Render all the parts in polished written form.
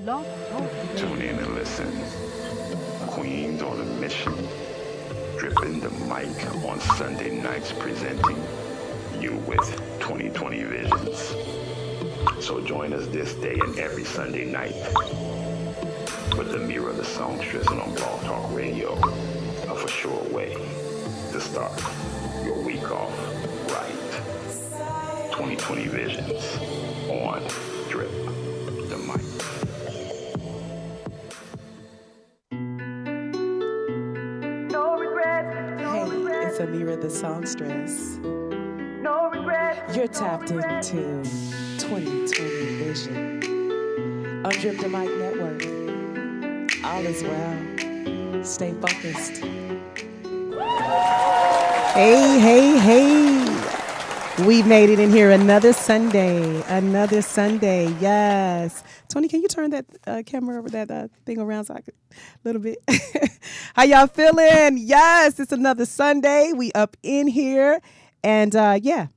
Tune in and listen. Queens on a mission. Dripping the mic on Sunday nights, presenting you with 2020 visions. So join us this day and every Sunday night with Ameerah the Songstress on Blog Talk Radio. A for sure way to start your week off right. 2020 visions on Drip the Mic. It's Ameerah the Songstress. No regret. You're tapped into 2020 Vision on Drip the Mic Network. All is well. Stay focused. Hey. We made it in here another Sunday. Yes. Tony, can you turn that camera over, that thing around so I could a little bit? How y'all feeling? Yes, it's another Sunday. We up in here. And I'm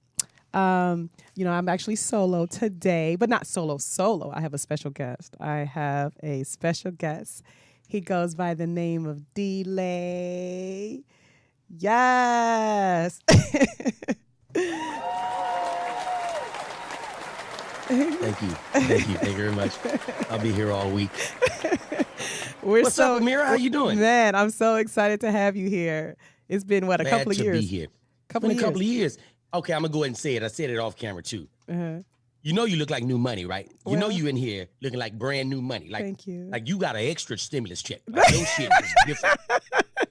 actually solo today, but not solo. I have a special guest. He goes by the name of Delay. Yes. Thank you very much. I'll be here all week. What's up, Ameerah? How you doing? Man, I'm so excited to have you here. It's been, a couple of years? Glad to be here. A couple of years. Okay, I'm going to go ahead and say it. I said it off camera, too. Uh-huh. You know you look like new money, right? You know you in here looking like brand new money. Like, thank you. Like you got an extra stimulus check. Like, your shit is different.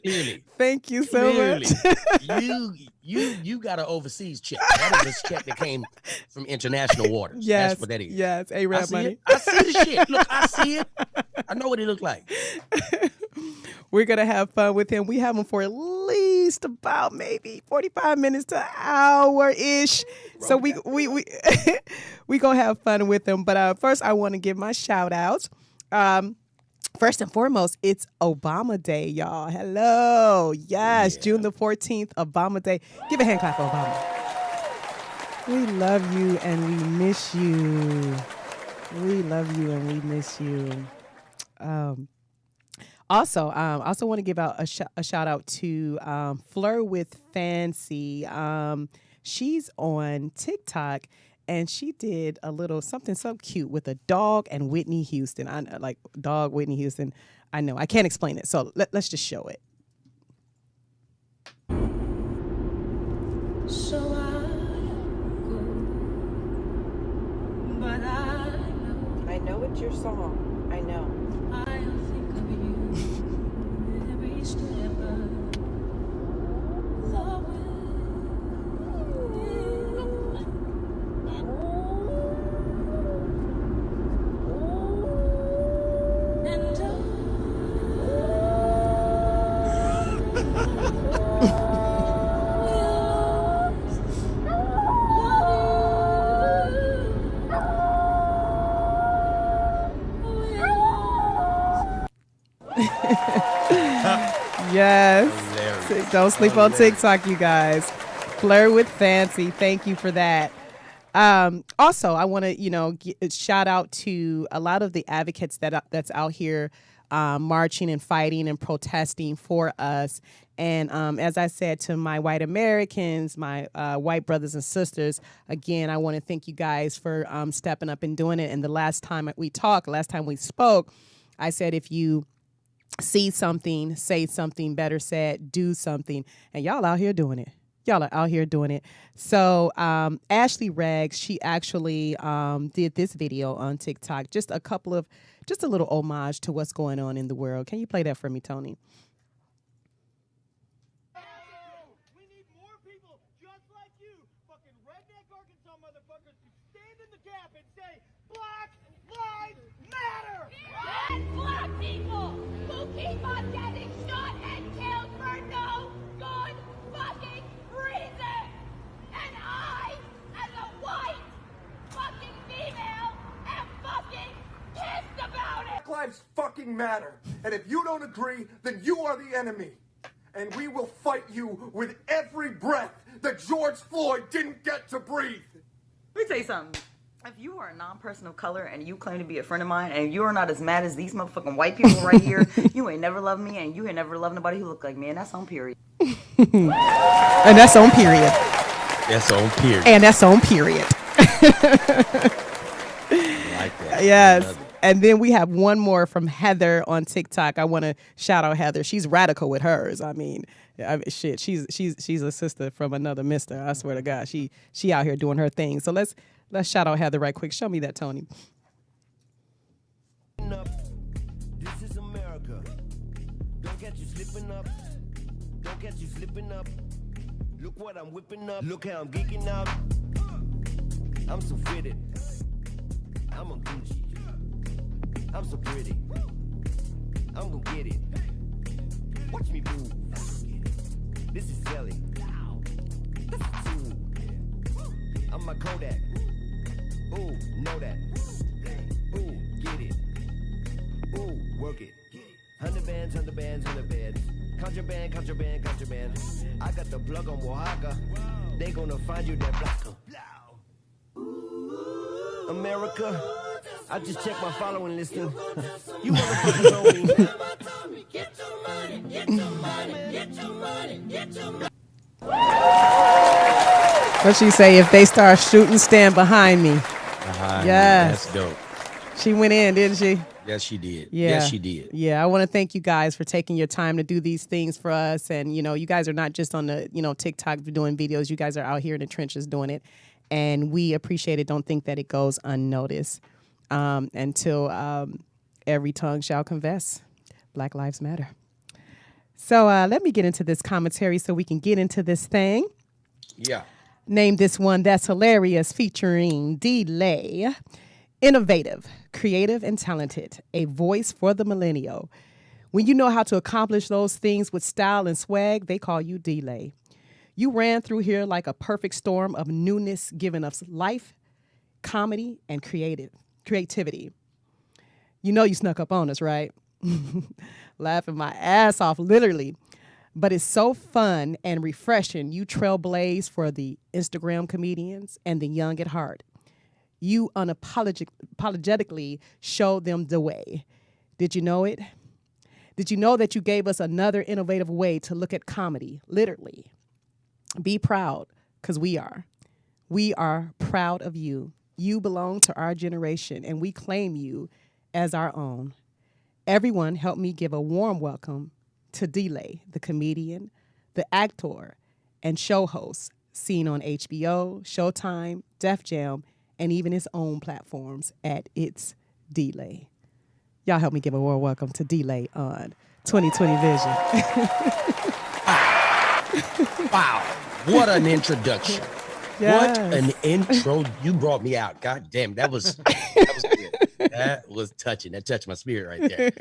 Clearly. Thank you so much. You got an overseas check. That is a check that came from international waters. Yes. That's what that is. Yes, A-Rap money. I see the shit. Look, I see it. I know what it looked like. We're going to have fun with him. We have him for at least about maybe 45 minutes to an hour-ish. So we going to have fun with him. But first, I want to give my shout-outs. First and foremost, it's Obama Day, y'all. Hello. Yes, yeah. June the 14th, Obama Day. Give a hand clap for Obama. We love you and we miss you. Also want to give out a shout out to Flirt with Fancy. She's on TikTok and she did a little something so cute with a dog and Whitney Houston. I like dog Whitney Houston. I know I can't explain it, so let's just show it. So I go, but I know it's your song. I know. I'll think of you every step of the way. Yes. Hilarious. Don't sleep on TikTok, you guys. Flirt with Fancy. Thank you for that. Also, I want to, shout out to a lot of the advocates that's out here marching and fighting and protesting for us. And as I said to my white Americans, my white brothers and sisters, again, I want to thank you guys for stepping up and doing it. And the last time we spoke, I said if you see something, say something, better said, do something. And y'all out here doing it. So Ashley Reggs, she actually did this video on TikTok, just a little homage to what's going on in the world. Can you play that for me, Tony? We need more people just like you, fucking redneck Arkansas motherfuckers, to stand in the gap and say, Black Lives Matter! Yes, black people who keep on getting shot and killed for no good fucking reason. And I, as a white fucking female, am fucking pissed about it. Black Lives fucking matter. And if you don't agree, then you are the enemy. And we will fight you with every breath that George Floyd didn't get to breathe. Let me tell you something. If you are a non-person of color and you claim to be a friend of mine and you are not as mad as these motherfucking white people right here, you ain't never loved me and you ain't never loved nobody who look like me, and that's on period. And that's on period. That's on period. And that's on period. Like that. Yes. And then we have one more from Heather on TikTok. I want to shout out Heather. She's radical with hers. I mean, shit. She's a sister from another mister. I swear to God, she out here doing her thing. So let's shout out Heather right quick. Show me that, Tony. This is America. Don't catch you slipping up. Don't catch you slipping up. Look what I'm whipping up. Look how I'm geeking out. I'm so fitted. I'm a Gucci. I'm so pretty. I'm gonna get it. Watch me move. This is Zelly. This is Tool. I'm my Kodak. Ooh, know that. Ooh, get it. Ooh, work it. 100 bands, 100 bands, 100 bands. Contraband, contraband, contraband. I got the plug on Oaxaca. They gonna find you that blacker. America, I just checked my following listing. You motherfuckers owe me. Get your money, get your money, get your money, get your money. What she say? If they start shooting, stand behind me. Yes. That's dope. She went in, didn't she? Yes, she did. Yeah. Yes, she did. Yeah, I want to thank you guys for taking your time to do these things for us. And, you guys are not just on the, TikTok doing videos. You guys are out here in the trenches doing it. And we appreciate it. Don't think that it goes unnoticed until every tongue shall confess. Black Lives Matter. So let me get into this commentary so we can get into this thing. Yeah. Name this one that's hilarious, featuring D-Lay. Innovative, creative, and talented. A voice for the millennial. When you know how to accomplish those things with style and swag, they call you D-Lay. You ran through here like a perfect storm of newness, giving us life, comedy, and creativity. You know you snuck up on us, right? Laughing my ass off, literally. But it's so fun and refreshing. You trailblaze for the Instagram comedians and the young at heart. You unapologetically show them the way. Did you know it? Did you know that you gave us another innovative way to look at comedy, literally? Be proud, because we are. We are proud of you. You belong to our generation, and we claim you as our own. Everyone help me give a warm welcome to D-Lay, the comedian, the actor, and show host, seen on HBO, Showtime, Def Jam, and even his own platforms at It's D-Lay. Y'all help me give a warm welcome to D-Lay on 2020 Vision. Wow. What an introduction. Yes. What an intro. You brought me out. God damn, that was good. That was touching. That touched my spirit right there.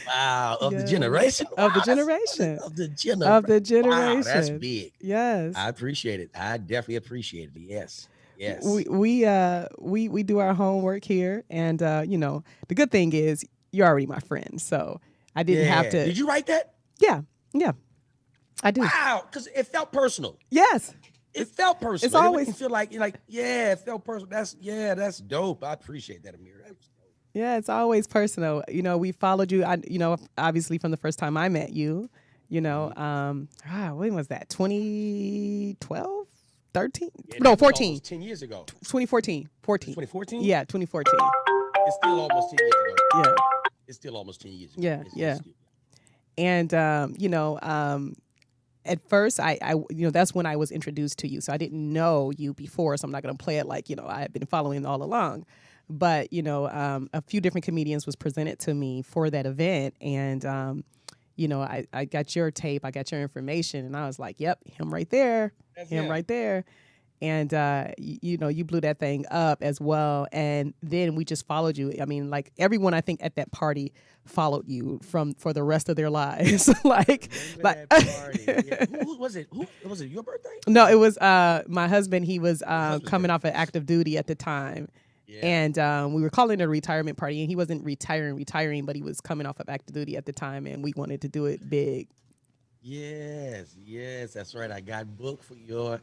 Wow. Of the generation. Of the generation. Of the generation. Of the generation. Wow, that's big. Yes. I appreciate it. I definitely appreciate it. Yes. Yes. We do our homework here, and the good thing is you're already my friend, so I didn't have to. Did you write that? Yeah, I do. Wow, because it felt personal. Yes, it felt personal. It's always it feel like it felt personal. That's dope. I appreciate that, Ameerah. That was dope. Yeah, it's always personal. We followed you. Obviously from the first time I met you. When was that? 2012. 13? Yeah, no, 14. 10 years ago. 2014. 14. 2014? Yeah, 2014. It's still almost 10 years ago. Yeah. It's still almost 10 years ago. Yeah, It's And, at first, I that's when I was introduced to you. So I didn't know you before, so I'm not going to play it like, I had been following all along. But, a few different comedians was presented to me for that event. And, I got your tape, I got your information, and I was like, yep, him right there. That's him right there. And, you blew that thing up as well. And then we just followed you. I mean, like everyone, I think at that party followed you for the rest of their lives. Who was it? Who was it? Your birthday? No, it was my husband. He was coming off of active duty at the time. Yeah. And we were calling it a retirement party, and he wasn't retiring, but he was coming off of active duty at the time, and we wanted to do it big. Yes, that's right. I got booked for your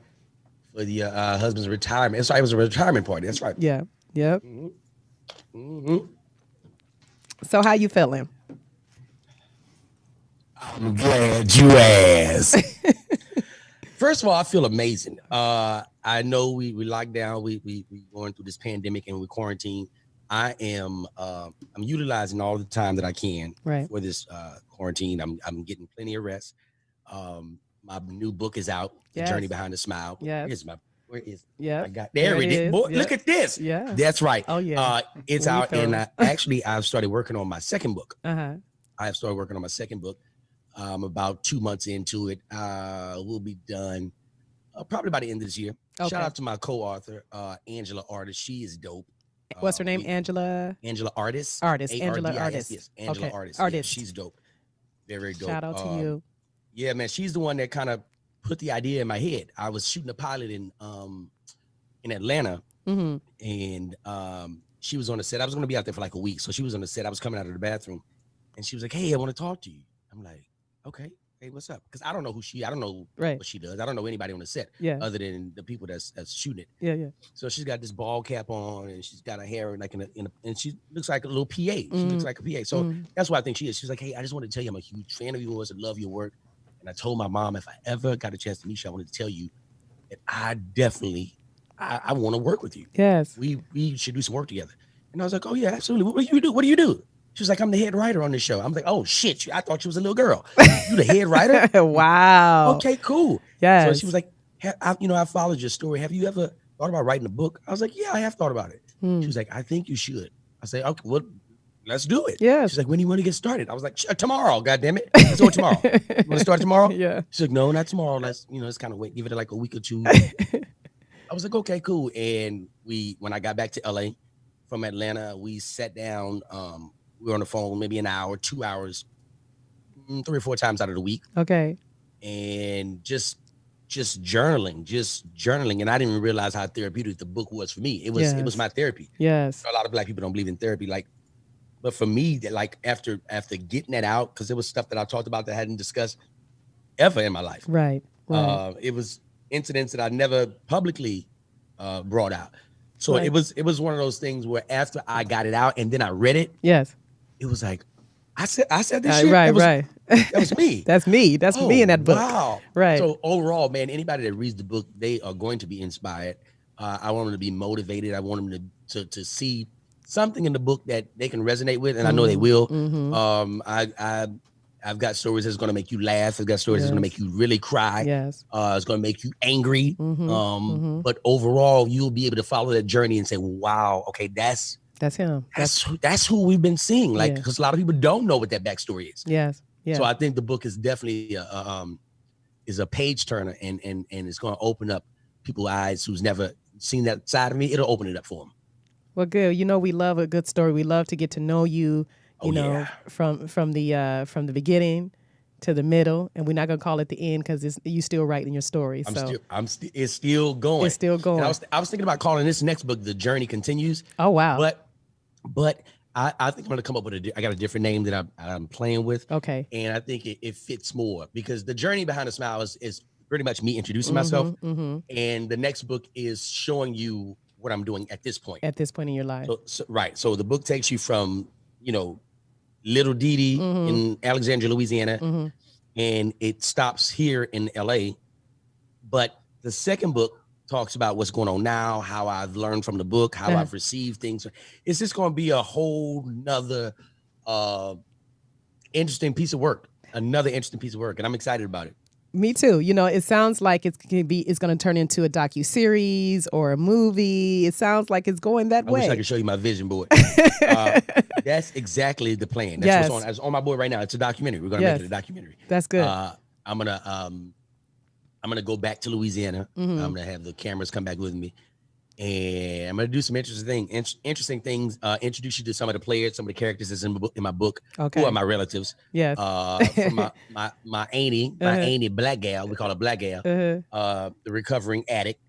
husband's retirement. That's right. It was a retirement party. That's right. Yeah. Yep. Mm-hmm. So how you feeling? I'm glad you asked. First of all, I feel amazing. I know we locked down. We going through this pandemic and we quarantine. I am I'm utilizing all the time that I can for this quarantine. I'm getting plenty of rest. My new book is out, The Journey Behind the Smile. Yes. Where is it? Yeah. I got there it is. Boy, look at this. Yeah. That's right. Oh yeah. It's out, and I've started working on my second book. Uh-huh. I have started working on my second book. About 2 months into it. We'll be done probably by the end of this year. Okay. Shout out to my co-author, Angela Artis. She is dope. What's her name? Angela Artis. Angela Artis. Yes, Angela Artis. Artist. Yeah, she's dope. Very, very dope. Shout out to you. Yeah, man. She's the one that kind of put the idea in my head. I was shooting a pilot in Atlanta, and she was on the set. I was going to be out there for like a week, so she was on the set. I was coming out of the bathroom, and she was like, "Hey, I want to talk to you." I'm like, "Okay, hey, what's up?" Because I don't know I don't know what she does. I don't know anybody on the set other than the people that's shooting it. Yeah, yeah. So she's got this ball cap on, and she's got her hair like and she looks like a little PA. She looks like a PA. So that's what I think she is. She's like, "Hey, I just wanted to tell you I'm a huge fan of yours and love your work." And I told my mom if I ever got a chance to meet you, I wanted to tell you that I definitely I want to work with you. Yes. We should do some work together. And I was like, "Oh yeah, absolutely. What do you do? What do you do?" She was like, "I'm the head writer on this show." I'm like, "Oh shit, I thought you was a little girl. You the head writer?" Wow. Okay, cool. Yeah. So she was like, I followed your story. Have you ever thought about writing a book? I was like, "Yeah, I have thought about it." She was like, "I think you should." I said, "Okay, well, let's do it." Yeah. She's like, "When do you want to get started?" I was like, "Tomorrow, goddamn it. Let's do it tomorrow." "You want to start tomorrow?" Yeah. She's like, "No, not tomorrow. Let's kind of wait, give it like a week or two." I was like, "Okay, cool." And when I got back to LA from Atlanta, we sat down. We were on the phone maybe an hour, 2 hours, 3 or 4 times out of the week. Okay. And just journaling. And I didn't even realize how therapeutic the book was for me. It was my therapy. Yes. A lot of Black people don't believe in therapy. But for me, like after getting that out, because it was stuff that I talked about that I hadn't discussed ever in my life. Right. It was incidents that I never publicly brought out. So it was one of those things where after I got it out and then I read it. Yes. It was like, I said this shit. Right. That was me. That's me. That's me in that book. Wow. Right. So overall, man, anybody that reads the book, they are going to be inspired. I want them to be motivated. I want them to see something in the book that they can resonate with, and I know they will. I've got stories that's going to make you laugh. I've got stories that's going to make you really cry. Yes. It's going to make you angry. But overall, you'll be able to follow that journey and say, "Wow, okay, that's him. That's who we've been seeing." Like, because a lot of people don't know what that backstory is. Yes. Yeah. So I think the book is definitely is a page turner, and it's going to open up people's eyes who's never seen that side of me. It'll open it up for them. Well, good. We love a good story. We love to get to know you. You know, from the beginning to the middle, and we're not gonna call it the end because you still writing your story. It's still going. It's still going. And I was thinking about calling this next book "The Journey Continues." Oh wow! But I think I'm gonna come up with I got a different name that I'm playing with. Okay. And I think it fits more because the journey behind the smile is pretty much me introducing myself, and the next book is showing you what I'm doing at this point. At this point in your life. So the book takes you from Little Didi in Alexandria, Louisiana, and it stops here in LA. But the second book talks about what's going on now, how I've learned from the book, how I've received things. It's just going to be a whole nother interesting piece of work, and I'm excited about it. Me too. It sounds like it's going to turn into a docuseries or a movie. It sounds like it's going that way. I wish I could show you my vision board. That's exactly the plan. That's what's on. It's on my board right now. It's a documentary. We're going to make it a documentary. That's good. I'm gonna go back to Louisiana. I'm gonna have the cameras come back with me, and I'm gonna do some interesting things. Introduce you to some of the players, some of the characters that's in my book. Okay. Who are my relatives? Yes. From my auntie, black gal. We call her black gal. The recovering addict.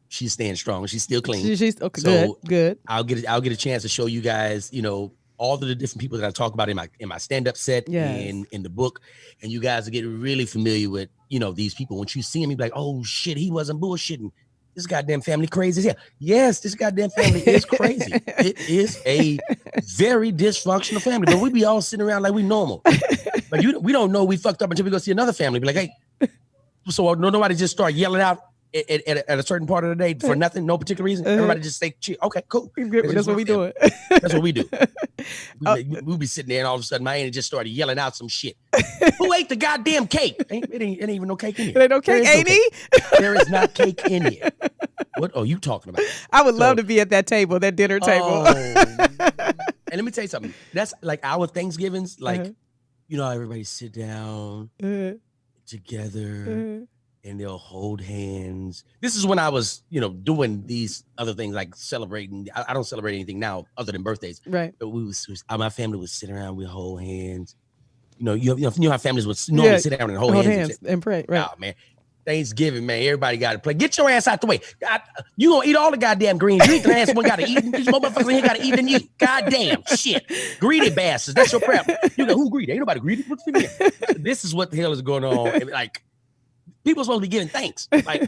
She's staying strong. She's still clean. She's okay. So good. I'll get a chance to show you guys, all of the different people that I talk about in my stand-up set and in the book, and you guys will get really familiar with these people. Once you see them, you'll be like, "Oh shit, he wasn't bullshitting." this goddamn family crazy as hell. Yes, this goddamn family is crazy. It is a very dysfunctional family, but we be all sitting around like we normal. Like we don't know we fucked up until we go see another family. Be like, hey, so nobody just start yelling out at a certain part of the day for nothing, no particular reason. Everybody just say, okay, cool. That's what we do. That's what we do. We'll be sitting there and all of a sudden my auntie just started yelling out some shit. Who ate the goddamn cake? It ain't even no cake in here. It ain't no cake, ain't he? There is not cake in here. What are you talking about? I would love to be at that table, that dinner table. And let me tell you something. That's like our Thanksgivings, like, you know, everybody sit down together and they'll hold hands. This is when I was, you know, doing these other things like celebrating. I don't celebrate anything now other than birthdays. Right. But my family would sit around, we hold hands. You know how families would normally sit down and hold hands and pray. Right. Oh, man. Thanksgiving, man. Everybody got to play. Get your ass out the way. You gonna eat all the goddamn greens. You ain't the last one got to eat. These motherfuckers in here got to eat than you. Goddamn shit. Greedy bastards. That's your prep. You go, who greedy? Ain't nobody greedy. What's in here? This is what the hell is going on. And like, people supposed to be giving thanks. Like,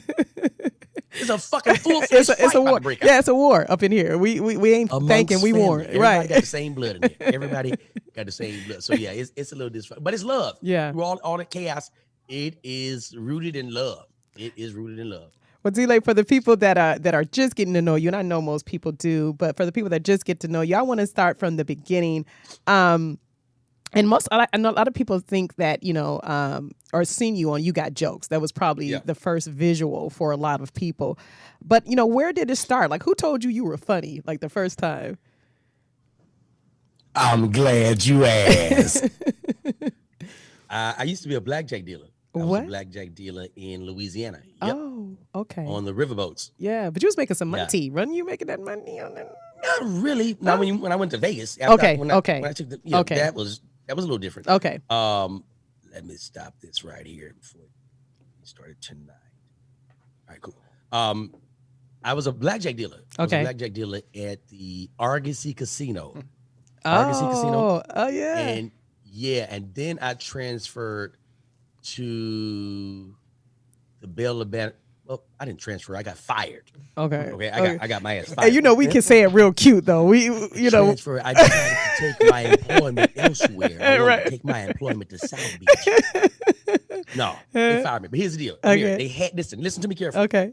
it's a fucking full-fledged it's a war. Yeah, it's a war up in here. We ain't thanking. We war. Everybody got the same blood in here. Everybody got the same blood. So yeah, it's a little dysfunctional, but it's love. Yeah. Through all the chaos, it is rooted in love. It is rooted in love. Well, D-Lake, for the people that are just getting to know you, and I know most people do, but for the people that just get to know you, I want to start from the beginning. And I know a lot of people think that, you know, or seen you on You Got Jokes. That was probably the first visual for a lot of people. But, you know, where did it start? Like, who told you were funny, like, the first time? I'm glad you asked. I used to be a blackjack dealer. I was a blackjack dealer in Louisiana. Yep. Oh, okay. On the riverboats. Yeah, but you was making some money. Wasn't you making that money on that? Not really. Not when I went to Vegas. When I took that was a little different. Okay. Let me stop this right here before we started tonight. All right, cool. I was a blackjack dealer. I was a blackjack dealer at the Argosy Casino. Oh, yeah. And then I transferred to the Bell Abandon. Well, I didn't transfer. I got fired. Okay. I got my ass fired. Hey, you know, we can say it real cute though. I decided to take my employment elsewhere. I wanted to take my employment to South Beach. No, they fired me. But here's the deal. Here, they had listen to me carefully. Okay.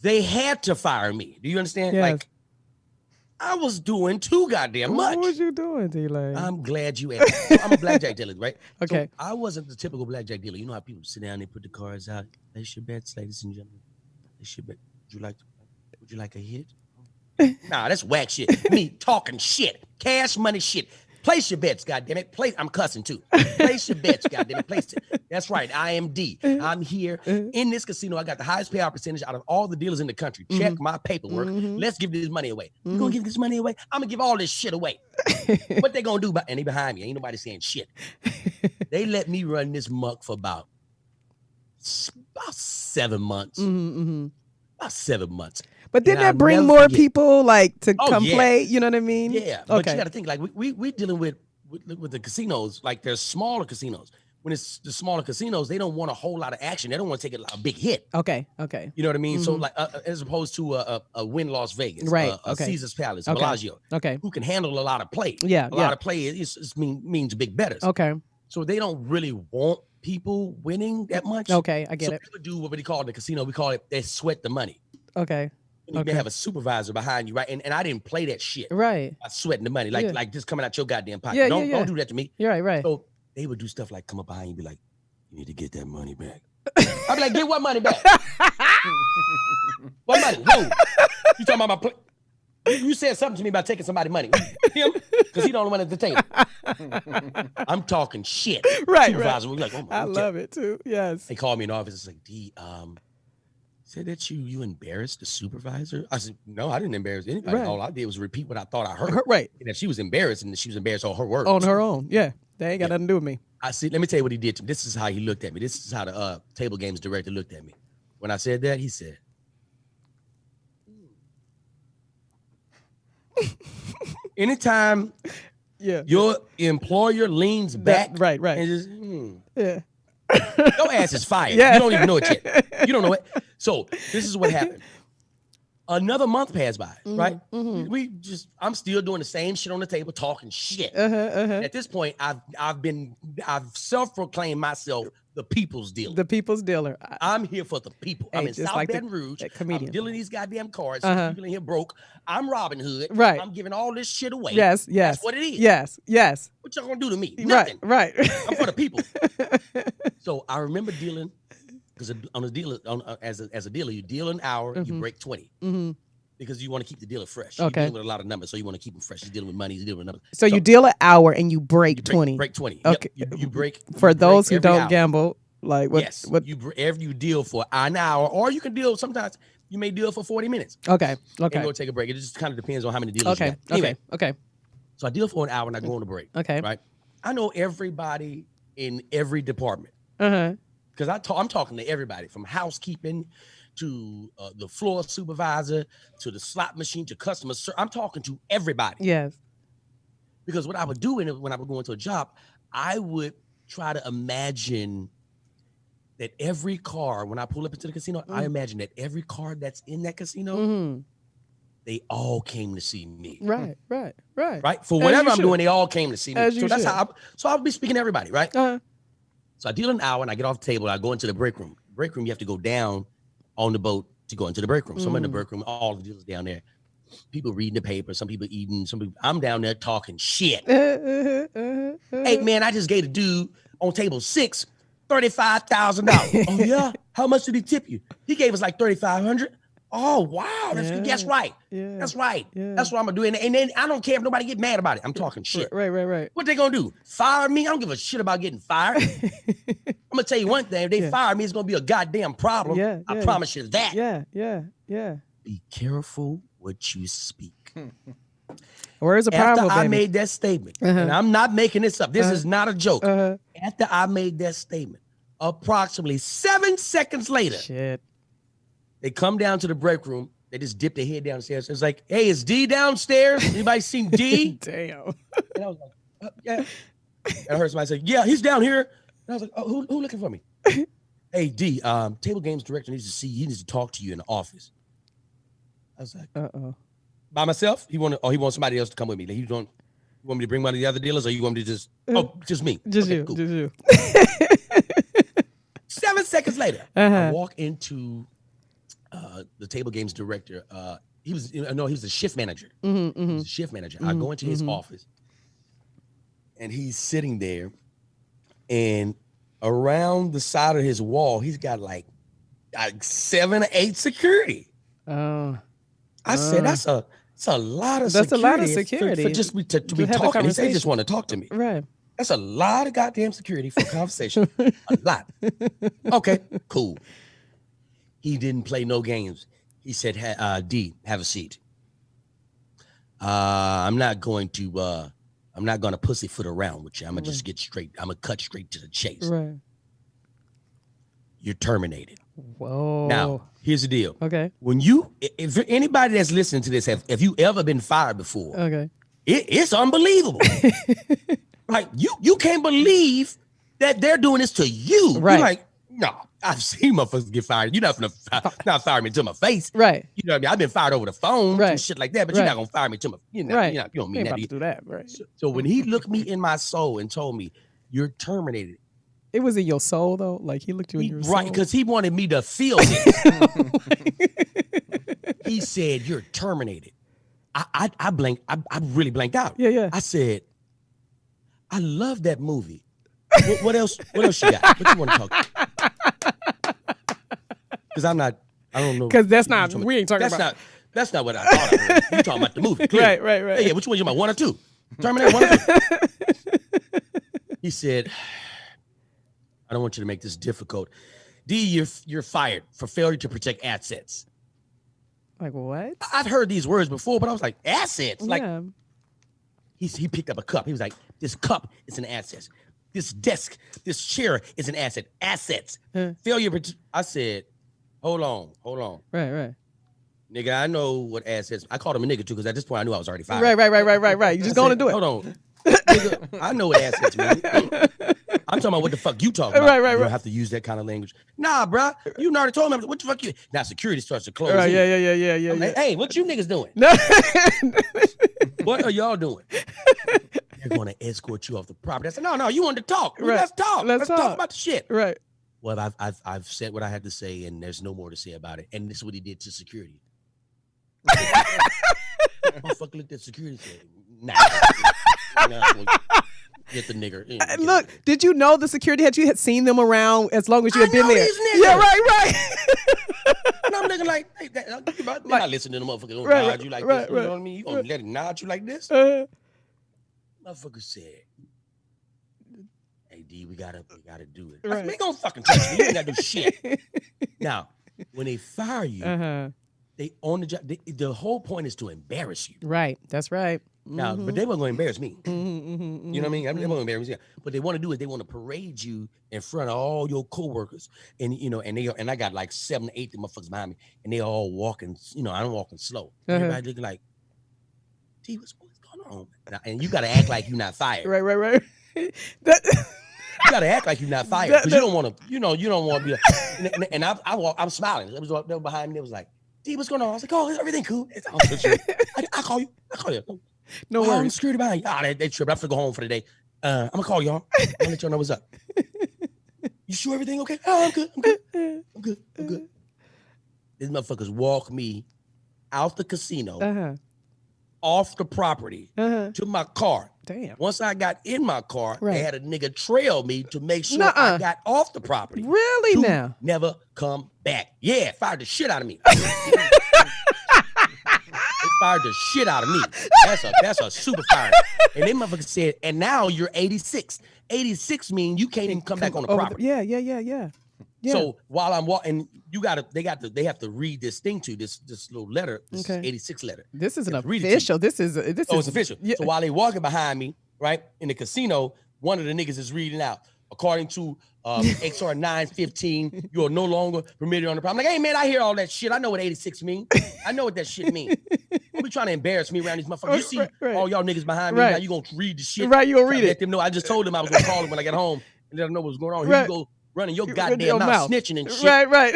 They had to fire me. Do you understand? Yes. Like, I was doing too goddamn much. What was you doing, D-Lane? I'm glad you asked. So I'm a blackjack dealer, right? Okay. So I wasn't the typical blackjack dealer. You know how people sit down, they put the cards out. Place your bets, ladies and gentlemen. Place your bet. Would you like a hit? Nah, that's whack shit. Me talking shit. Cash money shit. Place your bets, goddammit. I'm cussing too. Place your bets, goddammit. Place it. That's right. I am D. I'm here in this casino. I got the highest payout percentage out of all the dealers in the country. Check my paperwork. Let's give this money away. You gonna give this money away? I'm gonna give all this shit away. What they gonna do? And they behind me. Ain't nobody saying shit. They let me run this muck for about 7 months. About 7 months. But didn't that bring more people like to come play? You know what I mean? Yeah. But you got to think like we dealing with the casinos. Like there's smaller casinos. When it's the smaller casinos, they don't want a whole lot of action. They don't want to take a big hit. Okay. You know what I mean? So like as opposed to a Wynn Las Vegas, right? A Caesar's Palace, Bellagio, who can handle a lot of play. Yeah. A lot of play means big bettors. Okay. So they don't really want people winning that much. Okay, I get it. So they would do what we call in the casino. We call it they sweat the money. Okay. They have a supervisor behind you, right? And I didn't play that shit. Right. I sweating the money, like just coming out your goddamn pocket. Don't do that to me. You're right. So they would do stuff like come up behind you and be like, you need to get that money back. I'd be like, get what money back? What money? Who? You talking about my play? You said something to me about taking somebody's money. Him? Because he the only one at the table. I'm talking shit. Right. Supervisor would be like, oh my I love it too. Yes. They called me in the office. It's like, D, said that you embarrassed the supervisor? I said, no, I didn't embarrass anybody. Right. All I did was repeat what I thought I heard. Right. And if she was embarrassed, and she was embarrassed on her words. On her own. Yeah. They ain't got nothing to do with me. I see. Let me tell you what he did to me. This is how he looked at me. This is how the table games director looked at me. When I said that, he said, anytime your employer leans back, right, and just, Your ass is fired. Yeah. You don't even know it yet. You don't know it. So this is what happened. Another month passed by, right? I'm still doing the same shit on the table, talking shit. At this point, I've self-proclaimed myself the people's dealer. The people's dealer. I'm here for the people. Hey, I'm in just South like Baton Rouge. that I'm comedian. dealing these goddamn cards. People in here broke. I'm Robin Hood. Right. I'm giving all this shit away. Yes. That's what it is. Yes. What y'all gonna do to me? Nothing. Right. I'm for the people. So I remember dealing, because on a dealer, as a dealer, you deal an hour, you break 20. Because you want to keep the dealer fresh. You're dealing with a lot of numbers, so you want to keep them fresh. You're dealing with money, you're dealing with numbers. So you deal an hour and you break 20. Break 20. Okay. Yep. You break. For those who don't hour. gamble, like what? Yes. What? You deal for an hour, or you can deal. Sometimes you may deal for 40 minutes. Okay. And go take a break. It just kind of depends on how many dealers you got. Anyway, Okay. So I deal for an hour and I go on a break. Okay. Right. I know everybody in every department. Because I'm talking to everybody from housekeeping to the floor supervisor to the slot machine to customer service. I'm talking to everybody. Yes. Because what I would do when I would go into a job, I would try to imagine that every car, when I pull up into the casino, I imagine that every car that's in that casino, they all came to see me. Right. For whatever I'm doing, they all came to see me. So that's how I'll be speaking to everybody, right? So I deal an hour and I get off the table. I go into the break room. Break room, you have to go down on the boat to go into the break room. So I'm in the break room, all the dealers down there. People reading the paper, some people eating, I'm down there talking shit. Hey, man, I just gave a dude on table 6 $35,000. Oh, yeah? How much did he tip you? He gave us like $3,500. Oh, wow. That's good. That's right. Yeah. That's right. Yeah. That's what I'm going to do. And then I don't care if nobody get mad about it. I'm talking shit. Right. What they going to do? Fire me? I don't give a shit about getting fired. I'm going to tell you one thing. If they fire me, it's going to be a goddamn problem. I promise you that. Yeah. Be careful what you speak. Where's the problem, After I baby? made that statement, and I'm not making this up. This is not a joke. After I made that statement, approximately 7 seconds later, they come down to the break room. They just dip their head downstairs. It's like, hey, is D downstairs? Anybody seen D? Damn. And I was like, yeah. And I heard somebody say, yeah, he's down here. And I was like, oh, who looking for me? Hey, D, table games director needs to see you. He needs to talk to you in the office. I was like, by myself? He wants somebody else to come with me. Like, you want me to bring one of the other dealers, or you want me to just me? Just okay, you. cool. Just you. 7 seconds later, I walk into the table games director. He was the shift manager. He was a shift manager. I go into his office, and he's sitting there, and around the side of his wall, he's got like 7 or 8 security. I said, that's a lot of security. That's a lot of security. For just to be talking. He said, they just want to talk to me. Right. That's a lot of goddamn security for conversation. A lot. Okay, cool. He didn't play no games. He said, D, have a seat. I'm not going to pussyfoot around with you. I'm gonna just get straight. I'm gonna cut straight to the chase. Right. You're terminated. Whoa. Now, here's the deal. Okay. If anybody that's listening to this, have you ever been fired before? Okay. It's unbelievable. Like you can't believe that they're doing this to you. Right. You're like, no, I've seen motherfuckers get fired. You're not fire me to my face. Right. You know what I mean? I've been fired over the phone and shit like that, but you're not gonna fire me to my. You don't mean that. To do that. Right. So when he looked me in my soul and told me, "You're terminated," it was in your soul though. Like he looked you in your soul. Right, because he wanted me to feel it. He said, "You're terminated." I blanked. I really blanked out. Yeah. I said, "I love that movie. What else? What else you got? What you want to talk?" Because I don't know. Because that's not. We ain't talking about. That's not what I thought. I heard. You talking about the movie? Clearly. Right. Yeah. Which one you about? 1 or 2? Terminated 1 or 2. He said, "I don't want you to make this difficult. D, you're fired for failure to protect assets." Like what? I've heard these words before, but I was like, assets? Like, yeah. he picked up a cup. He was like, this cup is an asset. This desk, this chair is an asset. Assets. Failure. I said, hold on. Right. Nigga, I know what assets. I called him a nigga too, because at this point I knew I was already fired. Right. You just going to do it. Hold on. Nigga, I know what assets mean. I'm talking about what the fuck you talking about. Right. You don't have to use that kind of language. Nah, bro. You already told me. What the fuck you? Now security starts to close. Right, in. yeah. I'm like, hey, what you niggas doing? No. What are y'all doing? They're going to escort you off the property. I said, no, you want to talk. Right. Let's talk. Let's talk talk. about the shit. Right. Well, I've said what I had to say, and there's no more to say about it. And this is what he did to security. Motherfucker looked at security and said, nah. Get the nigger. Look, did you know the security had seen them around as long as you had been there? These niggas. Yeah, right. And I'm looking like, hey, they're not listening to the motherfucker. Right, Nod you like right, this. You know what I mean? You gonna let him nod you like this? Motherfucker said, hey, D, we gotta do it. Right. Man, don't fucking touch me. You ain't gotta do shit. Now, when they fire you, they on the job. The whole point is to embarrass you. Right. That's right. Now, but they weren't going to embarrass me. You know what I mean? They weren't going to embarrass me. What they want to do is they want to parade you in front of all your coworkers, and and I got like 7 or 8 motherfuckers behind me, and they all walking. I'm walking slow. Everybody looking like, T, what's going on? And you got to act like you're not fired. Right. You got to act like you're not fired because you don't want to. You don't want to be. And I'm smiling. They were behind me. They was like, T, what's going on? I was like, oh, is everything cool? I call you. No I'm worries. security behind you. They tripped. I have to go home for the day. I'm gonna call y'all. I'm gonna let y'all know what's up. You sure everything okay? Oh, I'm good. These motherfuckers walk me out the casino, off the property, to my car. Damn. Once I got in my car, they had a nigga trail me to make sure I got off the property. Really to now? Never come back. Yeah, fired the shit out of me. They fired the shit out of me. That's a super fire. And they motherfuckers said, and now you're 86. 86 means you can't even come back on the property. Yeah. So while I'm walking, they have to read this thing to this little letter. This is 86 letter. This isn't official. official. It's official. Yeah. So while they walking behind me, right in the casino, one of the niggas is reading out. According to XR 915, you are no longer permitted on the property. I'm like, hey man, I hear all that shit. I know what 86 mean. I know what that shit mean. Don't be trying to embarrass me around these motherfuckers. You see all y'all niggas behind me. Now you gonna read the shit. Right, you gonna read it. Let them know. I just told them I was gonna call them when I get home and let them know what's going on. Here you go running your goddamn mouth, snitching and shit. Right.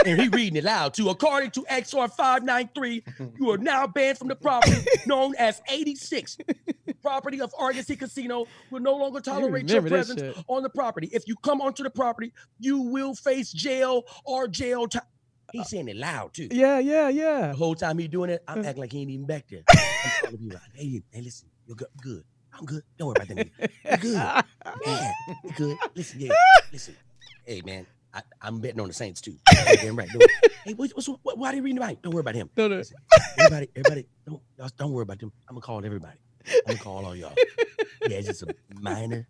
And he reading it loud too. According to XR 593, you are now banned from the property known as 86. Property of Argosy Casino will no longer tolerate your presence on the property. If you come onto the property, you will face jail or jail time. He's saying it loud too. Yeah. The whole time he doing it, I'm acting like he ain't even back there. I'm calling people out. Hey, listen, you're good. I'm good. Don't worry about that. You're good. Yeah, you're good. Listen. Hey, man. I'm betting on the Saints too. Damn right. Hey, why are they reading the Bible? Don't worry about him. No. Listen, everybody, don't worry about them. I'm gonna call everybody. I'm gonna call all y'all. Yeah, it's just a minor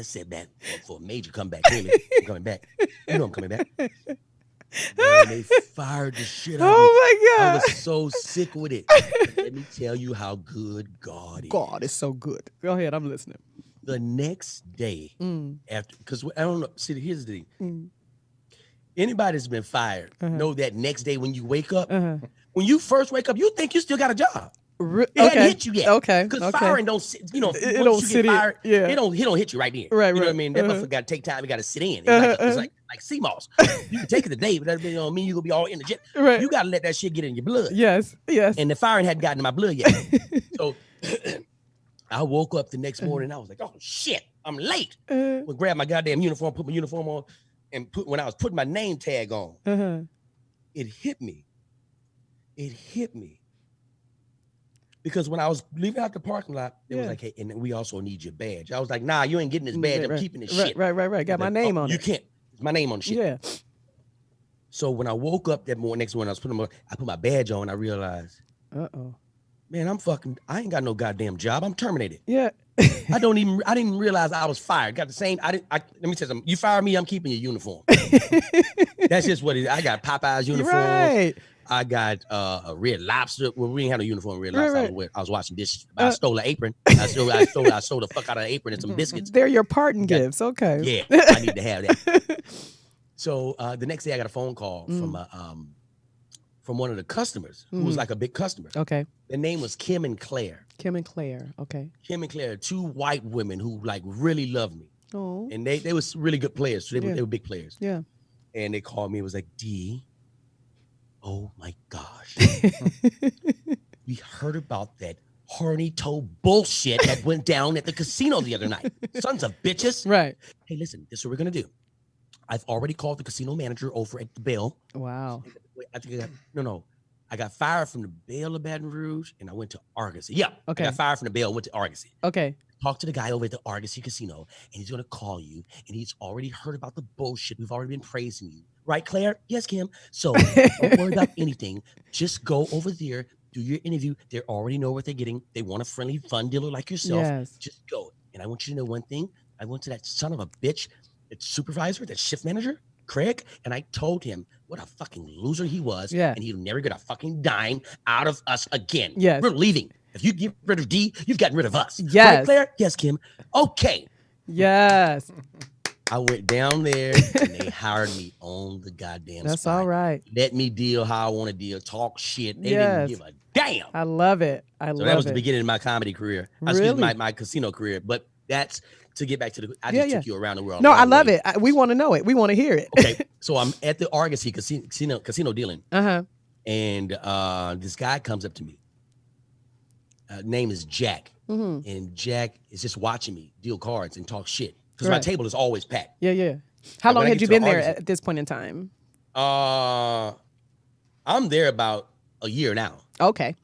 setback for a major comeback. Really, I'm coming back. You know I'm coming back. Man, they fired the shit out of me. Oh my God. I was so sick with it. Let me tell you how good God is. God is so good. Go ahead, I'm listening. The next day, after, because I don't know. See, here's the thing. Anybody that's been fired know that next day when you wake up, when you first wake up, you think you still got a job. It hadn't hit you yet. Okay. Because firing don't sit, it don't sit fired, in. Yeah. It don't hit you right then. Right. You know what I mean? That motherfucker got to take time. You got to sit in. It's like sea moss. You can take it today, but that don't mean you're going to be all in the jet. Right. You got to let that shit get in your blood. Yes. And the firing hadn't gotten in my blood yet. So I woke up the next morning and I was like, oh shit, I'm late. Well, grab my goddamn uniform, put my uniform on, and when I was putting my name tag on, it hit me. Because when I was leaving out the parking lot, it was like, hey, and we also need your badge. I was like, nah, you ain't getting this badge. I'm keeping this shit. Right. Got my name on it. You can't. It's my name on the shit. Yeah. So when I woke up that next morning, I put my badge on, I realized, man, I ain't got no goddamn job. I'm terminated. Yeah. I didn't realize I was fired. Got the same, let me tell you something. You fire me, I'm keeping your uniform. That's just what it is. I got Popeye's uniform. Right. I got a Red Lobster. Well, we didn't have a uniform Red Lobster. Right. I was washing dishes. I stole an apron. I stole the fuck out of the apron and some biscuits. They're your parting gifts. Okay. Yeah, I need to have that. So the next day I got a phone call from one of the customers who was like a big customer. Okay. Their name was Kim and Claire. Kim and Claire. Okay. Kim and Claire, 2 white women who like really loved me. Oh. And they was really good players. So they were big players. Yeah. And they called me. It was like, D, oh my gosh. We heard about that horny toe bullshit that went down at the casino the other night. Sons of bitches. Right. Hey, listen, this is what we're going to do. I've already called the casino manager over at the Bell. Wow. I think I got fired from the Bell of Baton Rouge and I went to Argosy. Yeah. Okay. I got fired from the Bell, went to Argosy. Okay. Talk to the guy over at the Argosy Casino, and he's going to call you, and he's already heard about the bullshit. We've already been praising you. Right, Claire? Yes, Kim. So don't worry about anything. Just go over there, do your interview. They already know what they're getting. They want a friendly, fun dealer like yourself. Yes. Just go. And I want you to know one thing. I went to that son of a bitch, that supervisor, that shift manager, Craig, and I told him what a fucking loser he was, and he'll never get a fucking dime out of us again. Yes. We're leaving. If you get rid of D, you've gotten rid of us. Yes. Right, Claire? Yes, Kim. Okay. Yes. I went down there and they hired me on the goddamn That's spot. all right. Let me deal how I want to deal, talk shit. They Yes. didn't give a damn. I love it. So that was the beginning of my comedy career. Excuse me, my casino career. But that's to get back to the, I just took you around the world. No, I love it. We want to know it. We want to hear it. Okay. So I'm at the Argosy casino dealing. Uh-huh. And this guy comes up to me. Name is Jack. Mm-hmm. And Jack is just watching me deal cards and talk shit. Because my table is always packed. Yeah, yeah. How long had you been there Argosy, at this point in time? I'm there about a year now. Okay.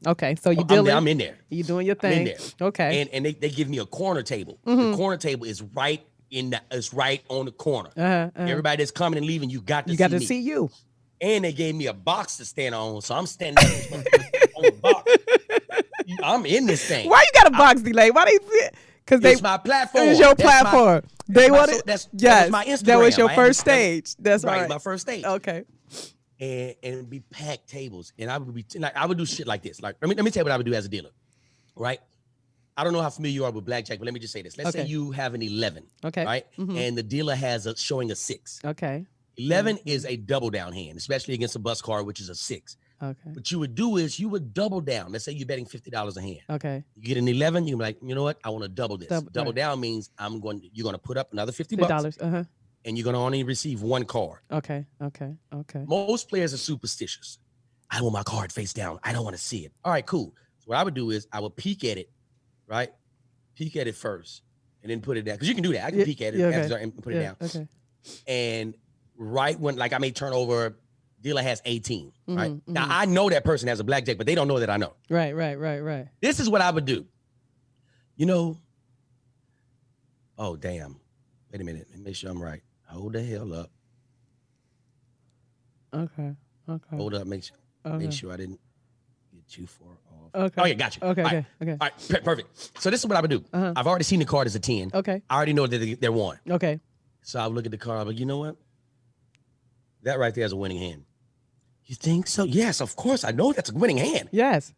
So you dealing? I'm in there. You doing your thing? I'm in there. Okay. And they give me a corner table. Mm-hmm. The corner table is right on the corner. Everybody that's coming and leaving, you got to see me. And they gave me a box to stand on, so I'm standing on the box. I'm in this thing. Why you got a box delay? Why they? Because it's my platform. It's your platform. They wanted. That was my Instagram. That was your first stage. That's right. Right. My first stage. Okay. And it'd be packed tables, and I would be like, I would do shit like this. Like, let me tell you what I would do as a dealer, right? I don't know how familiar you are with blackjack, but let me just say this. Let's say you have an 11, okay, right? Mm-hmm. And the dealer has showing a 6. Okay. 11 is a double down hand, especially against a bus card, which is a 6. Okay. What you would do is you would double down. Let's say you're betting $50 a hand. Okay. You get an 11, you're like, you know what? I want to double this. Double down means you're going to put up another $50. And you're going to only receive one card. Okay. Most players are superstitious. I want my card face down. I don't want to see it. All right, cool. So what I would do is I would peek at it, right? Peek at it first and then put it down. Because you can do that. I can peek at it and put it down. Okay. And right when, like, I may turn over, dealer has 18, right? Mm-hmm. Now, I know that person has a blackjack, but they don't know that I know. Right. This is what I would do. You know, oh, damn. Wait a minute. Let me make sure I'm right. Hold the hell up. Okay. Hold up. Make sure I didn't get too far off. Okay. Oh, yeah, got you. Okay. All right, perfect. So this is what I would do. I've already seen the card as a 10. Okay. I already know that they're 1. Okay. So I would look at the card. I'm like, you know what? That right there is a winning hand. You think so? Yes, of course. I know that's a winning hand. Yes.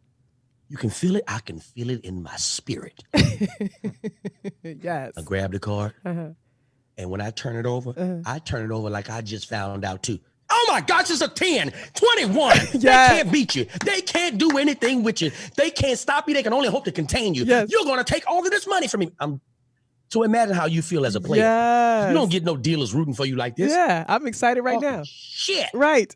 You can feel it. I can feel it in my spirit. Yes. I grab the card. And when I turn it over, I turn it over like I just found out too. Oh my gosh, it's a 10, 21. They can't beat you. They can't do anything with you. They can't stop you. They can only hope to contain you. Yes. You're going to take all of this money from me. So imagine how you feel as a player. Yes. You don't get no dealers rooting for you like this. Yeah, I'm excited right now. Shit. Right.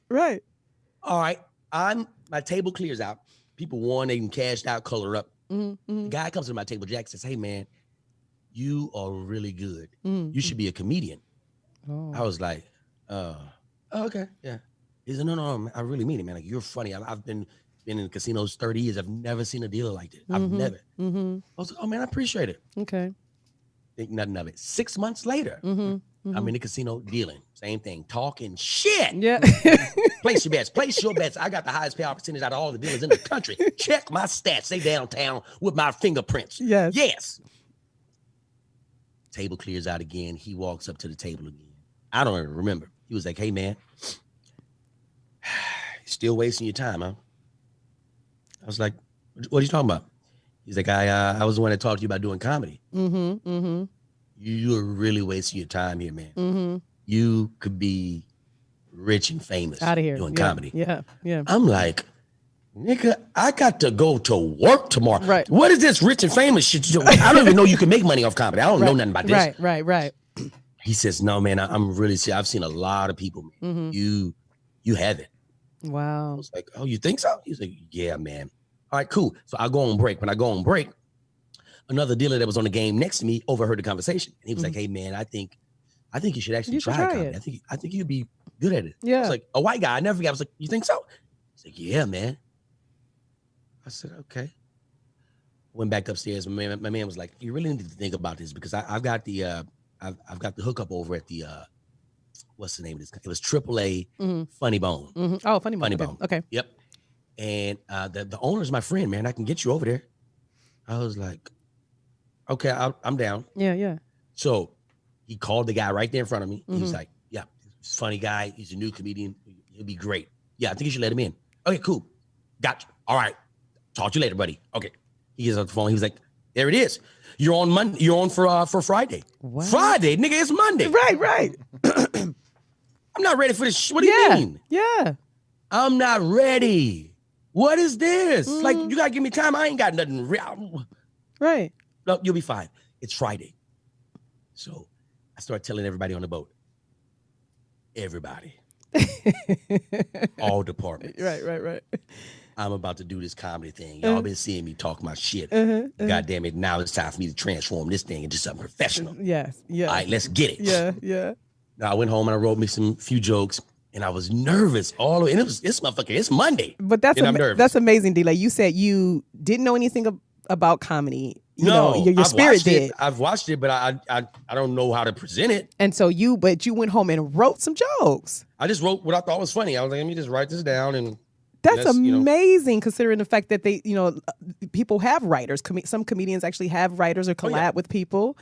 All right. My table clears out. People won, they can cashed out, color up. The guy comes to my table, Jack says, hey man, you are really good. You should be a comedian. I was like, okay, yeah. He said, no, I really mean it, man. Like, you're funny. I've been in casinos 30 years. I've never seen a dealer like this. I've never. I was like, oh man, I appreciate it. Okay. Think nothing of it. 6 months later, I'm in the casino dealing. Same thing. Talking shit. Yeah. Place your bets. I got the highest payout percentage out of all the dealers in the country. Check my stats. They downtown with my fingerprints. Yes. Table clears out again. He walks up to the table again. I don't even remember. He was like, hey, man, still wasting your time, huh? I was like, what are you talking about? He's like, I was the one that talked to you about doing comedy. You're really wasting your time here, man. You could be rich and famous out of here doing comedy. Yeah. I'm like, nigga, I got to go to work tomorrow. Right. What is this rich and famous shit? I don't even know you can make money off comedy. I don't know nothing about this. Right. He says, no, man, I'm really serious. I've seen a lot of people, man. You have it. I Wow. was like, oh, you think so? He's like, yeah, man. All right, cool. So I go on break. When I go on break, another dealer that was on the game next to me overheard the conversation. And he was like, hey, man, I think you should actually try comedy. it. I think you'd be good at it. Yeah. I was like, a white guy. I never forgot. I was like, you think so? He's like, yeah, man. I said, okay. Went back upstairs. My man was like, you really need to think about this because I've got the hookup over at the what's the name of this? It was AAA Funny Bone. Oh, Funny Funny Bone. Bone. Okay. Yep. And the owner's my friend, man. I can get you over there. I was like, okay, I'm down. Yeah. So he called the guy right there in front of me. He was like, yeah, he's a funny guy. He's a new comedian. He'll be great. Yeah, I think you should let him in. Okay, cool. Gotcha. All right. Talk to you later, buddy. Okay. He gets off the phone. He was like, there it is. You're on Monday. You're on for Friday. What? Friday, nigga, it's Monday. Right. I'm not ready for this. What do you mean? Yeah. I'm not ready. What is this? Like, you gotta give me time. I ain't got nothing real. Right. No, you'll be fine. It's Friday. So I start telling everybody on the boat. Everybody. All departments. Right. I'm about to do this comedy thing. Y'all been seeing me talk my shit. God damn it. Now it's time for me to transform this thing into something professional. Yes. Yeah. All right, let's get it. Yeah. Now I went home and I wrote me few jokes and I was nervous all the way. And it's Monday. But that's I'm nervous. that's amazing, D. Like you said, you didn't know anything about comedy. You know, your I've spirit did. I've watched it, but I don't know how to present it. And so you went home and wrote some jokes. I just wrote what I thought was funny. I was like, let me just write this down and that's amazing, considering the fact that they, people have writers. Some comedians actually have writers or collab with people,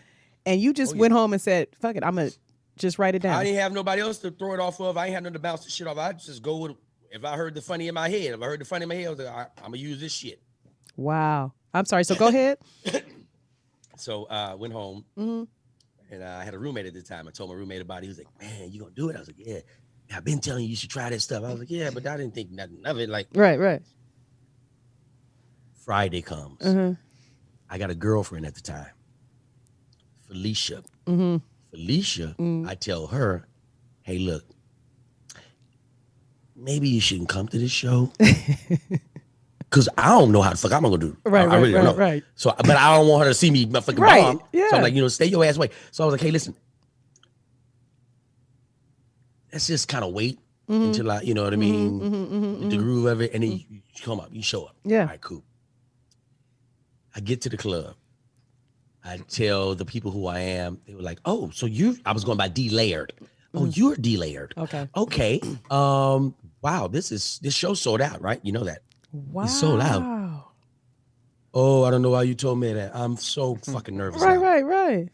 and you just went home and said, "Fuck it, I'm gonna just write it down." I didn't have nobody else to throw it off of. I ain't had nothing to bounce the shit off. I just go with if I heard the funny in my head. If I heard the funny in my head, I was like, I'm gonna use this shit. Wow. I'm sorry. So go ahead. So I went home, and I had a roommate at the time. I told my roommate about it. He was like, "Man, you gonna do it?" I was like, "Yeah." I've been telling you should try that stuff. I was like, yeah, but I didn't think nothing of it. Like, right. Friday comes. I got a girlfriend at the time, Felicia. Felicia, I tell her, hey, look, maybe you shouldn't come to this show. Because I don't know how the fuck I'm going to do. I really don't know. Right. So, but I don't want her to see me fucking bomb. Yeah. So I'm like, stay your ass away. So I was like, hey, listen. Let's just kind of wait until I, you know what I mean? The groove of it. And then you come up, you show up. Yeah. All right, cool. I get to the club. I tell the people who I am. They were like, oh, so I was going by D-Layered. Oh, you're D-Layered. Okay. Wow, this show sold out, right? You know that. Wow. It's sold out. Oh, I don't know why you told me that. I'm so fucking nervous now. Right.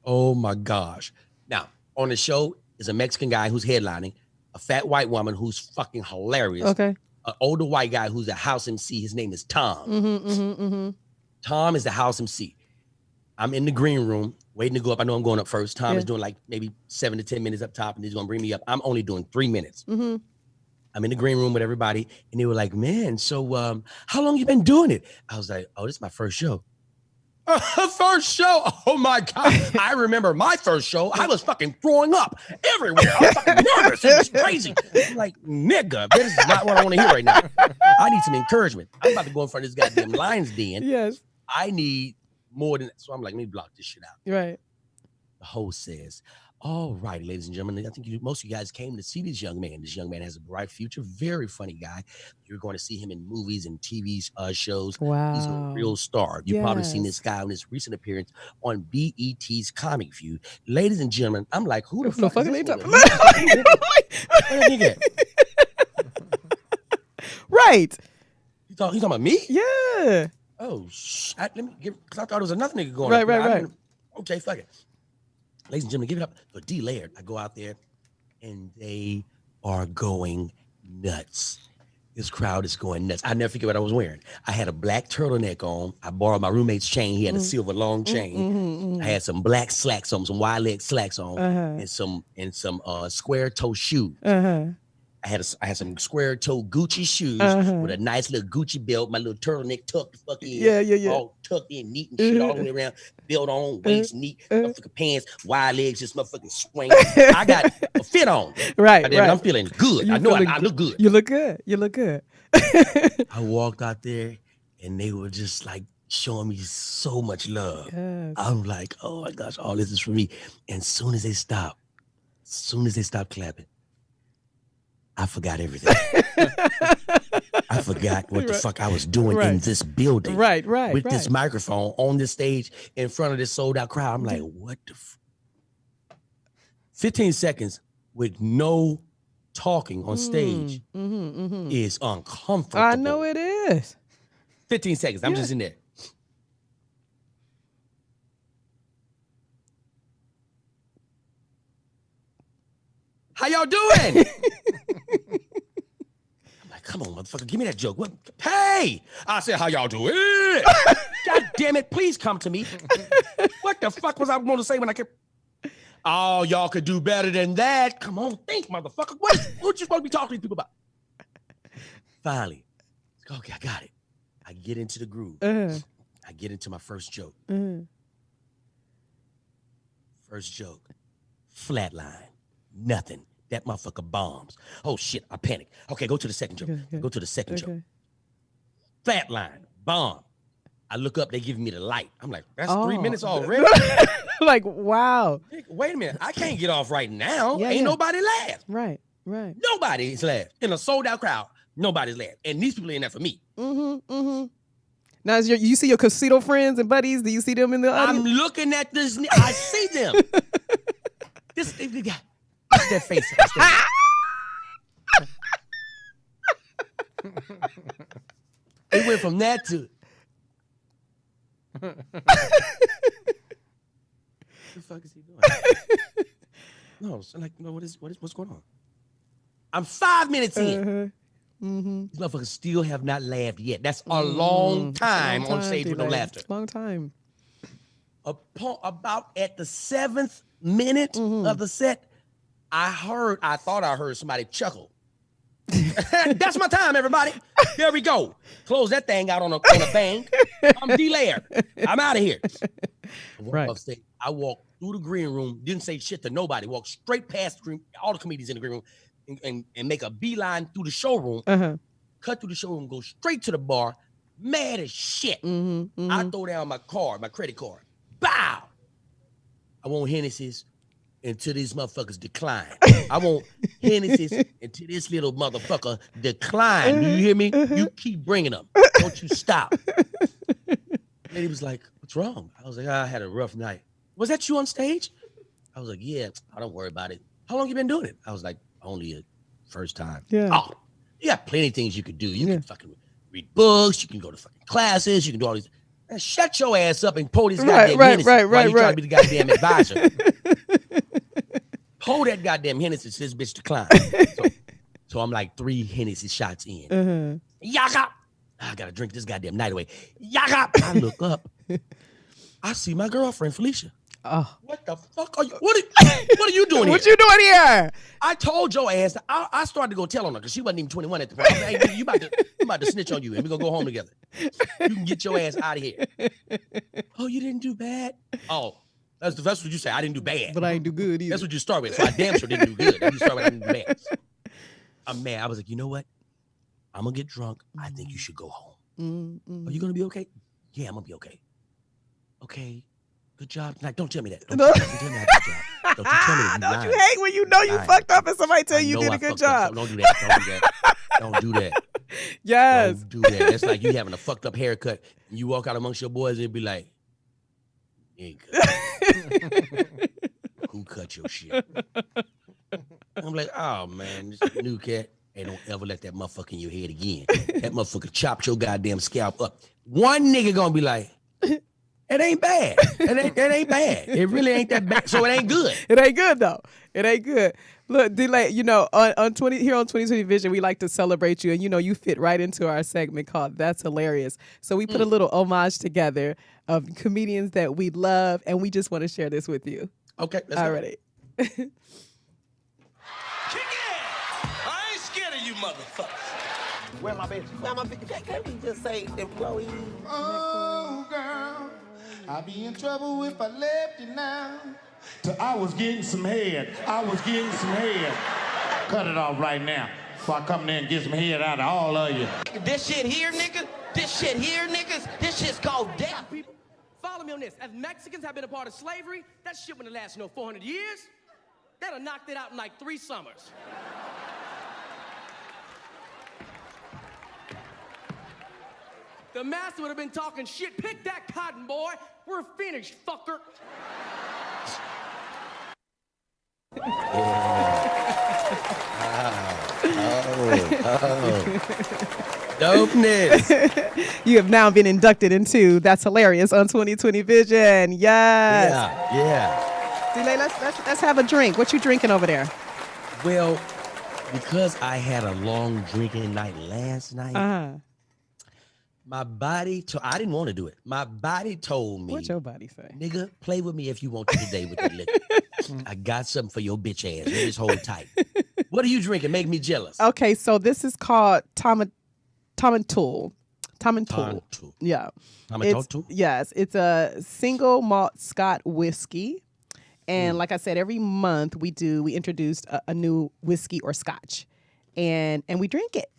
Oh my gosh. Now, on the show, is a Mexican guy who's headlining, a fat white woman who's fucking hilarious. Okay. An older white guy who's a house MC. His name is Tom. Tom is the house MC. I'm in the green room waiting to go up. I know I'm going up first. Tom is doing like maybe 7 to 10 minutes up top, and he's going to bring me up. I'm only doing 3 minutes. I'm in the green room with everybody, and they were like, man, so how long you been doing it? I was like, oh, this is my first show. First show. Oh my God. I remember my first show. I was fucking throwing up everywhere. I was fucking nervous. It was crazy. I'm like, nigga, this is not what I want to hear right now. I need some encouragement. I'm about to go in front of this goddamn lion's den. Yes. I need more than that. So I'm like, let me block this shit out. Right. The host says, all right, ladies and gentlemen, I think most of you guys came to see this young man. This young man has a bright future, very funny guy. You're going to see him in movies and TV shows. Wow. He's a real star. You've probably seen this guy on his recent appearance on BET's Comic View. Ladies and gentlemen, I'm like, who the fuck is this nigga? Right. You talking about me? Yeah. Oh, let me give, because I thought it was another nigga going Right. Okay, fuck it. Ladies and gentlemen, give it up for D-Layered. I go out there, and they are going nuts. This crowd is going nuts. I never forget what I was wearing. I had a black turtleneck on. I borrowed my roommate's chain. He had a silver long chain. I had some black slacks on, some wide leg slacks on, and some square toe shoes. I had some square toe Gucci shoes with a nice little Gucci belt, my little turtleneck tucked the fuck in. Yeah. All tucked in, neat and shit all the way around. Belt on, waist neat, motherfucking pants, wide legs, just motherfucking swing. I got a fit on. Right. I'm feeling good. I know I look good. You look good. You look good. I walked out there and they were just like showing me so much love. Yes. I'm like, oh my gosh, all this is for me. And soon as they stopped clapping, I forgot everything. I forgot what the fuck I was doing in this building. Right. With this microphone on this stage in front of this sold out crowd. I'm like, what the 15 seconds with no talking on stage is uncomfortable. I know it is. 15 seconds. I'm just in there. How y'all doing? I'm like, come on, motherfucker, give me that joke. What? Hey! I said, how y'all doing? God damn it, please come to me. What the fuck was I going to say when I kept... Oh, y'all could do better than that. Come on, think, motherfucker. What you supposed to be talking to these people about? Finally, okay, I got it. I get into the groove. I get into my first joke. First joke, flatline, nothing. That motherfucker bombs. Oh shit, I panic. Okay, go to the second joke. Go to the second joke. Flatline, bomb. I look up, they give me the light. I'm like, that's 3 minutes already? Like, wow. Wait a minute, I can't get off right now. Ain't nobody laugh. Right. Nobody's laugh. In a sold out crowd, nobody's laugh. And these people ain't there for me. Now, you see your casino friends and buddies? Do you see them in the audience? I'm looking at this. I see them. This guy. That face. It went from that to. What the fuck is he doing? No, so like, no. What's going on? I'm 5 minutes in. These motherfuckers still have not laughed yet. That's a long time on stage with no laughter. Long time. About at the 7th minute of the set, I thought I heard somebody chuckle. That's my time, everybody. There we go. Close that thing out on a bang. I'm D-Layer. I'm out of here. I walked through the green room, didn't say shit to nobody, walked straight past all the comedians in the green room and make a beeline through the showroom, cut through the showroom, go straight to the bar, mad as shit. I throw down my credit card. Bow! I want Hennessy's until these motherfuckers decline. I want Hennessy's until this little motherfucker decline. Do you hear me? You keep bringing them. Don't you stop. Lady was like, what's wrong? I was like, I had a rough night. Was that you on stage? I was like, yeah, don't worry about it. How long you been doing it? I was like, only a first time. Yeah. Oh, you got plenty of things you could do. You can fucking read books. You can go to fucking classes. You can do all these. Man, shut your ass up and pull this goddamn Hennessy while you try to be the goddamn advisor. Pull that goddamn Hennessy so this bitch decline. So I'm like 3 Hennessy shots in. Yaka! I gotta drink this goddamn night away. Yaka! I look up. I see my girlfriend, Felicia. Oh. What the fuck are you? What are you doing here? What you doing here? I told your ass. I started to go tell on her because she wasn't even 21 at the point. I was like, hey, I'm about to snitch on you, and we're gonna go home together. You can get your ass out of here. Oh, you didn't do bad. Oh, that's what you say. I didn't do bad, but I ain't do good either. That's what you start with. So I damn sure didn't do good. You start with I didn't do bad. I'm mad. I was like, you know what? I'm gonna get drunk. I think you should go home. Are you gonna be okay? Yeah, I'm gonna be okay. Okay. Good job tonight. Don't tell me that. Don't tell me I did a good job. Don't you tell me that. Don't you hate when you know you fucked up and somebody tell you did a good job? Don't do that. Don't do that. Yes. Don't do that. That's like you having a fucked up haircut. And you walk out amongst your boys and be like, nigga, who cut your shit? I'm like, oh man, this new cat. Hey, don't ever let that motherfucker in your head again. That motherfucker chopped your goddamn scalp up. One nigga gonna be like, it ain't bad. It ain't bad. It really ain't that bad. So it ain't good. It ain't good though. It ain't good. Look, Delay, you know, on 2020 Vision, we like to celebrate you, and you know, you fit right into our segment called That's Hilarious. So we put a little homage together of comedians that we love, and we just want to share this with you. Okay, let's all right. Kick it! I ain't scared. motherfuckers. Where my bitch? Can't we just say employee? Oh, girl, I'll be in trouble if I left you now. I was getting some head. Cut it off right now before I come in there and get some head out of all of you. This shit here, niggas, this shit's called death. People, follow me on this. As Mexicans have been a part of slavery, that shit wouldn't have lasted no 400 years. They'd have knocked it out in like 3 summers. The master would have been talking shit. Pick that cotton, boy. We're finished, fucker. Dopeness. You have now been inducted into That's Hilarious on 2020 Vision. Yes. Yeah. Delay, let's have a drink. What you drinking over there? Well, because I had a long drinking night last night, my body, I didn't want to do it. My body told me. What's your body say? Nigga, play with me if you want to today with the liquor. I got something for your bitch ass. You just hold tight. What are you drinking? Make me jealous. Okay, so this is called Tomantul. Yeah. Tomantul? Yes, it's a single malt Scott whiskey. And like I said, every month we introduced a new whiskey or scotch. And we drink it.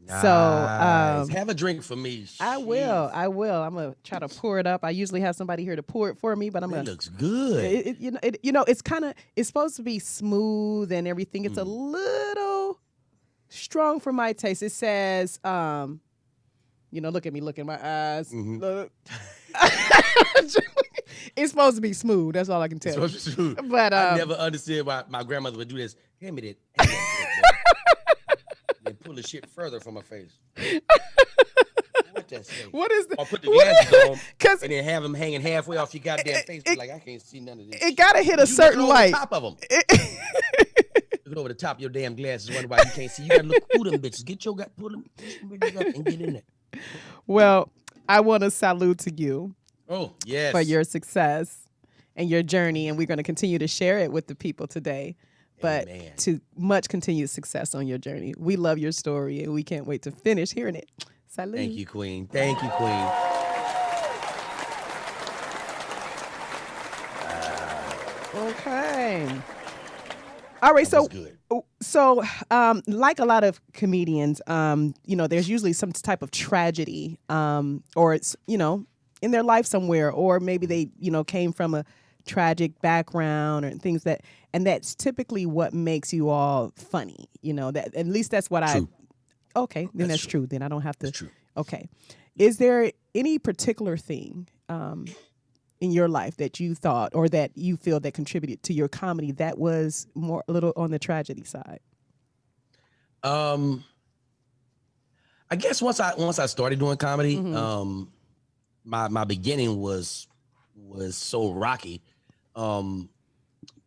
Nice. So have a drink for me. I will. I'm gonna try to pour it up. I usually have somebody here to pour it for me, but It looks good. It's supposed to be smooth and everything. It's a little strong for my taste. It says, look at me, look in my eyes. Look. It's supposed to be smooth. That's all I can tell. It's supposed to be smooth. But I never understood why my grandmother would do this. Hand me that. And pull the shit further from my face. What that say? What is that? Or put the glasses on and then have them hanging halfway off your goddamn face. Like, I can't see none of this. It gotta hit a certain light. Top of them. Look over the top of your damn glasses. Wonder why you can't see. You gotta look through them bitches. Pull them bitches up and get in there. Well, I want to salute to you. Oh, yes. For your success and your journey, and we're going to continue to share it with the people today. But to much continued success on your journey. We love your story, and we can't wait to finish hearing it. Salute. Thank you, Queen. Thank you, Queen. Okay. All right. So, like a lot of comedians, there's usually some type of tragedy, or it's, in their life somewhere, or maybe they, came from a tragic background or things that's typically what makes you all funny. That at least that's what true. Okay, then that's true. Then I don't have to. That's true. Okay. Is there any particular thing in your life that you thought or that you feel that contributed to your comedy that was more a little on the tragedy side? I guess once I started doing comedy, my beginning was so rocky.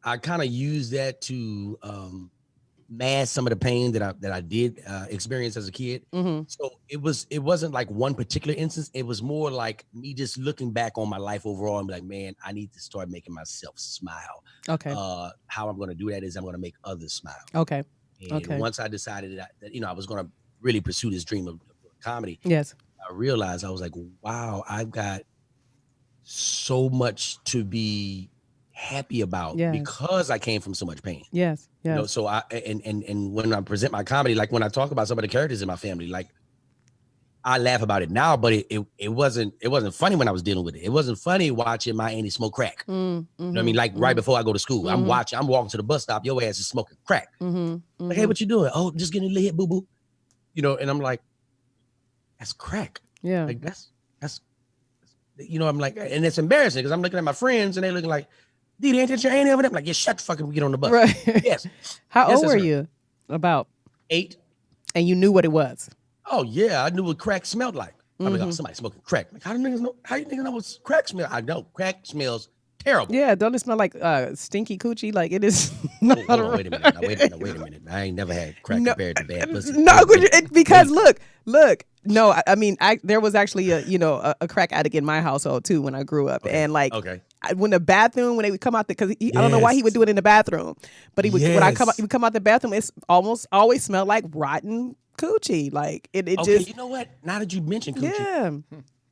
I kind of used that to mask some of the pain that I did experience as a kid. So it wasn't like one particular instance. It was more like me just looking back on my life overall and be like, man, I need to start making myself smile. Okay. How I'm going to do that is I'm going to make others smile. Okay. And once I decided that I was going to really pursue this dream of comedy. Yes. I realized I was like, wow, I've got so much to be happy about because I came from so much pain. Yes. Yes. So and when I present my comedy, like when I talk about some of the characters in my family, like I laugh about it now, but it wasn't funny when I was dealing with it. It wasn't funny watching my auntie smoke crack. You know what I mean? Like right before I go to school, I'm walking to the bus stop, your ass is smoking crack. Like, hey, what you doing? Oh, just getting a little hit, boo boo. And I'm like, that's crack. Yeah. Like that's I'm like, and it's embarrassing because I'm looking at my friends and they're looking like, dude, ain't that your auntie over there? I'm like, yeah, shut the fuck up and get on the bus. Right. Yes. How old were you? About 8. And you knew what it was? Oh yeah, I knew what crack smelled like. I mean, somebody smoking crack. Like, how do you niggas know what crack smell? I know crack smells terrible. Yeah, don't it smell like stinky coochie? Like it is. Not hold on, wait a minute. I ain't never had crack compared to bad pussy. No, because look. No, I mean, there was actually a crack addict in my household too when I grew up, and like, when the bathroom, when they would come out, because I don't know why he would do it in the bathroom, but he would when I come out, he would come out the bathroom. It's almost always smelled like rotten coochie. Like it okay, just. You know what? Now that you mentioned coochie, Yeah.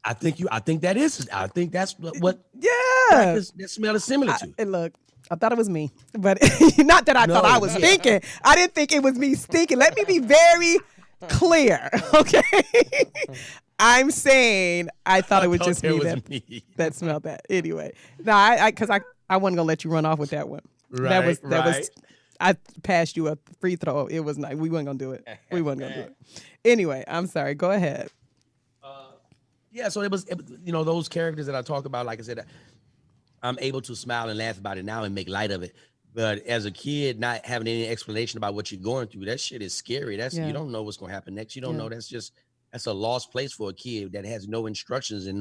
I think that's what Yeah. that smell is similar to. And look, I thought it was me, but not that I thought I was stinking. I didn't think it was me stinking. Let me be very clear, okay? I'm saying I thought it was just me that smelled that. Anyway, no, because I wasn't gonna let you run off with that one. That was I passed you a free throw. It was not. We weren't gonna do it. We weren't gonna do it. Anyway, I'm sorry. Go ahead. Yeah, so it was those characters that I talk about. Like I said, I'm able to smile and laugh about it now and make light of it. But as a kid, not having any explanation about what you're going through, that shit is scary. You don't know what's gonna happen next. You don't know. That's a lost place for a kid that has no instructions and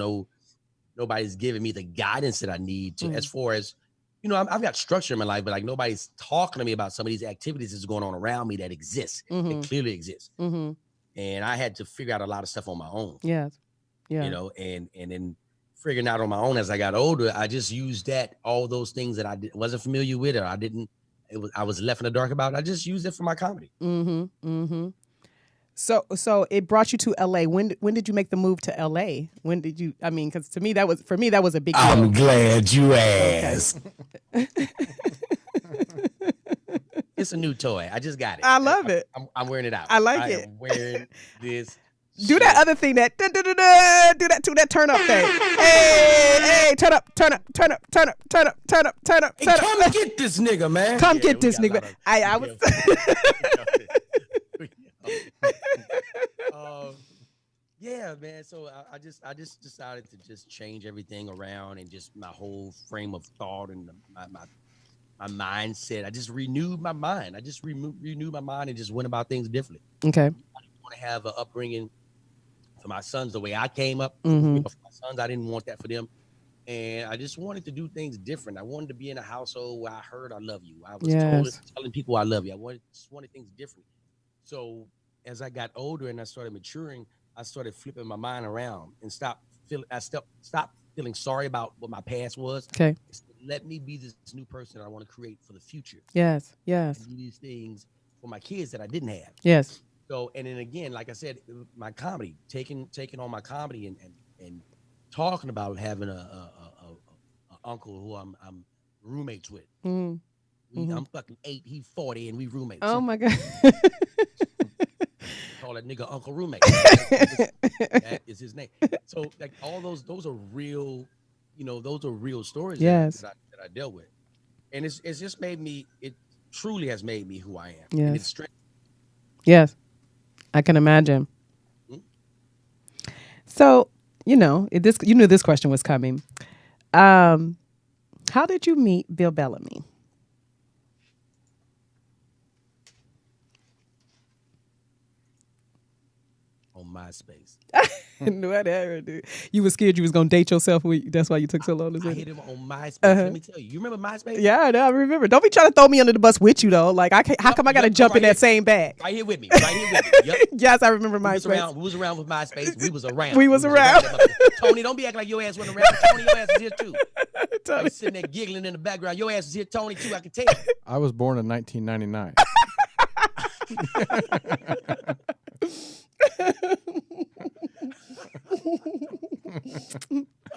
nobody's giving me the guidance that I need to. As far as I've got structure in my life, but like nobody's talking to me about some of these activities that's going on around me that exist. That clearly exist. And I had to figure out a lot of stuff on my own. Yeah. And then figuring out on my own as I got older, I just used all those things that I wasn't familiar with, or I was left in the dark about. I just used it for my comedy. So it brought you to LA. When did you make the move to LA? When did you? I mean, because for me that was a big deal. I'm glad you asked. It's a new toy. I just got it. I love it. I'm wearing it out. I like it. I'm wearing this. Do that other thing do that turn up thing. Hey, turn up. Hey, come get this nigga, man. Come get this nigga. I was. Yeah, man. So I just decided to just change everything around and just my whole frame of thought and my mindset. I just renewed my mind. I just renewed my mind and just went about things differently. Okay. I didn't want to have an upbringing for my sons the way I came up. For my sons, I didn't want that for them. And I just wanted to do things different. I wanted to be in a household where I heard I love you. I was telling people I love you. Just wanted things different. So as I got older and I started maturing, I started flipping my mind around and stopped feeling sorry about what my past was. Okay. Let me be this new person that I want to create for the future. Yes. And do these things for my kids that I didn't have. Yes. So, and then again, like I said, my comedy, taking on my comedy and talking about having a uncle who I'm roommates with. I'm fucking 8, he's 40, and we roommates. Oh my God. Call that nigga Uncle Roommate. That is his name. So like all those are real, those are real stories that I dealt with. And it's just made me, it truly has made me who I am. Yes. And it's strength. Yes. I can imagine. So, you knew this question was coming. How did you meet Bill Bellamy? On MySpace. Whatever, dude. You were scared you was gonna date yourself. That's why you took so long to say. I hit him on MySpace. Let me tell you. You remember MySpace? Yeah, I remember. Don't be trying to throw me under the bus with you though. Like how come I gotta jump in that same bag? Right here with me. Yep. Yes, I remember MySpace. We was around with MySpace. We was around. We was around. Tony, don't be acting like your ass wasn't around. Tony, your ass is here too. I was sitting there giggling in the background. Your ass is here, Tony, too. I can tell. I was born in 1999.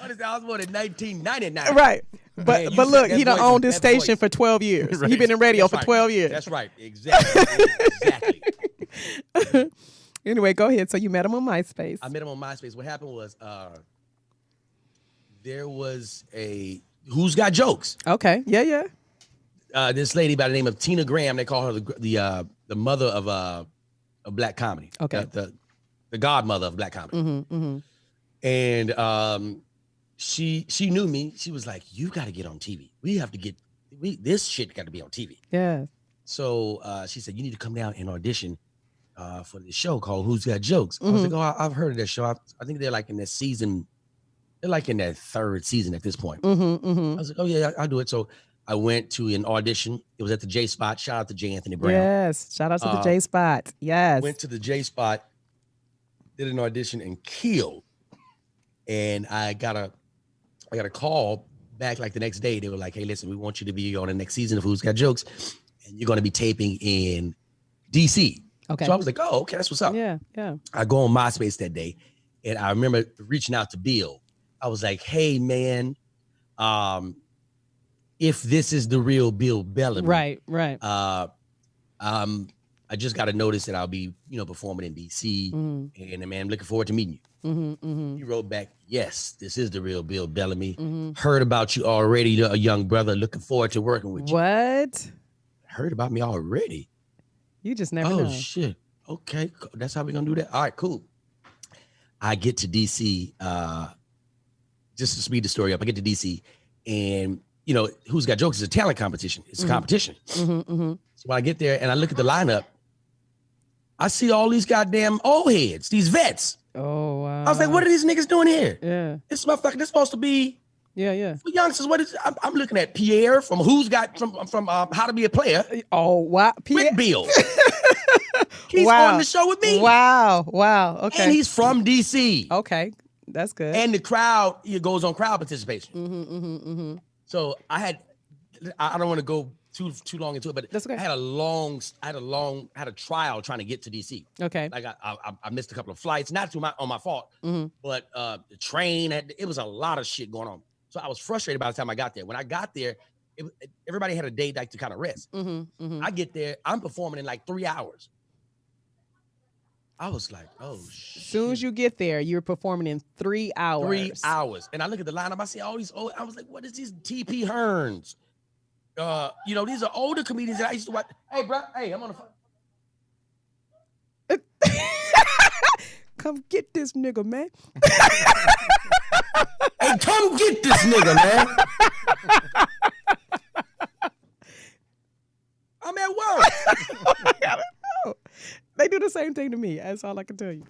I was born in 1999. Right. But look, he done owned this station for 12 years. Right. He been in radio for 12 years. That's right. Exactly. Anyway, go ahead. So you met him on MySpace. I met him on MySpace. What happened was there was a Who's Got Jokes. Okay. Yeah. This lady by the name of Tina Graham. They call her the mother of black comedy. Okay. The godmother of black comedy. And she knew me. She was like, "You got to get on TV. This shit got to be on TV." Yeah. So she said, "You need to come down and audition for the show called Who's Got Jokes." I was like, "Oh, I've heard of that show. I think they're like in that season. They're like in that 3rd season at this point." I was like, "Oh yeah, I'll do it." So I went to an audition. It was at the J Spot. Shout out to J. Anthony Brown. Yes. Shout out to the J Spot. Yes. Went to the J Spot, did an audition and killed. And I got a call back like the next day. They were like, hey, listen, we want you to be on the next season of Who's Got Jokes, and you're going to be taping in DC. Okay. So I was like, oh, okay, that's what's up. Yeah. I go on MySpace that day, and I remember reaching out to Bill. I was like, hey, man, if this is the real Bill Bellamy. Right. I just got a notice that I'll be, performing in DC, and man, I'm looking forward to meeting you. He wrote back, yes, this is the real Bill Bellamy. Heard about you already, a young brother. Looking forward to working with you. What? Heard about me already? You just never know. Oh, shit. Okay, that's how we're going to do that? All right, cool. I get to DC, just to speed the story up, I get to DC, and, Who's Got Jokes is a talent competition. It's a competition. So when I get there and I look at the lineup, I see all these goddamn old heads, these vets. Oh, wow. I was like, what are these niggas doing here? Yeah. This motherfucker, this supposed to be Yeah. for youngsters. What is I'm looking at Pierre from How to Be a Player. Oh, wow. With Bill. He's on the show with me. Wow. Okay. And he's from DC. Okay. That's good. And the crowd, it goes on crowd participation. So I don't want to go too long into it, but that's okay. I had a trial trying to get to DC. Okay. Like I missed a couple of flights, not on my fault, but the train it was a lot of shit going on. So I was frustrated by the time I got there. When I got there, everybody had a day like to kind of rest. I get there, I'm performing in like 3 hours. I was like, oh shit. As soon as you get there, you're performing in 3 hours. 3 hours. And I look at the lineup, I see all these old, I was like, what is these TP Hearns? These are older comedians that I used to watch. Hey, bro, I'm on the phone. Come get this nigga, man. Hey, come get this nigga, man. I'm at work. They do the same thing to me. That's all I can tell you.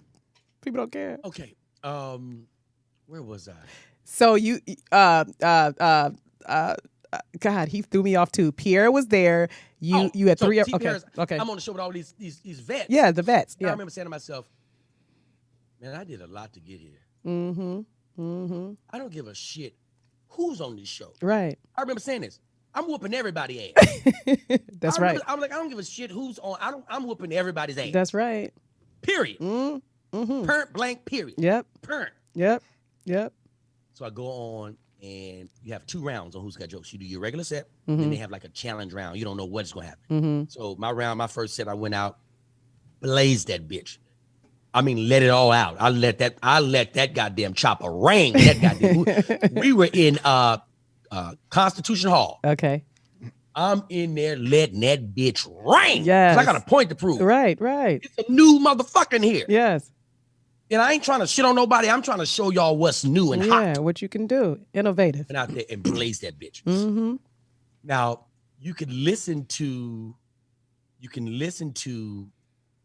People don't care. Okay. Where was I? So you, God, he threw me off too. Pierre was there. You had so 3 hours. Okay. I'm on the show with all these vets. Yeah, the vets. And Yeah. I remember saying to myself, man, I did a lot to get here. I don't give a shit who's on this show. Right. I remember saying this. I'm whooping everybody's ass. That's right. I'm like, I don't give a shit who's on. I'm whooping everybody's ass. That's right. Period. Point blank. Period. Yep. Point. Yep. So I go on, and you have 2 rounds on Who's Got Jokes. You do your regular set, and they have like a challenge round. You don't know what's gonna happen. So my first set, I went out, blazed that bitch. I mean, let it all out. I let that goddamn chopper ring. That goddamn. We were in Constitution Hall. Okay. I'm in there letting that bitch ring. Yes. 'Cause I got a point to prove. Right. It's a new motherfucker in here. Yes. And I ain't trying to shit on nobody. I'm trying to show y'all what's new and hot. Yeah, what you can do. Innovative. And out there and blaze that bitch. Now, you can listen to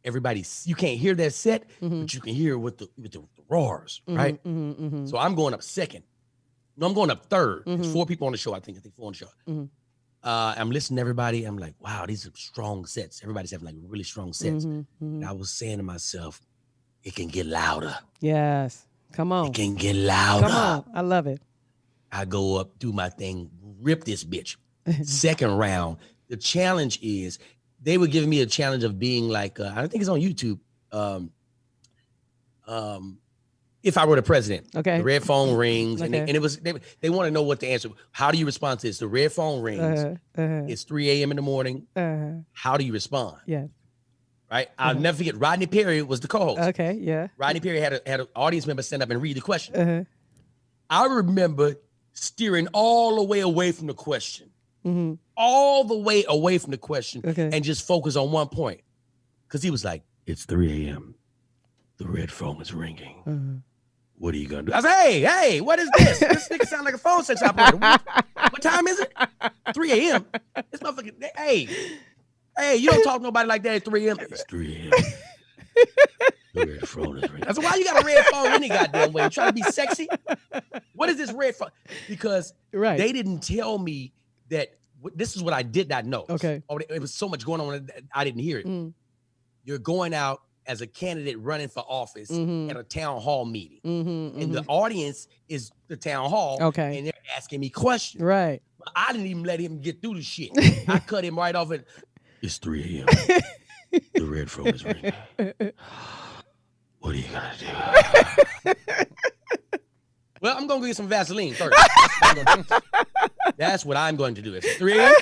everybody. You can't hear their set, but you can hear with the roars, right? So I'm going up second. No, I'm going up third. There's 4 people on the show, I think 4 on the show. I'm listening to everybody. I'm like, wow, these are strong sets. Everybody's having like really strong sets. And I was saying to myself, it can get louder. Yes. Come on. It can get louder. Come on. I love it. I go up, do my thing, rip this bitch. Second round, the challenge is, they were giving me a challenge of being like, I think it's on YouTube. If I were the president, okay, the red phone rings, okay, and it was they want to know what the answer. How do you respond to this? The red phone rings. It's 3 a.m. in the morning. How do you respond? Yeah, right. I'll never forget. Rodney Perry was the co-host. Okay, yeah. Rodney Perry had an audience member stand up and read the question. I remember steering all the way away from the question, all the way away from the question, and just focus on one point, because he was like, "It's 3 a.m. The red phone is ringing. What are you gonna do?" I said, hey, what is this? This nigga sound like a phone sex operator. What time is it? 3 a.m. This motherfucker, hey, you don't talk to nobody like that at 3 a.m. It's 3 a.m. The red phone is ringing. I said, why you got a red phone any goddamn way? You trying to be sexy? What is this red phone? Because they didn't tell me that this is what I did not know. Okay. Oh, it was so much going on that I didn't hear it. You're going out as a candidate running for office at a town hall meeting. And the audience is the town hall. Okay. And they're asking me questions. Right. But I didn't even let him get through the shit. I cut him right off at, it's 3 a.m. The red phone is ringing. What are you going to do? Well, I'm going to get some Vaseline first. That's what I'm going to do. It's 3 a.m.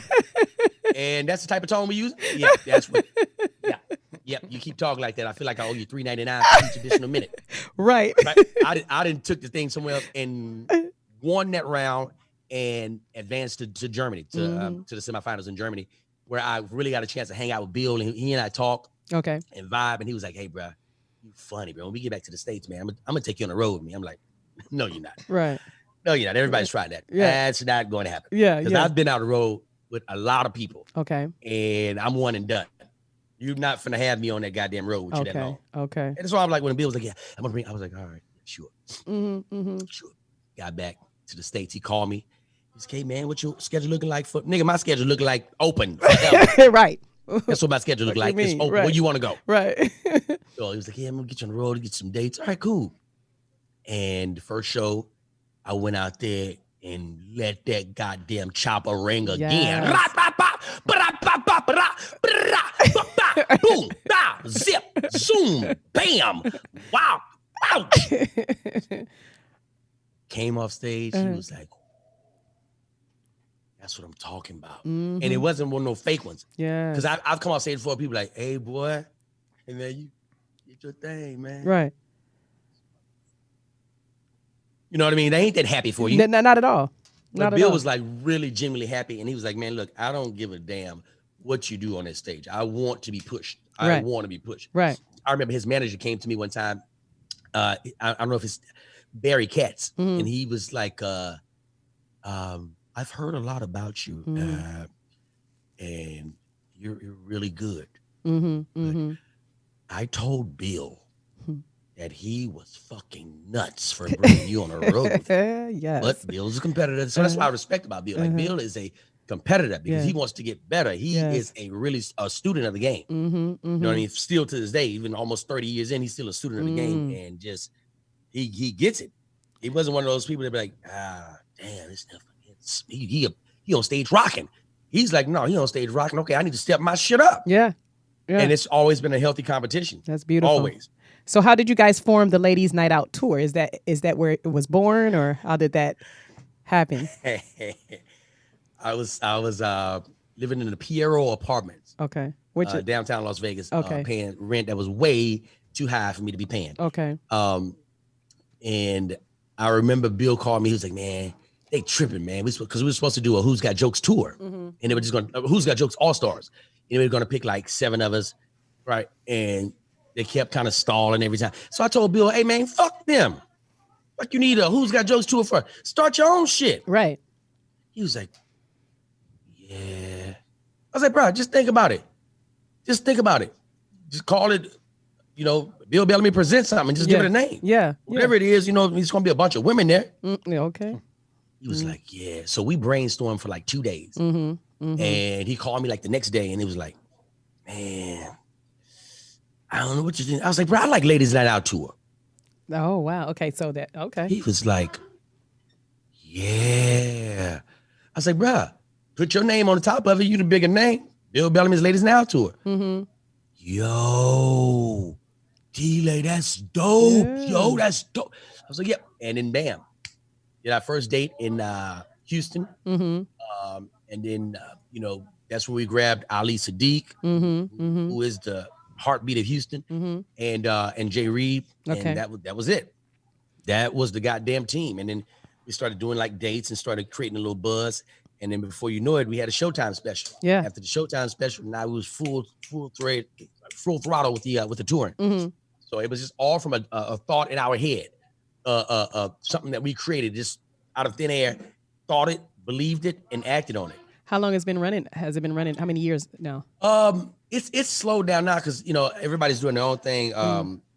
And that's the type of tone we use? Yeah, that's what. Yeah. Yep, you keep talking like that. I feel like I owe you $3.99 for each additional minute. Right. I didn't took the thing somewhere else and won that round and advanced to Germany, to the semifinals in Germany, where I really got a chance to hang out with Bill, and he and I talk and vibe. And he was like, hey, bro, you funny, bro. When we get back to the States, man, I'm going to take you on the road with me. I'm like, no, you're not. Right. No, you're not. Everybody's tried that. Yeah. That's not going to happen. Yeah. Because I've been out the road with a lot of people. Okay. And I'm one and done. You're not finna have me on that goddamn road with you that long. Okay. And that's why I'm like, when Bill was like, yeah, I'm gonna bring, I was like, all right, sure. Sure. Got back to the States. He called me. He said, hey, man, what your schedule looking like for? Nigga, my schedule looking like open. Right. That's what my schedule look like. It's open. Right. Where you want to go? Right. So he was like, yeah, I'm gonna get you on the road to get some dates. All right, cool. And the first show, I went out there and let that goddamn chopper ring again. Boom, bah, zip, zoom, bam, wow, ouch. Came off stage, he was like, that's what I'm talking about. And it wasn't one of no fake ones. Yeah. Because I've come off stage before, people like, hey, boy, and then you get your thing, man. Right. You know what I mean? They ain't that happy for you. Not at all. But Bill was like really genuinely happy. And he was like, man, look, I don't give a damn what you do on that stage. I want to be pushed. I want to be pushed. Right. I remember his manager came to me one time. I don't know if it's Barry Katz. And he was like, I've heard a lot about you. And you're really good. I told Bill that he was fucking nuts for bringing you on a road. Yes. But Bill's a competitor. So that's what I respect about Bill. Like Bill is a competitor because he wants to get better. He is a student of the game. You know what I mean? Still to this day, even almost 30 years in, he's still a student of the game. And just, he gets it. He wasn't one of those people that be like, damn, this stuff, he on stage rocking. He's like, no, he on stage rocking. Okay, I need to step my shit up. Yeah. And it's always been a healthy competition. That's beautiful. Always. So how did you guys form the Ladies Night Out tour? Is that where it was born, or how did that happen? I was living in the Piero Apartments. Okay. Downtown Las Vegas. Okay. Paying rent that was way too high for me to be paying. Okay. And I remember Bill called me. He was like, man, they tripping, man. Because we were supposed to do a Who's Got Jokes tour. And they were just going to, Who's Got Jokes All-Stars. And they were going to pick like 7 of us, right? And they kept kind of stalling every time. So I told Bill, hey, man, fuck them. Like, you need a Who's Got Jokes tour for? Start your own shit. Right. He was like, yeah. I was like, bro, just think about it. Just think about it. Just call it, Bill Bellamy presents something. Just give it a name. Yeah. Whatever it is, it's going to be a bunch of women there. Okay. He was like, yeah. So we brainstormed for like 2 days. And he called me like the next day and he was like, man, I don't know what you think. I was like, bro, I like Ladies Night Out tour. Oh, wow. Okay. So okay. He was like, yeah. I was like, bro, put your name on the top of it. You the bigger name. Bill Bellamy's Ladies Night Out tour. Yo, D-Lay, that's dope. Yeah. Yo, that's dope. I was like, yep. And then bam. Did our first date in Houston. And then, that's when we grabbed Ali Sadiq, who is the heartbeat of Houston, and Jay Reed. Okay. And that was it. That was the goddamn team. And then we started doing like dates and started creating a little buzz. And then before you know it, we had a Showtime special. Yeah. After the Showtime special, now we was full throttle with the touring. So it was just all from a thought in our head, something that we created just out of thin air, thought it, believed it, and acted on it. How long has it been running? How many years now? It's slowed down now because everybody's doing their own thing.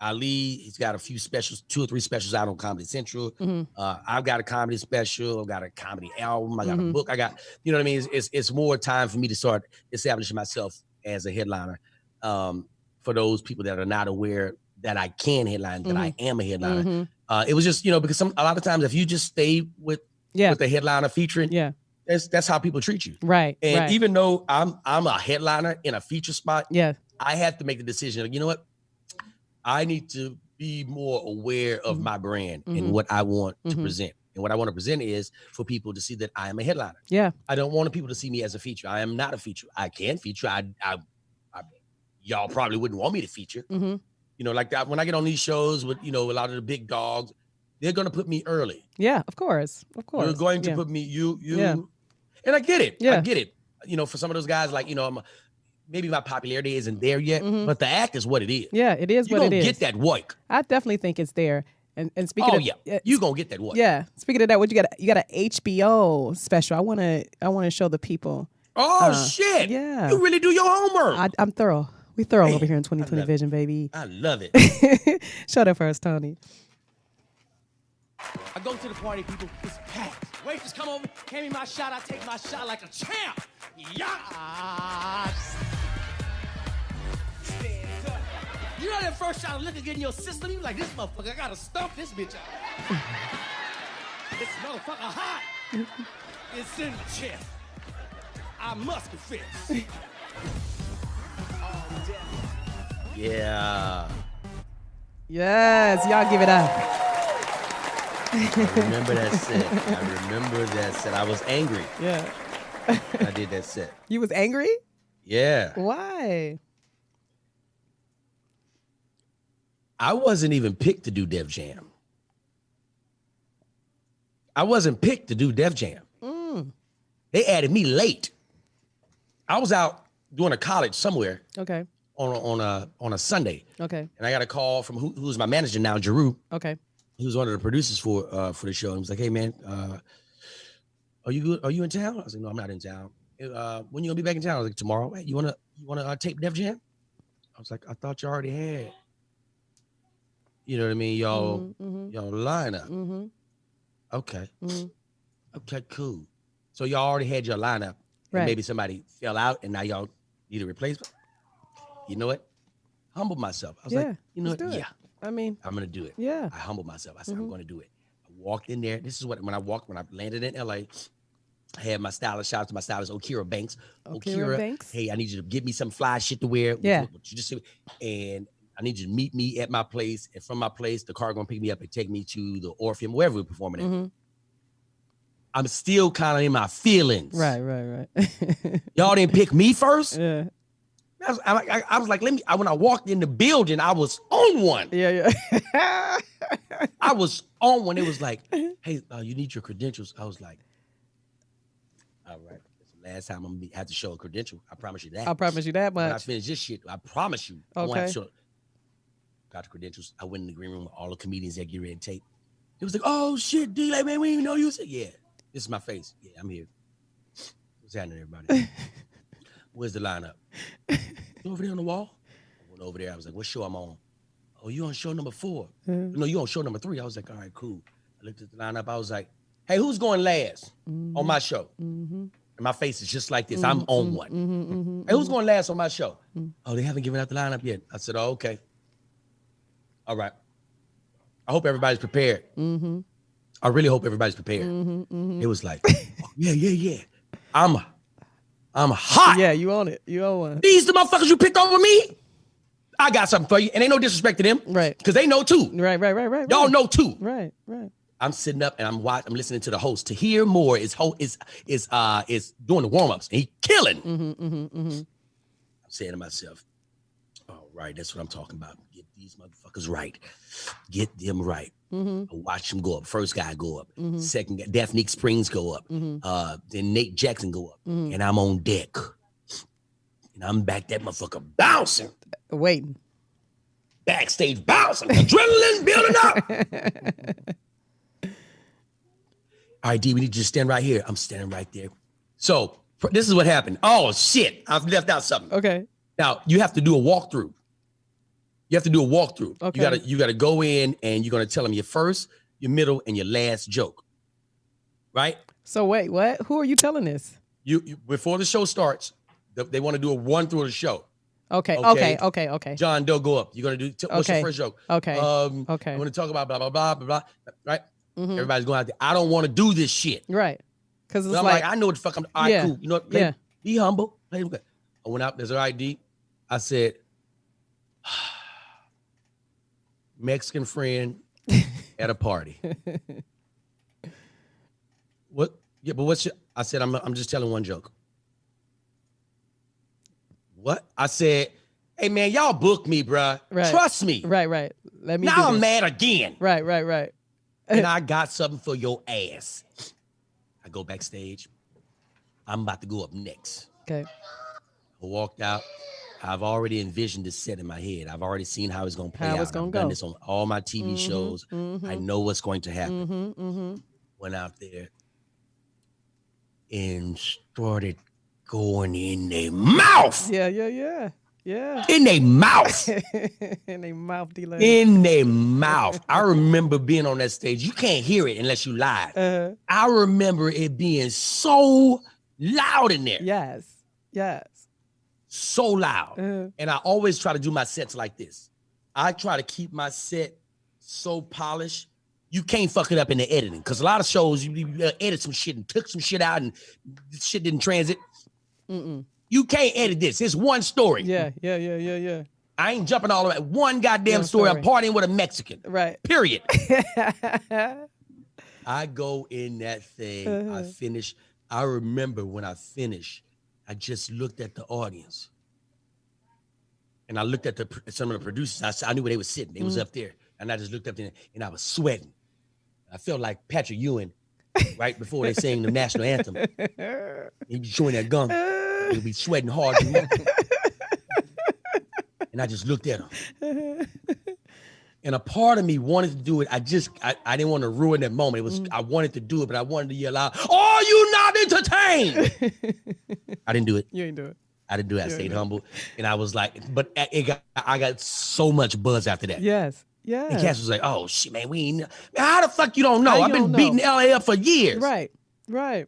Ali, he's got a few specials, 2 or 3 specials out on Comedy Central. I've got a comedy special. I've got a comedy album. I got a book. I got, you know what I mean? It's more time for me to start establishing myself as a headliner for for those people that are not aware that I can headline, that I am a headliner. It was just, because a lot of times if you just stay with the headliner featuring, that's how people treat you. Right. And even though I'm a headliner in a feature spot, I have to make the decision. You know what? I need to be more aware of my brand and what I want to present. And what I want to present is for people to see that I am a headliner. Yeah. I don't want people to see me as a feature. I am not a feature. I can feature. Y'all probably wouldn't want me to feature. Like that when I get on these shows with, a lot of the big dogs, they're going to put me early. Yeah, of course. You're going to put me, and I get it. Yeah. I get it. For some of those guys, like, maybe my popularity isn't there yet, but the act is what it is. Yeah, it is what it is. You get that work. I definitely think it's there. And speaking of, you gonna get that work. Yeah. Speaking of that, what you got? You got an HBO special. I wanna show the people. Oh shit! Yeah. You really do your homework. I'm thorough. We thorough over here in 2020 Vision, baby. I love it. Show that for us, Tony. I go to the party, people, it's packed. Waitress come over, hand me my shot, I take my shot like a champ. Yeah. You know that first shot of liquor get in your system, you like, this motherfucker, I gotta stump this bitch out. This motherfucker hot. It's in the chest. I must confess. Yeah. Yes, y'all give it up. I remember that set. I was angry. Yeah. I did that set. You was angry? Yeah. Why? I wasn't even picked to do Def Jam. I wasn't picked to do Def Jam. They added me late. I was out doing a college somewhere. Okay. On a Sunday. Okay. And I got a call from who's my manager now, Jeru. Okay. He was one of the producers for the show. And he was like, "Hey man, are you good? Are you in town?" I was like, "No, I'm not in town." When you gonna be back in town? I was like, "Tomorrow." Hey, you wanna tape Def Jam? I was like, "I thought you already had." You know what I mean? Y'all line up. Okay. Okay, cool. So y'all already had your lineup. Right. And maybe somebody fell out and now y'all need a replacement. You know what? Humble myself. I was like, you know what? Yeah. I mean, I'm gonna do it. Yeah. I humbled myself. I said, I'm gonna do it. I walked in there. This is when I landed in LA, I had my stylist, shout out to my stylist, Okira Banks. Okira Banks. Hey, I need you to give me some fly shit to wear. Yeah. What you just said. And I need you to meet me at my place. And from my place, the car gonna pick me up and take me to the Orpheum, wherever we're performing at. I'm still kind of in my feelings. Right. Y'all didn't pick me first? Yeah. I was like, when I walked in the building, I was on one. Yeah. I was on one. It was like, hey, you need your credentials. I was like, all right. It's the last time I'm gonna have to show a credential. I promise you that. I promise you that much. When I finish this shit, I promise you. I won't have to Okay. show. Got the credentials. I went in the green room with all the comedians that get ready to tape. It was like, oh shit, D, like, man, we didn't even know you. Said, yeah, this is my face. Yeah, I'm here. What's happening, everybody? Where's the lineup? You over there on the wall? I went over there. I was like, what show I'm on? Oh, you on show number 4? No, you on show number 3. I was like, all right, cool. I looked at the lineup. I was like, hey, who's going last on my show? And my face is just like this. I'm on one. Hey, who's going last on my show? Oh, they haven't given out the lineup yet. I said, oh, okay. All right. I hope everybody's prepared. I really hope everybody's prepared. It was like, oh, yeah. I'm hot. Yeah, you own it. You own one. These the motherfuckers you picked over me? I got something for you. And ain't no disrespect to them. Right. Because they know too. Right. Y'all know too. Right. I'm sitting up and I'm listening to the host. To hear more is doing the warm-ups. And he killing. I'm saying to myself, all right, that's what I'm talking about. Get these motherfuckers right. Get them right. I watch them go up. First guy go up. Second guy, Daphne Springs go up. Then Nate Jackson go up. And I'm on deck. And I'm back that motherfucker bouncing. Waiting. Backstage bouncing. Adrenaline building up. All right, D, we need you to stand right here. I'm standing right there. So this is what happened. Oh, shit. I've left out something. Okay. Now, you have to do a walkthrough. Okay. You gotta go in and you're gonna tell them your first, your middle, and your last joke. Right? So wait, what? Who are you telling this? You before the show starts, they want to do a run through of the show. Okay. John Doe, go up. You're gonna do. What's your Okay. first joke? Okay. Okay. I'm gonna talk about blah blah blah blah blah. Right. Everybody's going out there. I don't want to do this shit. Right. Because it's I'm like, I know what the fuck I'm. All right, cool. You know what? Be humble. I went out. There's an ID. I said, Mexican friend at a party. What? Yeah, but what's your? I said, I'm just telling one joke. What? I said, hey man, y'all booked me, bruh. Right. Trust me. Right. Let me. Now I'm mad again. Right. And I got something for your ass. I go backstage. I'm about to go up next. Okay. I walked out. I've already envisioned this set in my head. I've already seen how it's going to play out. I've done this on all my TV shows. I know what's going to happen. Went out there and started going in their mouth. Yeah. In their mouth. In their mouth, D-Lane. In their mouth. I remember being on that stage. You can't hear it unless you live. I remember it being so loud in there. Yes. So loud. And I always try to do my sets like this. I try to keep my set so polished. You can't fuck it up in the editing. Because a lot of shows, you edit some shit and took some shit out and shit didn't transit. You can't edit this. It's one story. Yeah. I ain't jumping all the way. One goddamn story. I'm partying with a Mexican. Right. Period. I go in that thing. I finish. I remember when I finished, I just looked at the audience. And I looked at some of the producers. I knew where they were sitting. They was up there. And I just looked up there and I was sweating. I felt like Patrick Ewing right before they sang the national anthem. He'd be chewing that gum. He'd be sweating hard. And I just looked at him. And a part of me wanted to do it. I didn't want to ruin that moment. I wanted to do it, but I wanted to yell out, "Are you not entertained?" I didn't do it. You ain't do it. I didn't do it. I stayed humble. And I was like, but I got so much buzz after that. Yes. And Cass was like, "Oh shit, man, we ain't. Man, how the fuck you don't know? I've been beating LA up for years." Right.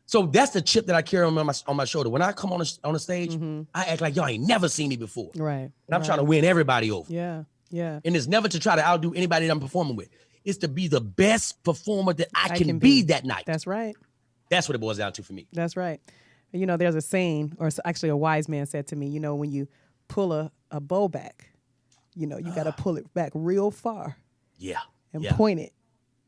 So that's the chip that I carry on my shoulder. When I come on the stage, I act like y'all ain't never seen me before. Right. And I'm trying to win everybody over. Yeah. And it's never to try to outdo anybody that I'm performing with. It's to be the best performer that I can be that night. That's right. That's what it boils down to for me. That's right. You know, there's a saying, or actually a wise man said to me, you know, when you pull a bow back, you know, you got to pull it back real far. Yeah. And point it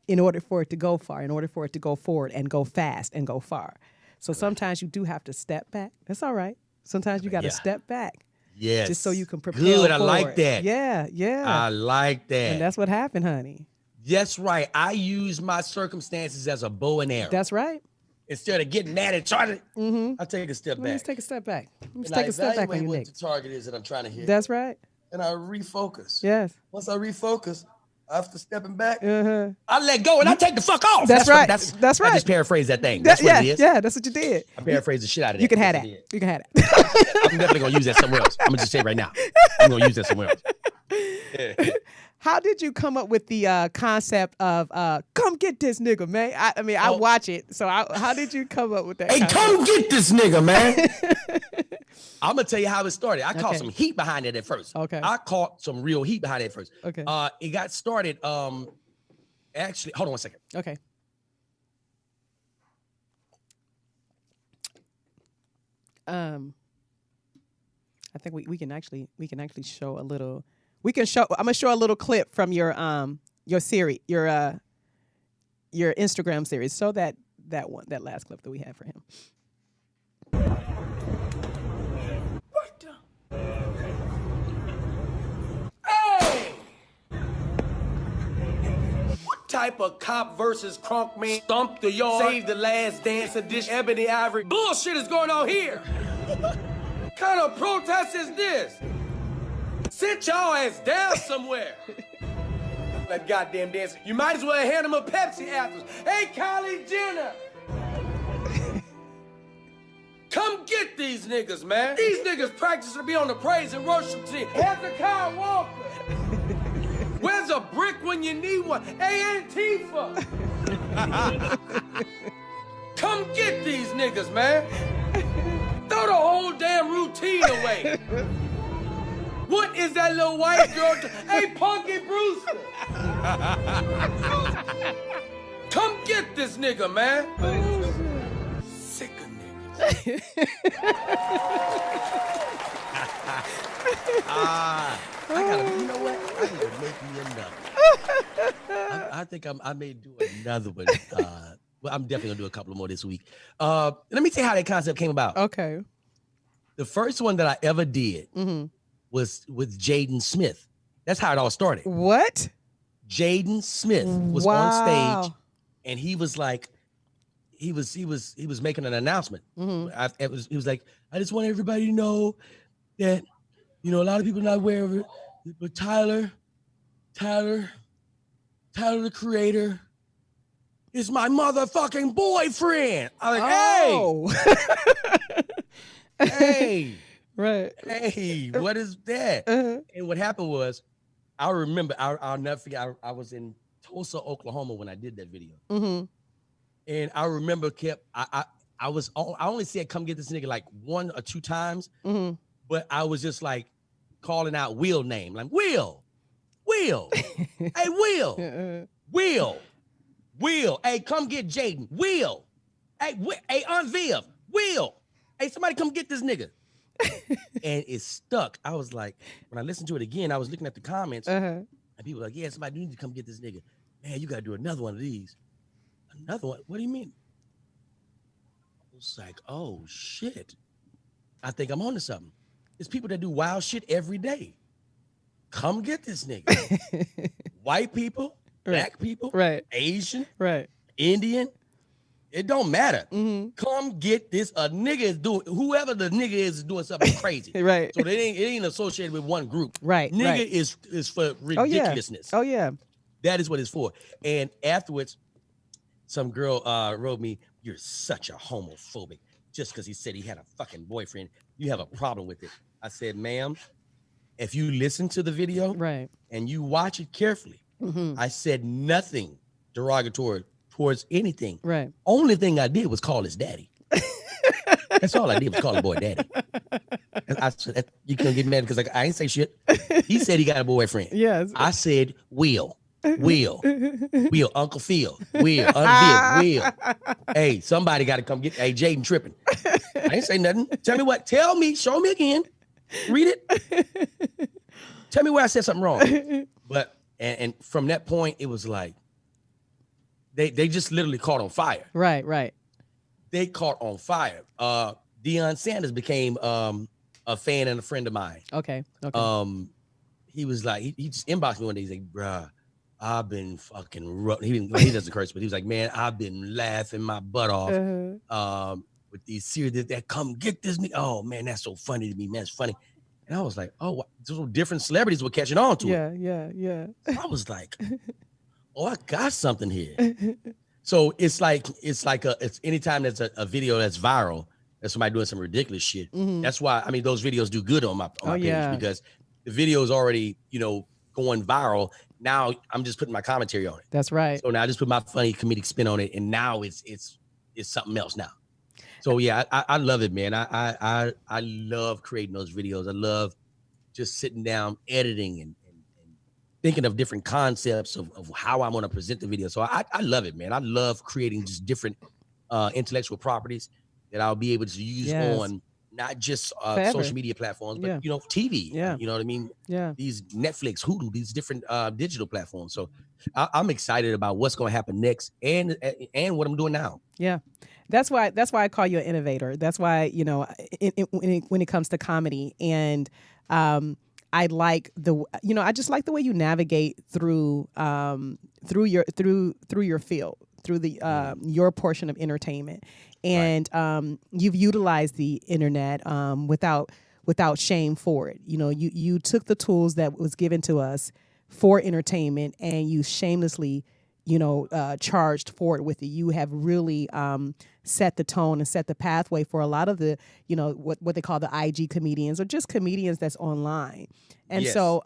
in order for it to go far, in order for it to go forward and go fast and go far. So sometimes you do have to step back. That's all right. Sometimes you got to step back. Yes. Just so you can prepare. Good. Forward. I like that. Yeah. I like that. And that's what happened, honey. That's right. I use my circumstances as a bow and arrow. That's right. Instead of getting mad and trying to, I take a step back. Let's take a step back. And I evaluate what the target is that I'm trying to hit. That's right. And I refocus. Yes. Once I refocus, after stepping back, I let go and I take the fuck off. That's right. That's right. I just paraphrase that thing. That's what it is. Yeah, that's what you did. I paraphrased the shit out of that. You can have that. You can have that. I'm definitely going to use that somewhere else. I'm going to just say it right now. I'm going to use that somewhere else. Yeah. How did you come up with the concept of come get this nigga, man? I mean, I watch it. So how did you come up with that? Hey, come get this nigga, man. I'm going to tell you how it started. I caught some heat behind it at first. Okay. I caught some real heat behind it at first. Okay. It got started, actually, hold on one second. Okay. I think we can actually show a little. I'm gonna show a little clip from your series, your Instagram series. Show that last clip that we had for him. Hey! What type of cop versus crunk man stomp the yard, save the last dance edition, ebony ivory bullshit is going on here? What kind of protest is this? Sit y'all ass down somewhere. That goddamn dancer. You might as well hand him a Pepsi afterwards. Hey, Kylie Jenner. Come get these niggas, man. These niggas practice to be on the praise and worship team. Hezekiah Walker. Where's a brick when you need one? Hey, Antifa. Come get these niggas, man. Throw the whole damn routine away. What is that little white girl? Hey, Punky Brewster. Come get this nigga, man. Sick of niggas. You know what? I need to make me another. I think I may do another one. Well, I'm definitely gonna do a couple more this week. Let me tell you how that concept came about. Okay. The first one that I ever did was with Jaden Smith. That's how it all started. What? Jaden Smith was on stage, and he was like, he was making an announcement. He was like, I just want everybody to know that, you know, a lot of people are not aware of it, but Tyler the Creator is my motherfucking boyfriend. I'm like, hey, right, hey, what is that? And what happened was, I remember, I'll never forget. I was in Tulsa, Oklahoma when I did that video, and I remember I only said come get this nigga like 1 or 2 times, but I was just like calling out Will name, like Will, hey Will, hey come get Jaden, Will, hey Aunt Viv, Will, hey somebody come get this nigga. And it stuck. I was like, when I listened to it again, I was looking at the comments, and people were like, yeah, somebody need to come get this nigga. Man, you gotta do another one of these. Another one? What do you mean? I was like, oh shit. I think I'm onto something. There's people that do wild shit every day. Come get this nigga. White people, black people, Asian, Indian. It don't matter. Come get this. A nigga is doing, whoever the nigga is doing something crazy. So it ain't associated with one group. Nigga is for ridiculousness. Oh yeah. That is what it's for. And afterwards, some girl wrote me, you're such a homophobic. Just because he said he had a fucking boyfriend, you have a problem with it. I said, ma'am, if you listen to the video and you watch it carefully, I said nothing derogatory towards anything. Only thing I did was call his daddy. That's all I did was call the boy daddy. I said, you can't get mad because I ain't say shit. He said he got a boyfriend. Yes. I said, Will, Uncle Phil, Will, Aunt Viv, Will. Hey, somebody got to come get, hey, Jaden tripping. I ain't say nothing. Tell me what, tell me, show me again. Read it. Tell me where I said something wrong. But, and from that point, it was like, they just literally caught on fire. Right. They caught on fire. Deion Sanders became a fan and a friend of mine. Okay. He was like, he just inboxed me one day. He's like, bruh, I've been fucking he doesn't curse, but he was like, man, I've been laughing my butt off with these series that come get this. Oh man, that's so funny to me, man. It's funny. And I was like, oh, so different celebrities were catching on to it. Yeah. So I was like, oh, I got something here. So it's anytime there's a video that's viral, there's somebody doing some ridiculous shit. That's why, I mean, those videos do good on my page because the video is already, going viral. Now I'm just putting my commentary on it. That's right. So now I just put my funny comedic spin on it, and now it's something else now. So yeah, I love it, man. I love creating those videos. I love just sitting down, editing and thinking of different concepts of how I'm going to present the video. So I love it, man. I love creating just different intellectual properties that I'll be able to use on not just social media platforms, but TV. You know what I mean? Yeah. These Netflix, Hulu, these different digital platforms. So I'm excited about what's going to happen next and what I'm doing now. Yeah. That's why I call you an innovator. That's why, when it comes to comedy, and I like I just like the way you navigate through your field, through the your portion of entertainment, and you've utilized the internet without shame for it. You took the tools that was given to us for entertainment, and you shamelessly charged forward with it. You have really set the tone and set the pathway for a lot of the, what they call the IG comedians, or just comedians that's online. And so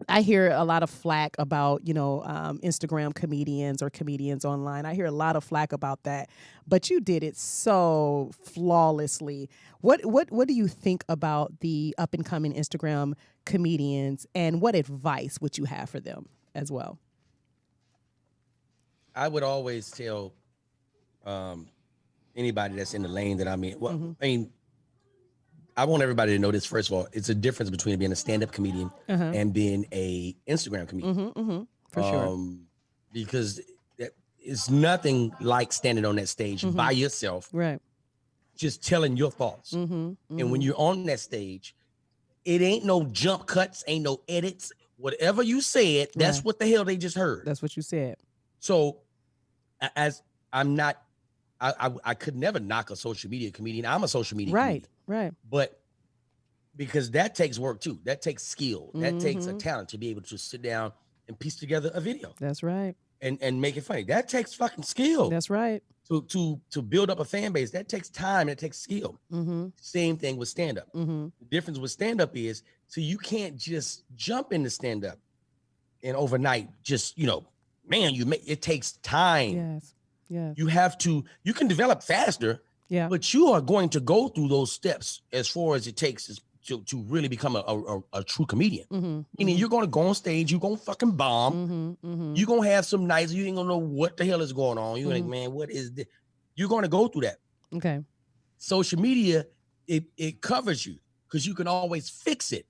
I hear a lot of flack about, Instagram comedians or comedians online. I hear a lot of flack about that, but you did it so flawlessly. What do you think about the up and coming Instagram comedians, and what advice would you have for them as well? I would always tell anybody that's in the lane that I'm in. Well, I mean, I want everybody to know this. First of all, it's a difference between being a stand-up comedian and being a Instagram comedian. For sure. Because it's nothing like standing on that stage by yourself, right? Just telling your thoughts. And when you're on that stage, it ain't no jump cuts, ain't no edits. Whatever you said, that's what the hell they just heard. That's what you said. So, as I'm not, I could never knock a social media comedian. I'm a social media comedian. Right. But because that takes work too. That takes skill. That takes a talent to be able to sit down and piece together a video. That's right. And make it funny. That takes fucking skill. That's right. To build up a fan base, that takes time and it takes skill. Same thing with stand-up. The difference with stand-up is, so you can't just jump into stand-up and overnight just, man, it takes time. Yes. You can develop faster. Yeah. But you are going to go through those steps as far as it takes to really become a true comedian. Meaning you're going to go on stage, you're going to fucking bomb. You're going to have some nights, you ain't going to know what the hell is going on. You're like, man, what is this? You're going to go through that. Okay. Social media, it covers you because you can always fix it.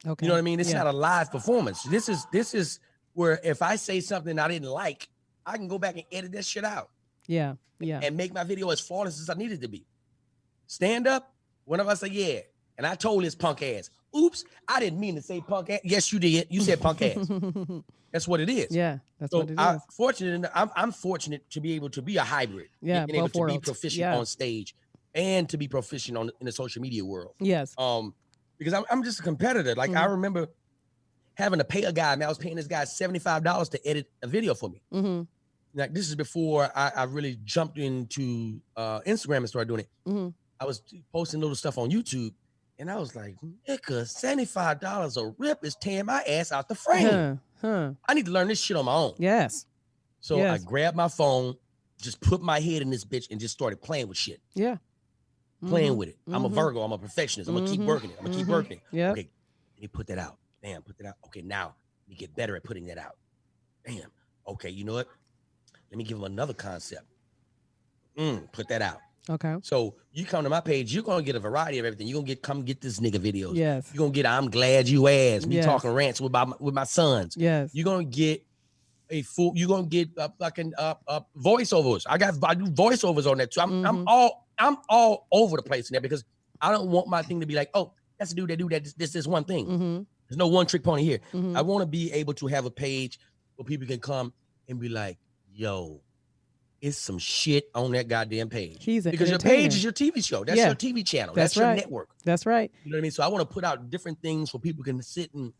Okay. You know what I mean? It's not a live performance. This is where if I say something I didn't like, I can go back and edit that shit out. Yeah. And make my video as flawless as I need it to be. Stand up, whenever I say yeah, and I told his punk ass, oops, I didn't mean to say punk ass. Yes, you did. You said punk ass. That's what it is. Yeah, that's what it is. I'm fortunate to be able to be a hybrid. Yeah, and able to worlds. be proficient on stage and to be proficient in the social media world. Yes. Because I'm just a competitor. Like I remember having to pay a guy. I was paying this guy $75 to edit a video for me. Like this is before I really jumped into Instagram and started doing it. I was posting little stuff on YouTube, and I was like, nigga, $75 a rip is tearing my ass out the frame. I need to learn this shit on my own. Yes. So I grabbed my phone, just put my head in this bitch, and just started playing with shit. Yeah. Playing with it. I'm a Virgo. I'm a perfectionist. I'm going to keep working it. I'm going to keep working it. Yeah. Okay, let me put that out. Damn, put that out. Okay, now let me get better at putting that out. Damn. Okay, you know what? Let me give them another concept. Put that out. Okay. So you come to my page, you're gonna get a variety of everything. You're gonna come get this nigga videos. Yes. You're gonna get I'm glad you asked me talking rants with my sons. Yes. You're gonna get you're gonna get fucking voiceovers. I do voiceovers on that too. I'm all over the place in there because I don't want my thing to be like, oh, that's a dude that do that. This one thing. There's no one trick pony here. I want to be able to have a page where people can come and be like, yo, it's some shit on that goddamn page. Because your page is your TV show. That's your TV channel. That's your network. That's right. You know what I mean? So I want to put out different things so people can sit and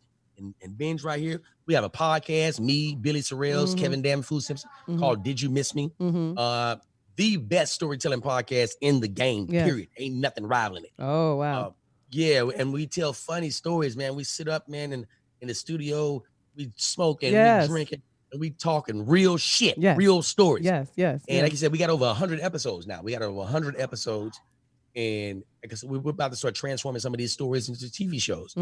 binge right here. We have a podcast, me, Billy Sorrells, Kevin Damn Food Simpson, called Did You Miss Me? The best storytelling podcast in the game, period. Ain't nothing rivaling it. Oh, wow. And we tell funny stories, man. We sit up, man, in the studio, we smoke and we drink it. And we talking real shit, real stories. Yes. And like you said, we got over 100 episodes now. We got over 100 episodes. And like I said, we're about to start transforming some of these stories into TV shows,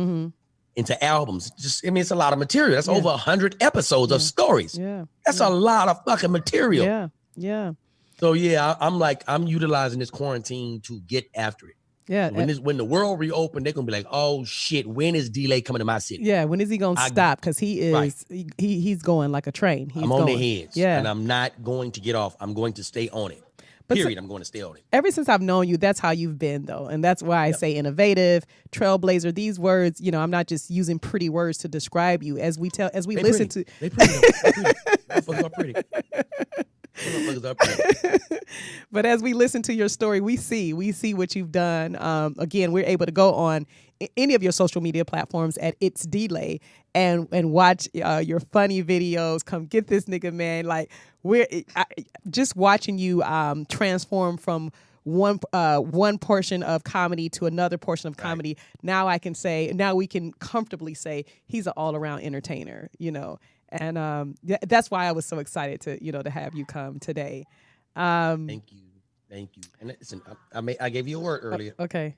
into albums. It's a lot of material. That's over 100 episodes of stories. Yeah. That's a lot of fucking material. Yeah. So I'm utilizing this quarantine to get after it. Yeah. When the world reopened, they're gonna be like, oh shit, when is D-Lay coming to my city? Yeah, when is he gonna stop? Because he is he's going like a train. I'm on their heads. Yeah. And I'm not going to get off. I'm going to stay on it. Period. I'm going to stay on it. Ever since I've known you, that's how you've been though. And that's why I say innovative, trailblazer. These words, I'm not just using pretty words to describe you. As we listen to They pretty. Motherfuckers are pretty. But as we listen to your story, we see what you've done. Again, we're able to go on any of your social media platforms at It's D-Lay and watch your funny videos. Come get this nigga, man. Like just watching you transform from one portion of comedy to another portion of comedy. Now we can comfortably say he's an all around entertainer, and that's why I was so excited to have you come today. Thank you. And listen, I gave you a word earlier. Okay.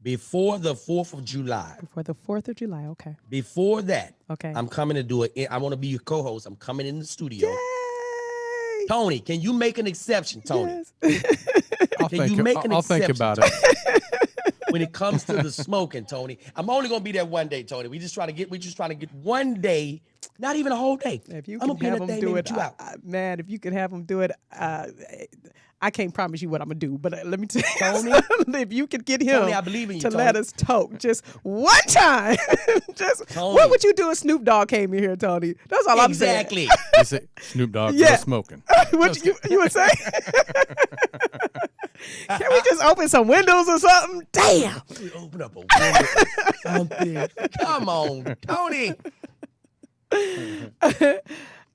Before the 4th of July. Before the 4th of July, okay. Before that, okay. I'm coming to do it. I want to be your co-host. I'm coming in the studio. Yay! Tony, can you make an exception, Tony? Yes. I'll think about it. When it comes to the smoking, Tony, I'm only gonna be there one day, Tony. We just trying to get one day, not even a whole day. If you I'm can gonna have be in them that do thing it, you out. man, if you can have them do it, I can't promise you what I'm gonna do, but let me tell you, Tony, if you could get him Tony, I believe in you, to Tony. let us talk just one time, Tony. what would you do if Snoop Dogg came in here, Tony? That's all I'm saying. Exactly. You say Snoop Dogg, Yeah. no smoking. What you would say? Can we just open some windows or something? Damn. We open up a window or something. Come on, Tony.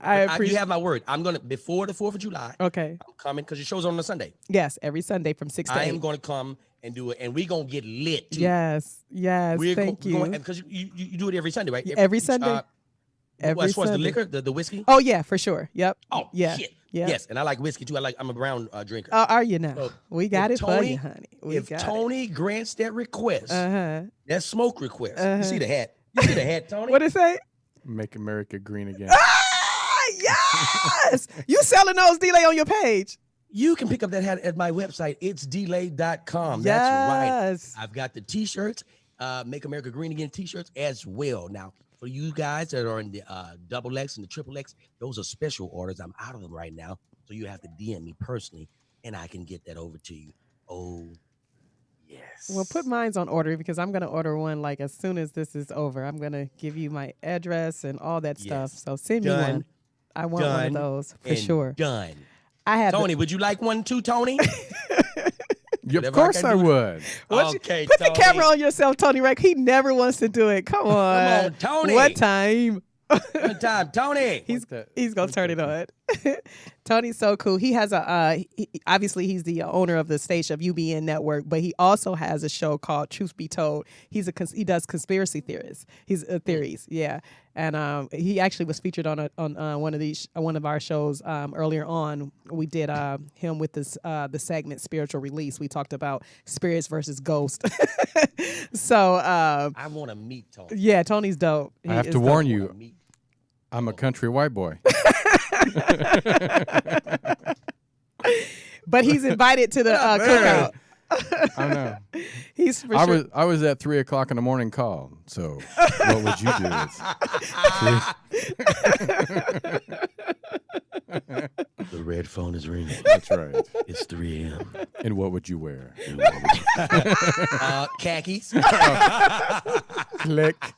I appreciate. You have my word. I'm gonna before the 4th of July. Okay. I'm coming because your show's on a Sunday. Yes, every Sunday from 6 to 8. I am gonna come and do it, and we're gonna get lit too. Yes. Thank you. Because you do it every Sunday, right? Every Sunday. Every as far as the Sunday. liquor, the whiskey. Oh yeah, for sure. Yep. Oh yeah. shit. Yeah. Yes, and I like whiskey too. I'm a brown drinker. Oh, are you now? So we got if it for you, honey. If Tony grants that request, that smoke request, you see the hat. You see the hat, Tony? What it say? Make America green again. Yes. You selling those delay on your page? You can pick up that hat at my website. It's delay.com. Yes. That's right. I've got the t-shirts, Make America Green Again t-shirts as well. Now, for you guys that are in the XXX and the XXX, those are special orders. I'm out of them right now. So you have to DM me personally, and I can get that over to you. Oh, yes. Well, put mine on order because I'm going to order one like as soon as this is over. I'm going to give you my address and all that stuff. So send me one. I want one of those for sure. Done. I have Tony, would you like one too, Tony? Of course I would. Okay, put Tony. the camera on yourself, Tony Reck. He never wants to do it. Come on. Tony. What time? One time, Tony. He's gonna turn it on. Tony's so cool. He has obviously he's the owner of the station of UBN Network, but he also has a show called Truth Be Told. He does conspiracy theories. Theories, yeah. And he actually was featured on one of our shows earlier on. We did him with the segment Spiritual Release. We talked about spirits versus ghosts. So I want to meet Tony. Yeah, Tony's dope. I have to warn you, I'm a country white boy. But he's invited to the cookout. I know. He's for sure. I was at 3 o'clock in the morning call. So what would you do? The red phone is ringing. That's right. It's 3 a.m. And what would you wear? Khakis. Click.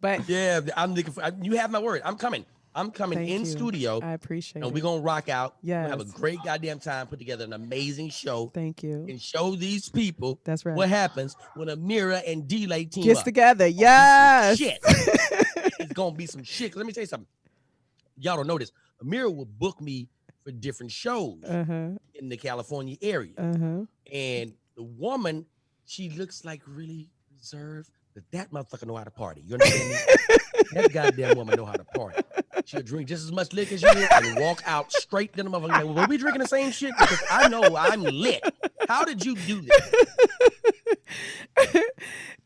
But yeah, I'm looking for. You have my word. I'm coming Thank in you. studio. I appreciate and it. we're gonna rock out. Yes. We'll have a great goddamn time. Put together an amazing show. Thank you. And show these people. That's right. What happens when Ameerah and Delay team Gets up. together. Yes. Shit. It's gonna be some shit. Let me tell you something. Y'all don't know this. Ameerah will book me for different shows in the California area. And the woman, she looks like really reserved, but that motherfucker know how to party. You understand me? That goddamn woman know how to party. She'll drink just as much liquor as you do and walk out straight to the motherfucker. Like, well, we drinking the same shit? Because I know I'm lit. How did you do this?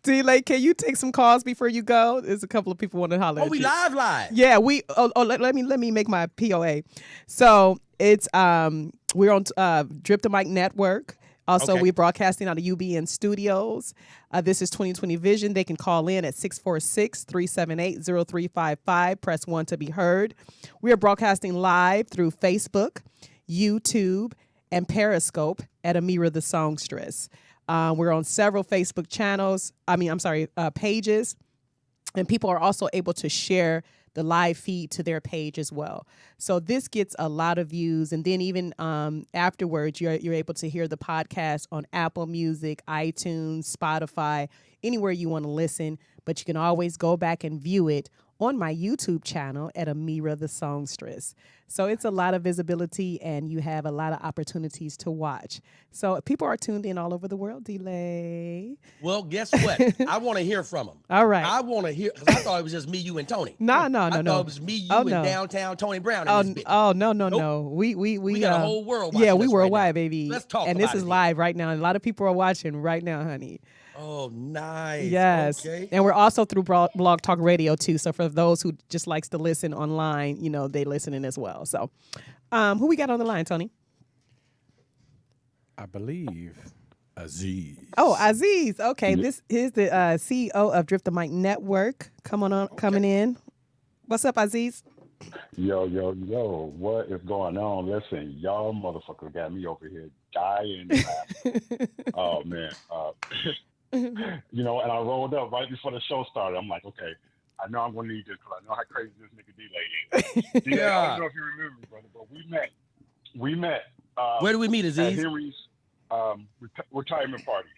D-Lay, can you take some calls before you go? There's a couple of people want to holler at we you. live. Yeah, let me make my POA. So it's we're on Drip the Mic Network. Also, we're broadcasting out of UBN Studios. This is 2020 Vision. They can call in at 646-378-0355. Press 1 to be heard. We are broadcasting live through Facebook, YouTube, and Periscope at Ameerah the Songstress. We're on several Facebook pages. And people are also able to share the live feed to their page as well. So this gets a lot of views. And then even afterwards, you're able to hear the podcast on Apple Music, iTunes, Spotify, anywhere you want to listen. But you can always go back and view it on my YouTube channel at Ameerah the Songstress. So it's a lot of visibility and you have a lot of opportunities to watch. So people are tuned in all over the world, Delay. Well, guess what? I want to hear from them. All right. I want to hear, because I thought it was just me, you, and Tony. No. I thought it was me, you, and downtown Tony Brown in this bitch. Oh, no. We got a whole world watching Yeah, we us worldwide, right now. baby. Let's talk and about this is it live right now. And a lot of people are watching right now, honey. Oh, nice. Yes. Okay. And we're also through Blog Talk Radio too. So for those who just likes to listen online, they listening as well. So who we got on the line, Tony? I believe Aziz. Oh, Aziz. Okay. This is the CEO of Drip the Mic Network. Coming in. What's up, Aziz? Yo, what is going on? Listen, y'all motherfuckers got me over here dying laughing. Oh, man. And I rolled up right before the show started. I'm like, okay, I know I'm going to need this because I know how crazy this nigga D-Lay is. D-Lay, I don't know if you remember me, brother, but we met. Where did we meet, Aziz? At Henry's retirement party.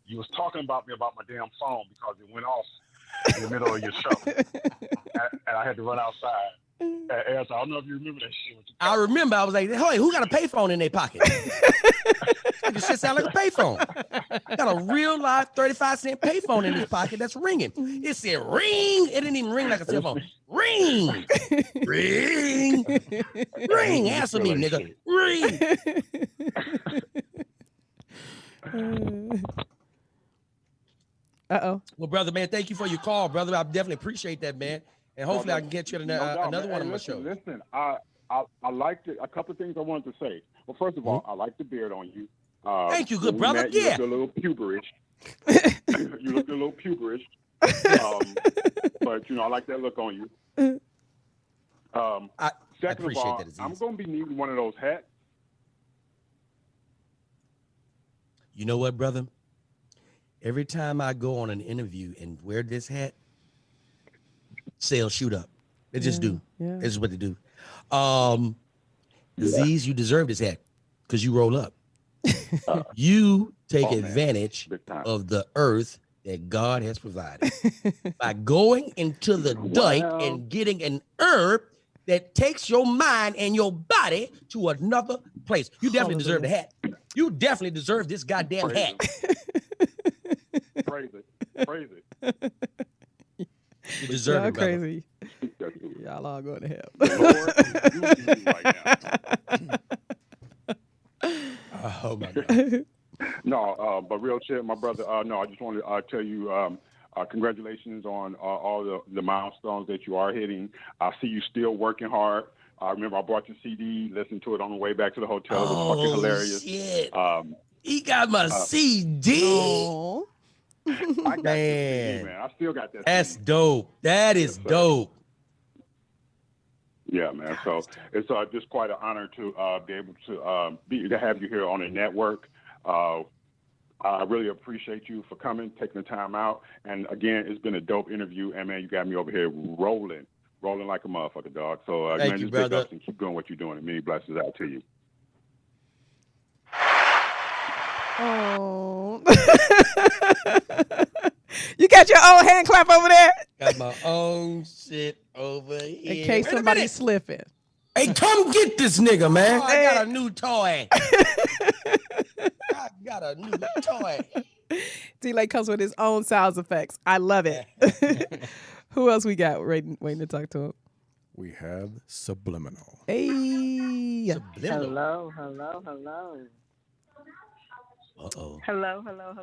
You was talking about me about my damn phone because it went off in the middle of your show. and I had to run outside. I don't know if you remember that shit. I remember. I was like, hey, who got a payphone in their pocket? This shit sound like a payphone. Got a real live 35-cent payphone in his pocket that's ringing. It said ring. It didn't even ring like a cell phone. Ring. Ring. Ring. Answer me, nigga. Ring. Uh-oh. Well, brother, man, thank you for your call, brother. I definitely appreciate that, man. And hopefully I can get you to another one of my shows. Listen, I liked it. A couple of things I wanted to say. Well, first of all, I like the beard on you. Thank you, good brother. You looked a little puberish. You looked a little puberish. But, I like that look on you. Second of all, I'm going to be needing one of those hats. You know what, brother? Every time I go on an interview and wear this hat, sales shoot up. They just do. Yeah. This is what they do. Aziz, you deserve this hat because you roll up. You take advantage of the earth that God has provided by going into the dike and getting an herb that takes your mind and your body to another place. You definitely deserve the hat. You definitely deserve this goddamn hat. Praise it. You deserve it, brother. Crazy. Y'all all going to hell. Oh my God. No, but real shit, my brother. No, I just wanted to tell you, congratulations on all the milestones that you are hitting. I see you still working hard. I remember I bought your CD, listened to it on the way back to the hotel. It was fucking hilarious. Shit. He got my CD. Oh. I got CD, man. I still got that. That's CD. dope. That is dope. Yeah, man. So it's just quite an honor to be able to have you here on the network. I really appreciate you for coming, taking the time out. And again, it's been a dope interview. And man, you got me over here rolling like a motherfucker, dog. So Thank man, you, just brother. big ups and keep doing what you're doing. And many blessings out to you. Oh. You got your own hand clap over there? Got my own shit over here. In case somebody's slipping. Hey, come get this nigga, man. I got a new toy. I got a new toy. D-Lay comes with his own sound effects. I love it. Who else we got waiting to talk to him? We have Subliminal. Hey. Subliminal. Hello. Uh-oh. Hello. Hello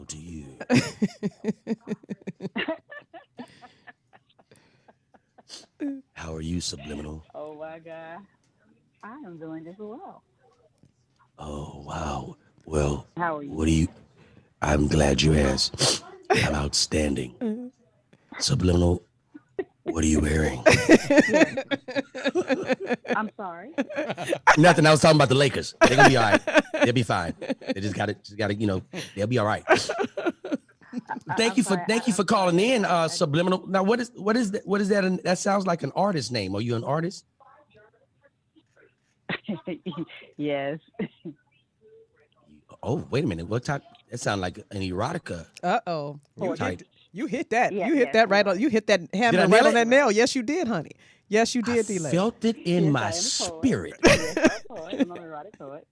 to you. How are you, Subliminal? Oh my God, I am doing just well. Oh, wow. Well, how are you? I'm glad you asked. I'm outstanding. Subliminal, what are you wearing? I'm sorry. Nothing. I was talking about the Lakers. They're gonna be all right. They'll be fine. They just gotta, they'll be all right. Thank you for calling in, Subliminal. Now, what is that? That sounds like an artist name. Are you an artist? Yes. Oh, wait a minute. What type? That sounds like an erotica. Uh-oh. Type. You hit that. Yeah, you hit yes, that right you're on. You hit that hammer Did I right nail on it? that nail. Yes, you did, honey. Yes, you did, Delay. Felt it in Yes, my I am a poet. spirit. Yes, I'm a poet. I'm an erotic poet.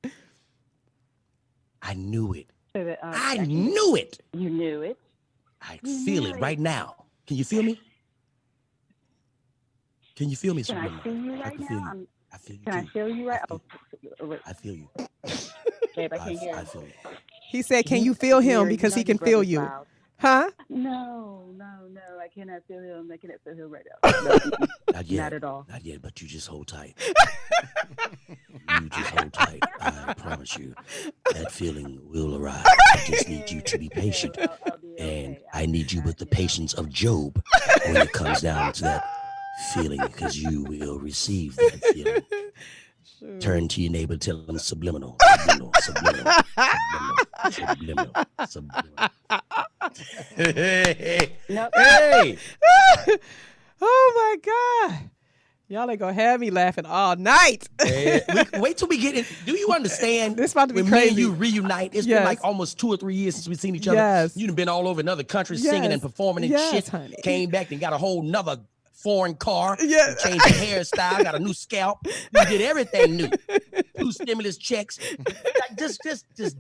I knew it. So that, I knew it. You knew it. I You feel knew it it. right now. Can you feel me? Can you feel me, Can I Subliminal? feel you I right can now? feel you. I feel you Can I too. feel you right? I feel you. Babe, I can't hear I you. feel you. He said, "Can you feel him Ameerah, because know he can your feel brother's you?" loud. Huh? No, I cannot feel him. I cannot feel him right now. No, Not yet. not at all. Not yet, but you just hold tight. You just hold tight. I promise you that feeling will arrive. I just need you to be patient. And I need you with the patience of Job when it comes down to that feeling, because you will receive that feeling. Turn to your neighbor, tell them subliminal, subliminal, subliminal, subliminal, subliminal, subliminal. Hey, hey. Oh my God. Y'all ain't gonna have me laughing all night. Wait till we get in. Do you understand? This about to be when crazy. me and you reunite, it's been like almost 2 or 3 years since we've seen each other. Yes. You've been all over in other countries singing and performing and Yes, shit. honey. Came back and got a whole nother foreign car. Yeah. Changed your hairstyle, got a new scalp. You did everything new. 2 stimulus checks. Just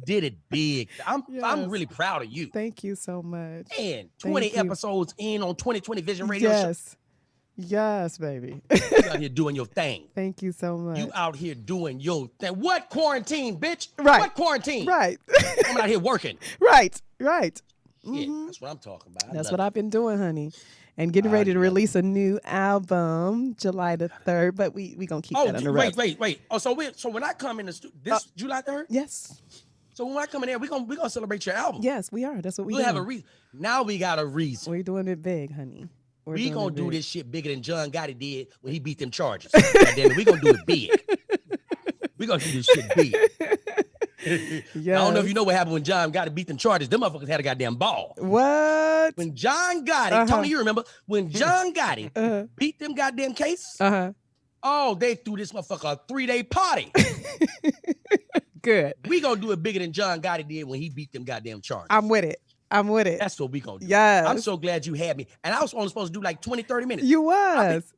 did it big. I'm really proud of you. Thank you so much. And 20 Thank you. episodes in on 2020 Vision Radio Show. Yes, baby. You out here doing your thing. Thank you so much. You out here doing your thing. What quarantine, bitch? Right. What quarantine? Right. I'm out here working. Right. Yeah, that's what I'm talking about. That's what I've been doing, honey. And getting ready to release a new album July the 3rd, but we gonna keep that on the road. Wait. Oh, so when I come in the studio, this July 3rd? Yes. So when I come in there, we gonna celebrate your album. Yes, we are. That's what We'll have a reason. Now we got a reason. We're doing it big, honey. We gonna do this shit bigger than John Gotti did when he beat them charges. Then we gonna do it big. We gonna do this shit big. I don't know if you know what happened when John Gotti beat them charges. Them motherfuckers had a goddamn ball. What? When John Gotti, Tony, you remember when John Gotti beat them goddamn cases? Oh, they threw this motherfucker a 3-day party. Good. We gonna do it bigger than John Gotti did when he beat them goddamn charges. I'm with it. That's what we gonna do. Yes. I'm so glad you had me. And I was only supposed to do like 20, 30 minutes. You was.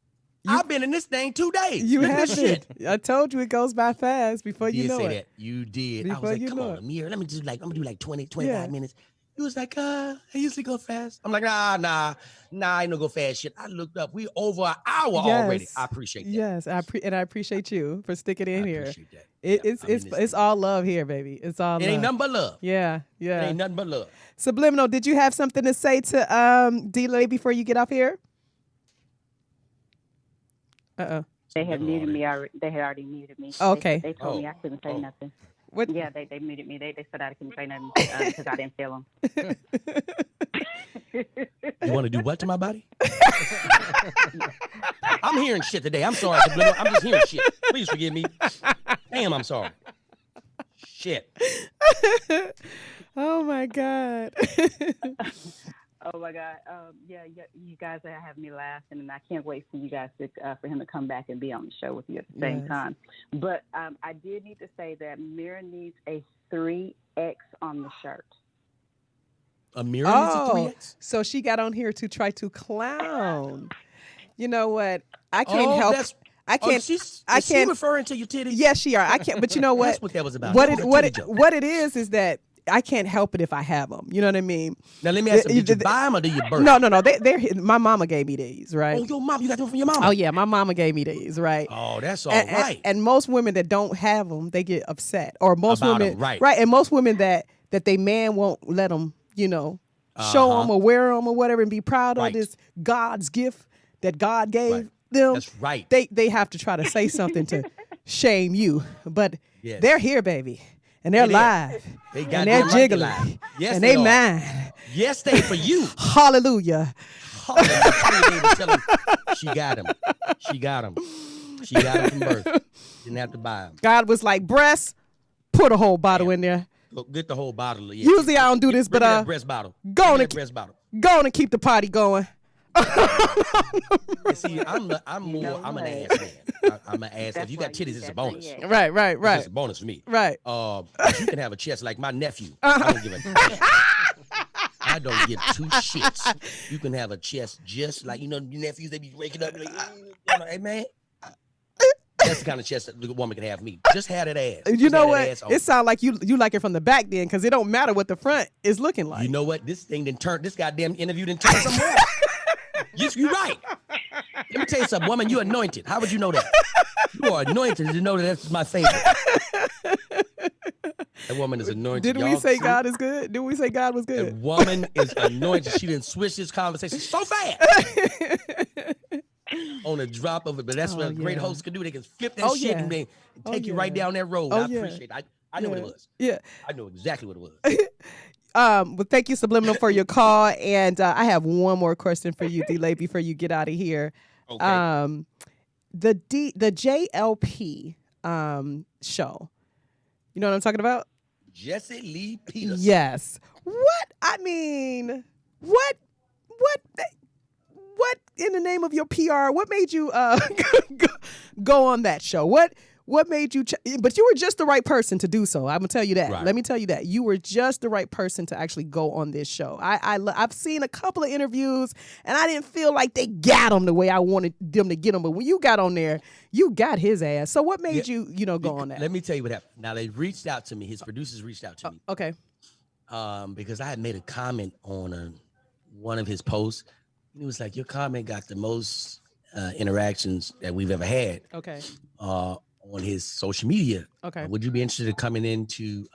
I've been in this thing 2 days. You Look at have this it. shit. I told you it goes by fast before you did know say it. that. You did. I Before was like, you come know on, it. Ameerah. I'm gonna do like 20, 25 Yeah. minutes. He was like, I usually go fast. I'm like, nah, I ain't no go fast shit. I looked up. We over an hour already. I appreciate that. Yes, I appreciate you for sticking in here. appreciate that. It's all love here, baby. It's all It love. ain't nothing but love. Yeah. It ain't nothing but love. Subliminal, did you have something to say to D-Lay before you get off here? They had muted me already. They had already muted me. Okay. They told me I couldn't say nothing. What? Yeah, they muted me. They said I couldn't say nothing because I didn't feel them. You want to do what to my body? I'm hearing shit today. I'm sorry, Subliminal. I'm just hearing shit. Please forgive me. Damn, I'm sorry. Shit. Oh my God. Oh my God. Yeah, you guys are having me laughing, and I can't wait for you guys to for him to come back and be on the show with you at the same time. But I did need to say that Ameerah needs a 3X on the shirt. Ameerah needs a 3X? So she got on here to try to clown. You know what? I can't help. I can't. Is I she can't. referring to your titties? Yes, she are. I can't. But you know what? That's what that was about. What That it was a what titty it joke. what it is that I can't help it if I have them. You know what I mean? Now let me ask you: did you buy them or did you burn? No. They're my mama gave me these, right? Oh, your mom, you got them from your mama. Oh yeah, my mama gave me these, right? Oh, that's all right. And most women that don't have them, they get upset. Or most About women, 'em, right. And most women that they man won't let them, show them or wear them or whatever, and be proud of this God's gift that God gave them. That's right. They have to try to say something to shame you, but Yes. they're here, baby, and they're live, They got and they're them jiggling, live. Yes, and they they are. mine. Yes, they for you. Hallelujah. Tell him she got him. She got him. She got him from birth. Didn't have to buy him. God was like, breast, put a whole bottle in there. Look, get the whole bottle. Yeah. Usually I don't do this, Bring but me that breast bottle. go on Bring me and that breast bottle. go on and keep the party going. And see, I'm an ass man. I'm an ass. If you got titties, it's a bonus. Right. It's a bonus for me. Right. But you can have a chest like my nephew. I don't give a damn. I I don't give two shits. You can have a chest just like, your nephews, they be waking up like, hey, man. That's the kind of chest that the woman can have me. Just have that ass. You know what? It sounds like you like it from the back then, because it don't matter what the front is looking like. You know what? This thing didn't turn. This goddamn interview didn't turn some more. You're right. Let me tell you something, woman. You're anointed. How would you know that? You are anointed to know that that's my favorite. That woman is anointed. Did we say God is good? Did we say God was good? That woman is anointed. She didn't switch this conversation so fast. On a drop of it, but that's what a great host can do. They can flip that shit and take you right down that road. I appreciate it. I know what it was. Yeah. I know exactly what it was. Well, thank you, Subliminal, for your call. And I have one more question for you, D-Lay, before you get out of here. Okay. The JLP show. You know what I'm talking about? Jesse Lee Peterson. Yes. What in the name of your PR, what made you go on that show? What made you but you were just the right person to do so. I'm gonna tell you that. Right. Let me tell you that. You were just the right person to actually go on this show. I've seen a couple of interviews and I didn't feel like they got him the way I wanted them to get him, but when you got on there, you got his ass. So what made you go on that? Let me tell you what happened. Now they reached out to me. His producers reached out to me. Okay. Because I had made a comment on one of his posts. He was like, your comment got the most interactions that we've ever had. Okay. On his social media. Okay. Would you be interested in coming in to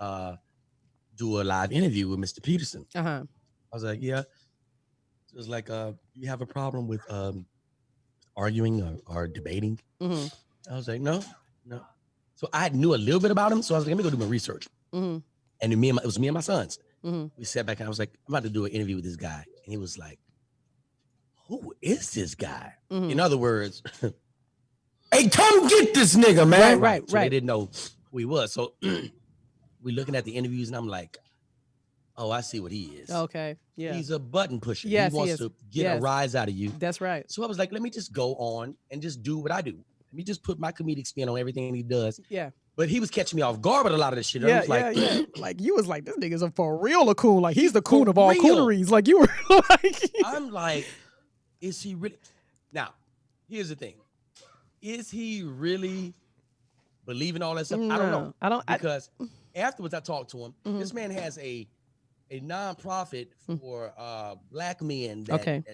do a live interview with Mr. Peterson? Uh-huh. I was like, yeah. It was like, you have a problem with arguing or debating? Mm-hmm. I was like, no. So I knew a little bit about him. So I was like, let me go do my research. Mm-hmm. And it was me and my sons. Mm-hmm. We sat back and I was like, I'm about to do an interview with this guy. And he was like, who is this guy? Mm-hmm. In other words, hey, come get this nigga, man. Right. So they didn't know who he was. So we're looking at the interviews and I'm like, oh, I see what he is. Okay. Yeah. He's a button pusher. Yes, he wants to get a rise out of you. That's right. So I was like, let me just go on and just do what I do. Let me just put my comedic spin on everything he does. Yeah. But he was catching me off guard with a lot of this shit. I was like, like you was like, this nigga's a for real a coon. Like he's the coon of all cooneries. Like you were like I'm like, is he really? Now, here's the thing. Is he really believing all that stuff? No, I don't know. I don't Because afterwards I talked to him. Mm-hmm. This man has a nonprofit for black men that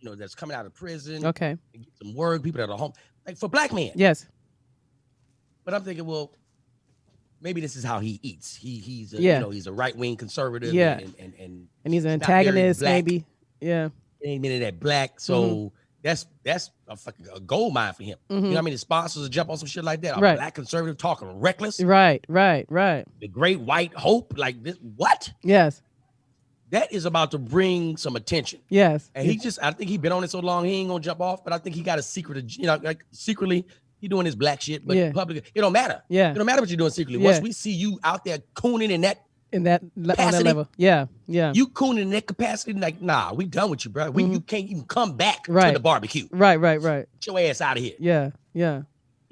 that's coming out of prison. Okay. And get some work, people that are home. Like for black men. Yes. But I'm thinking, well, maybe this is how he eats. He's a, he's a right-wing conservative. Yeah. And he's an antagonist, black. maybe. Yeah. Ain't been in that black. So that's a fucking a gold mine for him. You know what I mean? His sponsors will jump on some shit like that. A black conservative talking reckless. Right. The great white hope. Like this. What? Yes. That is about to bring some attention. Yes. And I think he been on it so long, he ain't gonna jump off, but I think he got a secret, like secretly, he doing his black shit, but publicly, it don't matter. Yeah. It don't matter what you're doing secretly. Yeah. Once we see you out there cooning on that level. Yeah. You cooning in that capacity, like, nah, we done with you, bro. You can't even come back to the barbecue. Right. Get your ass out of here. Yeah. Yeah,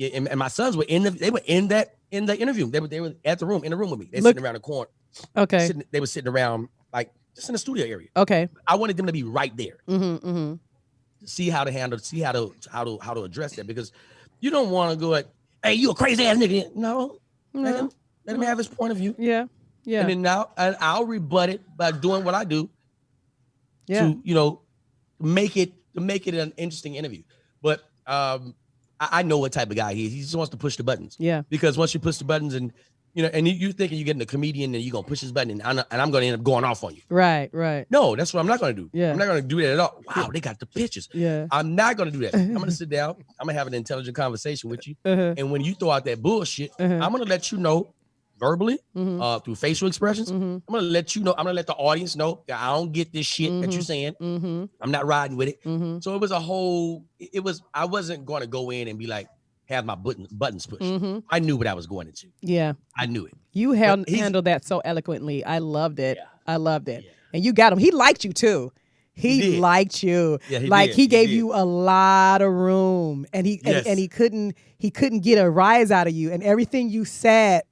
and my sons were in the interview. They were in the room with me. They sitting around the corner. Okay. They were sitting around like just in the studio area. Okay. I wanted them to be right there. Mm-hmm. See how to handle, see how to address that, because you don't want to go like, hey, you a crazy ass nigga. No. Let him have his point of view. Yeah. And then I'll rebut it by doing what I do. Yeah. To make it an interesting interview. But I know what type of guy he is. He just wants to push the buttons. Yeah. Because once you push the buttons and and you thinking you're getting a comedian and you're gonna push his button and I'm gonna end up going off on you. Right. No, that's what I'm not gonna do. Yeah. I'm not gonna do that at all. Wow, they got the pictures. Yeah. I'm not gonna do that. I'm gonna sit down. I'm gonna have an intelligent conversation with you. And when you throw out that bullshit, I'm gonna let you know verbally, through facial expressions. I'm gonna let you know. I'm gonna let the audience know that I don't get this shit that you're saying. I'm not riding with it. So it was I wasn't gonna go in and be like, have my buttons pushed. I knew what I was going into. Yeah. I knew it. You handled that so eloquently. I loved it. I loved it. And you got him. He liked you too. He liked you. Yeah, he gave you a lot of room. And he couldn't get a rise out of you. And everything you said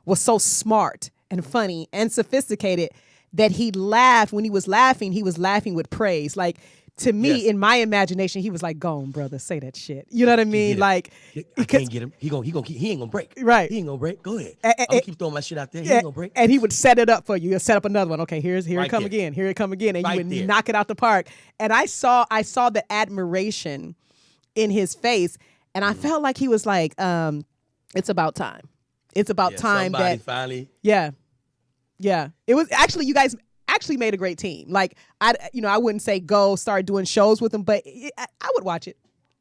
was so smart and funny and sophisticated that he laughed. When he was laughing with praise. Like, to me, in my imagination, he was like, "Go on, brother, say that shit." You know what I mean? Like, I can't get him. He ain't gonna break. Right. He ain't gonna break. Go ahead. I'm gonna keep throwing my shit out there. He ain't gonna break. And he would set it up for you. He'll set up another one. Okay, here Right it come there. again. Here it come again. And Right you would there. knock it out the park. And I saw the admiration in his face. And I felt like he was like, it's about time. It's about time somebody that finally. Yeah. It was actually, you guys actually made a great team. Like, I wouldn't say go start doing shows with them, but I would watch it.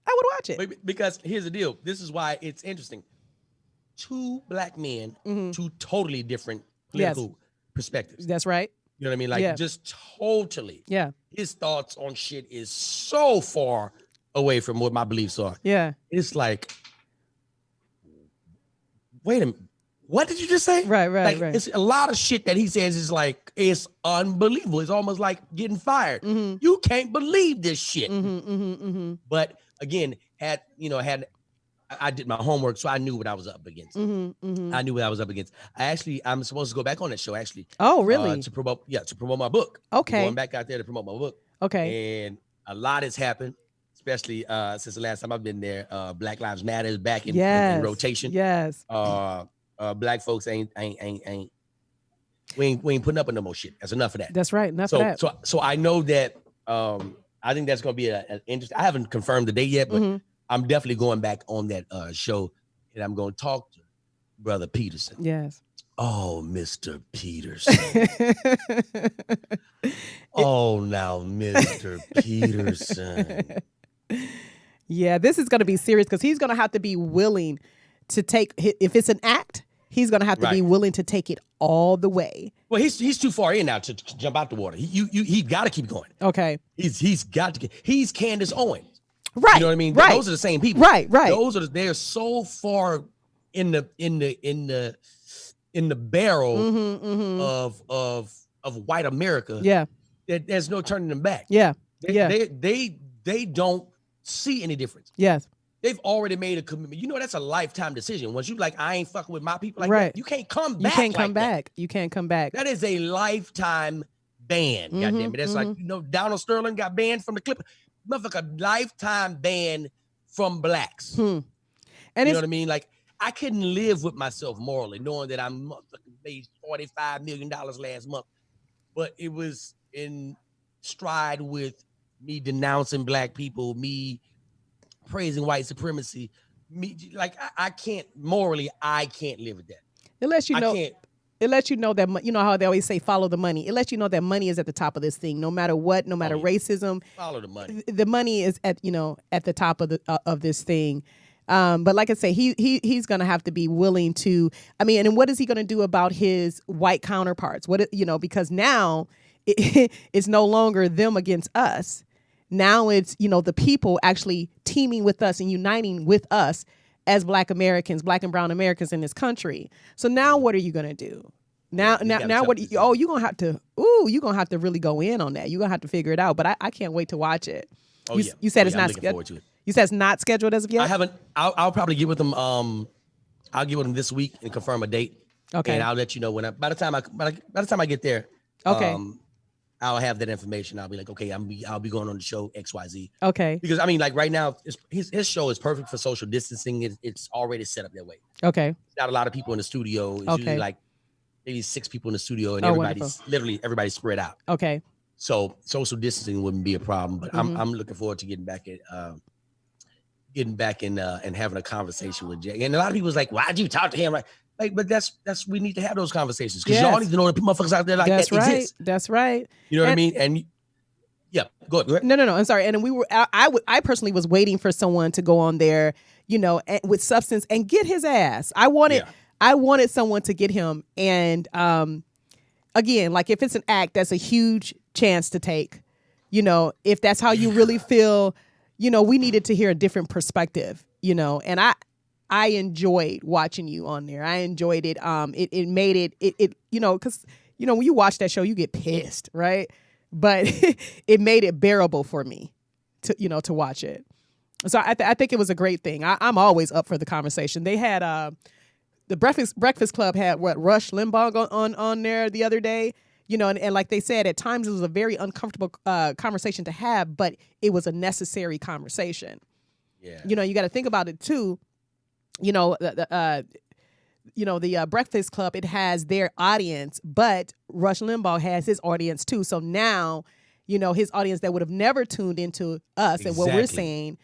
I would watch it. Because here's the deal. This is why it's interesting. 2 black men, 2 totally different political perspectives. That's right. You know what I mean? Like, just totally. Yeah. His thoughts on shit is so far away from what my beliefs are. Yeah. It's like, wait a minute. What did you just say? Right. It's a lot of shit that he says is like, it's unbelievable. It's almost like getting fired. You can't believe this shit. But again, I did my homework, so I knew what I was up against. I knew what I was up against. I'm supposed to go back on that show, actually. Oh, really? To promote my book. Okay. I'm going back out there to promote my book. Okay. And a lot has happened, especially since the last time I've been there. Black Lives Matter is back in rotation. Yes. Black folks ain't we ain't putting up with no more shit. That's enough of that. That's right. Enough of that. So I know that I think that's gonna be an interesting. I haven't confirmed the date yet, but I'm definitely going back on that show, and I'm gonna talk to Brother Peterson. Yes. Oh, Mr. Peterson. Oh, now, Mr. Peterson. Yeah, this is going to be serious because he's going to have to be willing to take, if it's an act, he's going to have to be willing to take it all the way. Well, he's too far in now to jump out the water. He got to keep going. Okay. He's got to. He's Candace Owens. Right. You know what I mean? Right. Those are the same people. Right. They're so far in the barrel of white America. Yeah. That there's no turning them back. Yeah. They don't see any difference. Yes. They've already made a commitment. You know, that's a lifetime decision. Once you like, I ain't fucking with my people like Right. that, you can't come back. You can't come like back. That. You can't come back. That is a lifetime ban. Goddamn it. That's like, Donald Sterling got banned from the Clippers. Motherfucker, lifetime ban from blacks. And you know what I mean? Like, I couldn't live with myself morally, knowing that I'm motherfucking made $45 million last month. But it was in stride with me denouncing black people, me praising white supremacy. Me, like, I can't morally, I can't live with that. It lets you know. I can't. It lets you know that, you know how they always say, follow the money. It lets you know that money is at the top of this thing, no matter what, no matter racism. Follow the money. The money is at the top of this thing. But like I say, he's going to have to be willing to, I mean, and what is he going to do about his white counterparts? Because now it's no longer them against us. Now it's, the people actually teaming with us and uniting with us as Black Americans, Black and brown Americans in this country. So now what are you going to do? Now what? You're going to have to really go in on that. You're going to have to figure it out. But I can't wait to watch it. You said it's not scheduled. You said it's not scheduled as of yet? I haven't. I'll probably get with them. I'll get with them this week and confirm a date. Okay. And I'll let you know by the time I get there. Okay. I'll have that information. I'll be like, okay, I'll be going on the show XYZ. Okay. Because I mean, like right now, his show is perfect for social distancing. It's already set up that way. Okay. Not a lot of people in the studio. It's usually like maybe 6 people in the studio, and everybody's spread out. Okay. So social distancing wouldn't be a problem. But I'm looking forward to getting back and having a conversation with Jay. And a lot of people's like, why'd you talk to him? Like, but that's we need to have those conversations because y'all need to know that motherfuckers out there like that exist. That's right. You know what I mean? And yeah, go ahead. No. I'm sorry. And I personally was waiting for someone to go on there, with substance and get his ass. I wanted someone to get him. And again, like if it's an act, that's a huge chance to take. If that's how you really feel, we needed to hear a different perspective. And I enjoyed watching you on there. I enjoyed it. It made it because when you watch that show, you get pissed, right? But it made it bearable for me to watch it. So I think it was a great thing. I'm always up for the conversation. They had the Breakfast Club had Rush Limbaugh on there the other day, You know, and like they said, at times it was a very uncomfortable conversation to have, but it was a necessary conversation. Yeah. You know, you got to think about it too. You know, the Breakfast Club, it has their audience, but Rush Limbaugh has his audience too. So now, you know, his audience that would have never tuned into us and what we're saying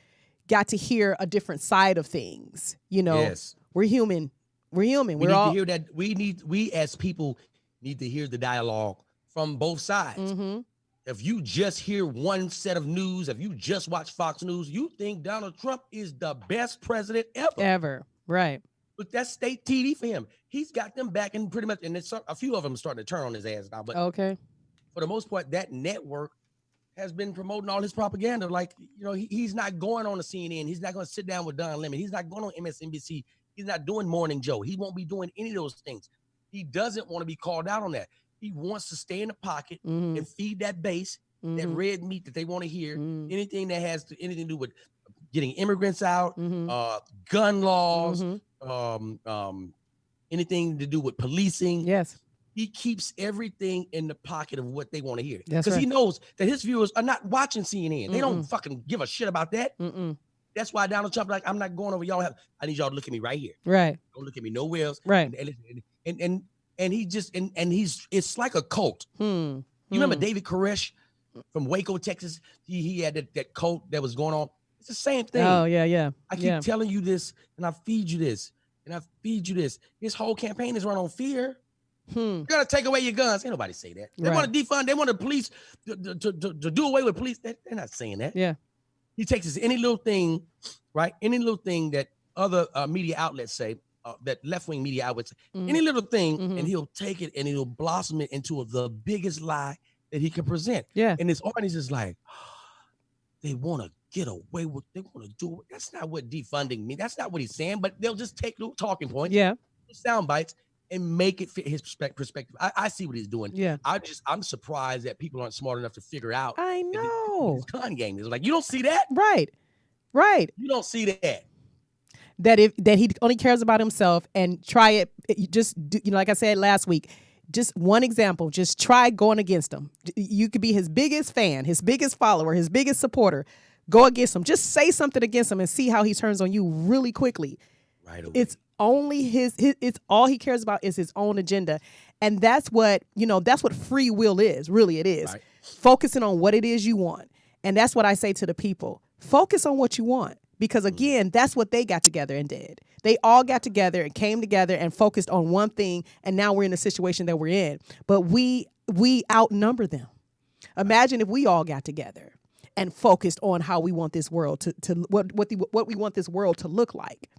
got to hear a different side of things. You know, we're human. We're human. We need to hear that. We as people need to hear the dialogue from both sides. Mm-hmm. If you just hear one set of news, if you just watch Fox News, you think Donald Trump is the best president ever. Right. But that's state TV for him. He's got them back in pretty much, and it's a few of them starting to turn on his ass now. But for the most part, that network has been promoting all his propaganda. Like, you know, he's not going on the CNN. He's not going to sit down with Don Lemon. He's not going on MSNBC. He's not doing Morning Joe. He won't be doing any of those things. He doesn't want to be called out on that. He wants to stay in the pocket and feed that base, that red meat that they want to hear. Anything that has anything to do with getting immigrants out, gun laws, anything to do with policing. Yes. He keeps everything in the pocket of what they want to hear. That's Because right. he knows that his viewers are not watching CNN. They don't fucking give a shit about that. That's why Donald Trump, like, I'm not going over y'all. I need y'all to look at me right here. Right. Don't look at me nowhere else. Right. And he just and he's it's like a cult. You remember David Koresh from Waco, Texas? He had that cult that was going on. It's the same thing. Oh, yeah. I keep telling you this, and I feed you this, and I feed you this. His whole campaign is run on fear. You're gonna take away your guns. Ain't nobody say that. They want to defund. They want the police to do away with police. They're not saying that. Yeah. He takes this any little thing, right? Any little thing that other media outlets say, that left-wing media outlets, any little thing, and he'll take it and he'll blossom it into the biggest lie that he can present. Yeah. And his audience is like, they want to get away with, they want to do it. That's not what defunding means. That's not what he's saying, but they'll just take little talking points, sound bites, and make it fit his perspective. I see what he's doing. Yeah. I'm surprised that people aren't smart enough to figure out. I know. His con game is like, you don't see that? Right. Right. You don't see that. That he only cares about himself, and try it. Just do, you know, like I said last week, just one example. Just try going against him. You could be his biggest fan, his biggest follower, his biggest supporter. Go against him. Just say something against him and see how he turns on you really quickly. Right away. It's only his. It's all he cares about is his own agenda, and that's what That's what free will is. Really, it is focusing on what it is you want, and that's what I say to the people: focus on what you want. Because again, that's what they got together and did. They all got together and came together and focused on one thing, and now we're in the situation that we're in. But we outnumber them. Imagine if we all got together and focused on how we want this world to what we want this world to look like,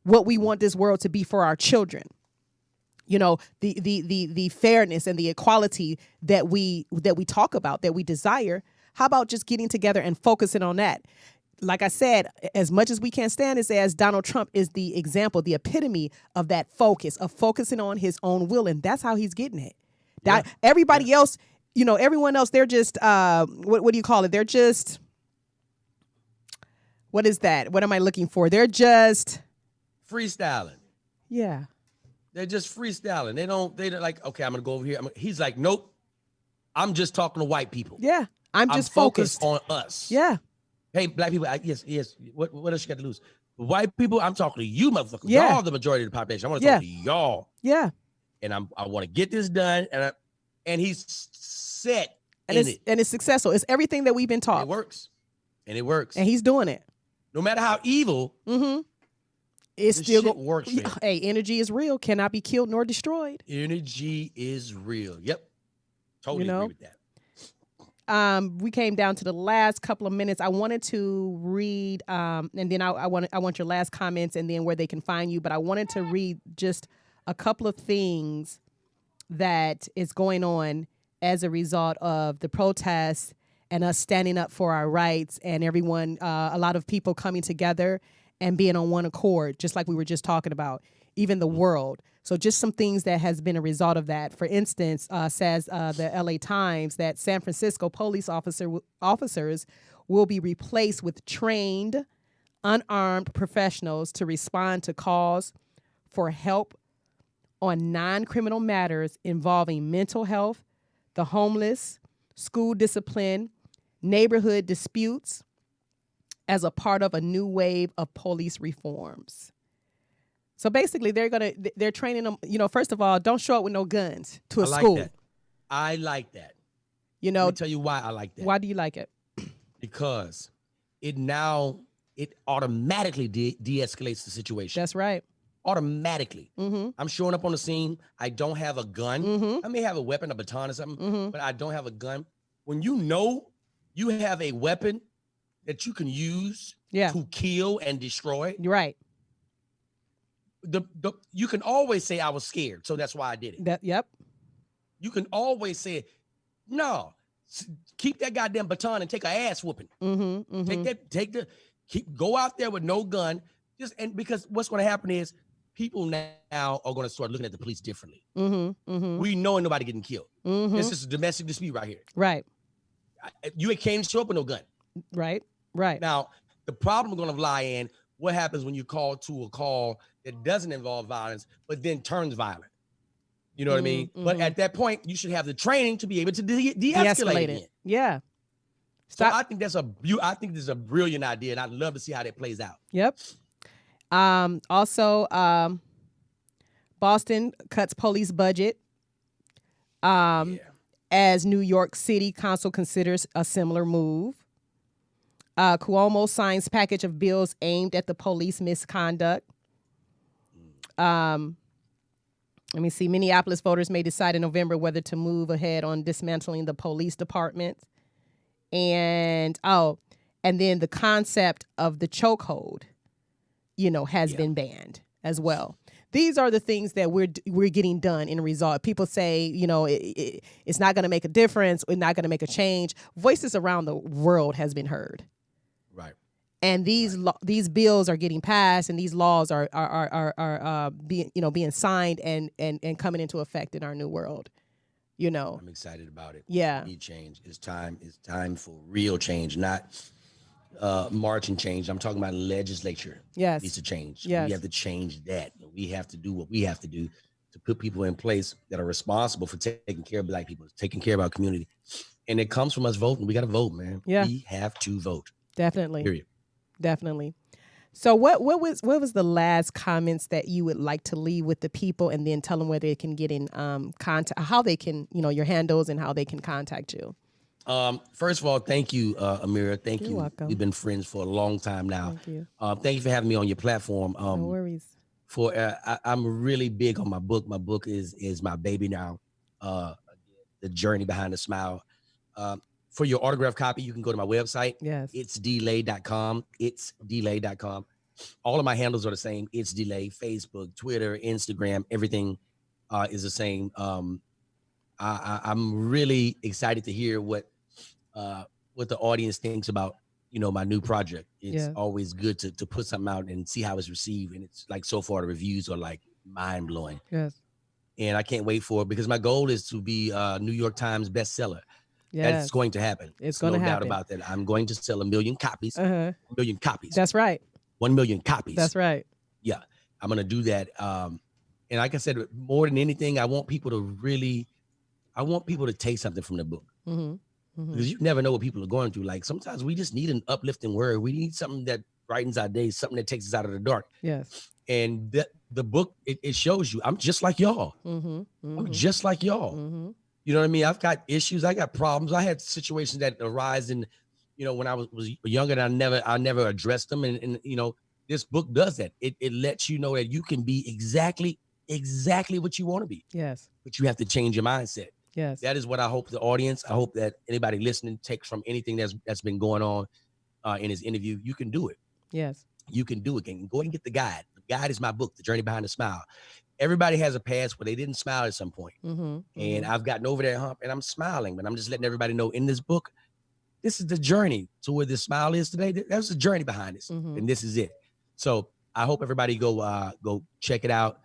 what we want this world to be for our children. You know, the fairness and the equality that we talk about, that we desire. How about just getting together and focusing on that? Like I said, as much as we can't stand it, as Donald Trump is the example, the epitome of that focus, of focusing on his own will, and that's how he's getting it. That everybody else, everyone else, they're just what do you call it? They're just, what is that? What am I looking for? They're just freestyling. Yeah. They're just freestyling. They're like, okay, I'm gonna go over here. He's like, nope, I'm just talking to white people. Yeah. I'm just focused on us. Yeah. Hey, black people, yes. What else you got to lose? White people, I'm talking to you, motherfuckers. Yeah. Y'all the majority of the population. I want to talk to y'all. Yeah. And I want to get this done. And he's set and it's successful. It's everything that we've been taught. And it works. And he's doing it. No matter how evil, it's still works. For him. Hey, energy is real. Cannot be killed nor destroyed. Energy is real. Yep. Totally agree with that. We came down to the last couple of minutes. I wanted to read, and then I want your last comments and then where they can find you. But I wanted to read just a couple of things that is going on as a result of the protests and us standing up for our rights, and everyone, a lot of people coming together and being on one accord, just like we were just talking about, even the world. So just some things that has been a result of that. For instance, says the LA Times that San Francisco police officers will be replaced with trained, unarmed professionals to respond to calls for help on non-criminal matters involving mental health, the homeless, school discipline, neighborhood disputes as a part of a new wave of police reforms. So basically, they're training them. First of all, don't show up with no guns to a school. That. I like that. Let me tell you why I like that. Why do you like it? Because it automatically de-escalates the situation. That's right. Automatically. Mm-hmm. I'm showing up on the scene. I don't have a gun. Mm-hmm. I may have a weapon, a baton or something, mm-hmm. but I don't have a gun. When you know you have a weapon that you can use to kill and destroy. You're right. You can always say I was scared, so that's why I did it. Yep. You can always say, no, keep that goddamn baton and take an ass whooping. Mm-hmm, mm-hmm. Go out there with no gun. Because what's going to happen is people now are going to start looking at the police differently. Mm-hmm, mm-hmm. We know ain't nobody getting killed. Mm-hmm. This is a domestic dispute right here. Right. You can't show up with no gun. Right. Now, the problem is going to lie in what happens when you call to a call that doesn't involve violence, but then turns violent. You know what I mean? Mm-hmm. But at that point, you should have the training to be able to de-escalate it. Yeah. So I think this is a brilliant idea, and I'd love to see how that plays out. Yep. Also, Boston cuts police budget. As New York City Council considers a similar move. Cuomo signs package of bills aimed at the police misconduct. Let me see. Minneapolis voters may decide in November whether to move ahead on dismantling the police department. And then the concept of the chokehold, has been banned as well. These are the things that we're getting done in result. People say, it's not going to make a difference. We're not going to make a change. Voices around the world has been heard. Right. And these bills are getting passed, and these laws are being signed and coming into effect in our new world. I'm excited about it. Yeah. We need change. It's time for real change, not march and change. I'm talking about legislature. Yes. Needs to change. Yes. We have to change that. We have to do what we have to do to put people in place that are responsible for taking care of Black people, taking care of our community. And it comes from us voting. We got to vote, man. Yeah. We have to vote. Definitely. Period. Definitely. So what was the last comments that you would like to leave with the people, and then tell them where they can get in contact, how they can, your handles and how they can contact you? First of all, thank you, Ameerah. Thank you. You're welcome. We've been friends for a long time now. Thank you. Thank you for having me on your platform. No worries. I'm really big on my book. My book is my baby now. The Journey Behind the Smile. For your autograph copy, you can go to my website. Yes. It's delay.com. It's delay.com. All of my handles are the same. It's Delay. Facebook, Twitter, Instagram, everything is the same. I'm really excited to hear what the audience thinks about, my new project. It's always good to put something out and see how it's received. And it's like, so far the reviews are like mind blowing. Yes. And I can't wait for it because my goal is to be a New York Times bestseller. Yes. That's going to happen. It's going to happen. No doubt about that. I'm going to sell 1 million copies. 1 million copies. That's right. 1 million copies. That's right. Yeah, I'm going to do that. And like I said, more than anything, I want people to take something from the book. Mm-hmm. Mm-hmm. Because you never know what people are going through. Like sometimes we just need an uplifting word. We need something that brightens our days, something that takes us out of the dark. Yes. And the book, it shows you, I'm just like y'all. Mm-hmm. Mm-hmm. I'm just like y'all. Mm-hmm. You know what I mean? I've got issues. I got problems. I had situations that arise in, when I was younger, and I never addressed them. And this book does that. It lets you know that you can be exactly what you want to be. Yes. But you have to change your mindset. Yes. That is what I hope the audience, I hope that anybody listening takes from anything that's been going on in his interview. You can do it. Yes. You can do it. And go ahead and get the guide. The guide is my book, The Journey Behind the Smile. Everybody has a past where they didn't smile at some point. Mm-hmm. And I've gotten over that hump and I'm smiling, but I'm just letting everybody know in this book, this is the journey to where this smile is today. There's a journey behind this. Mm-hmm. And this is it. So I hope everybody go check it out.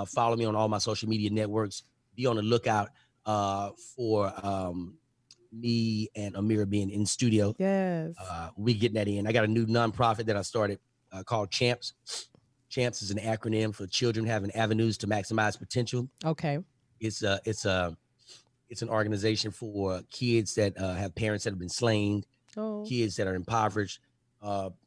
Follow me on all my social media networks. Be on the lookout for me and Ameerah being in studio. Yes. We getting that in. I got a new nonprofit that I started called Champs. Champs is an acronym for Children Having Avenues to Maximize Potential. Okay. It's a It's an organization for kids that have parents that have been slain, kids that are impoverished,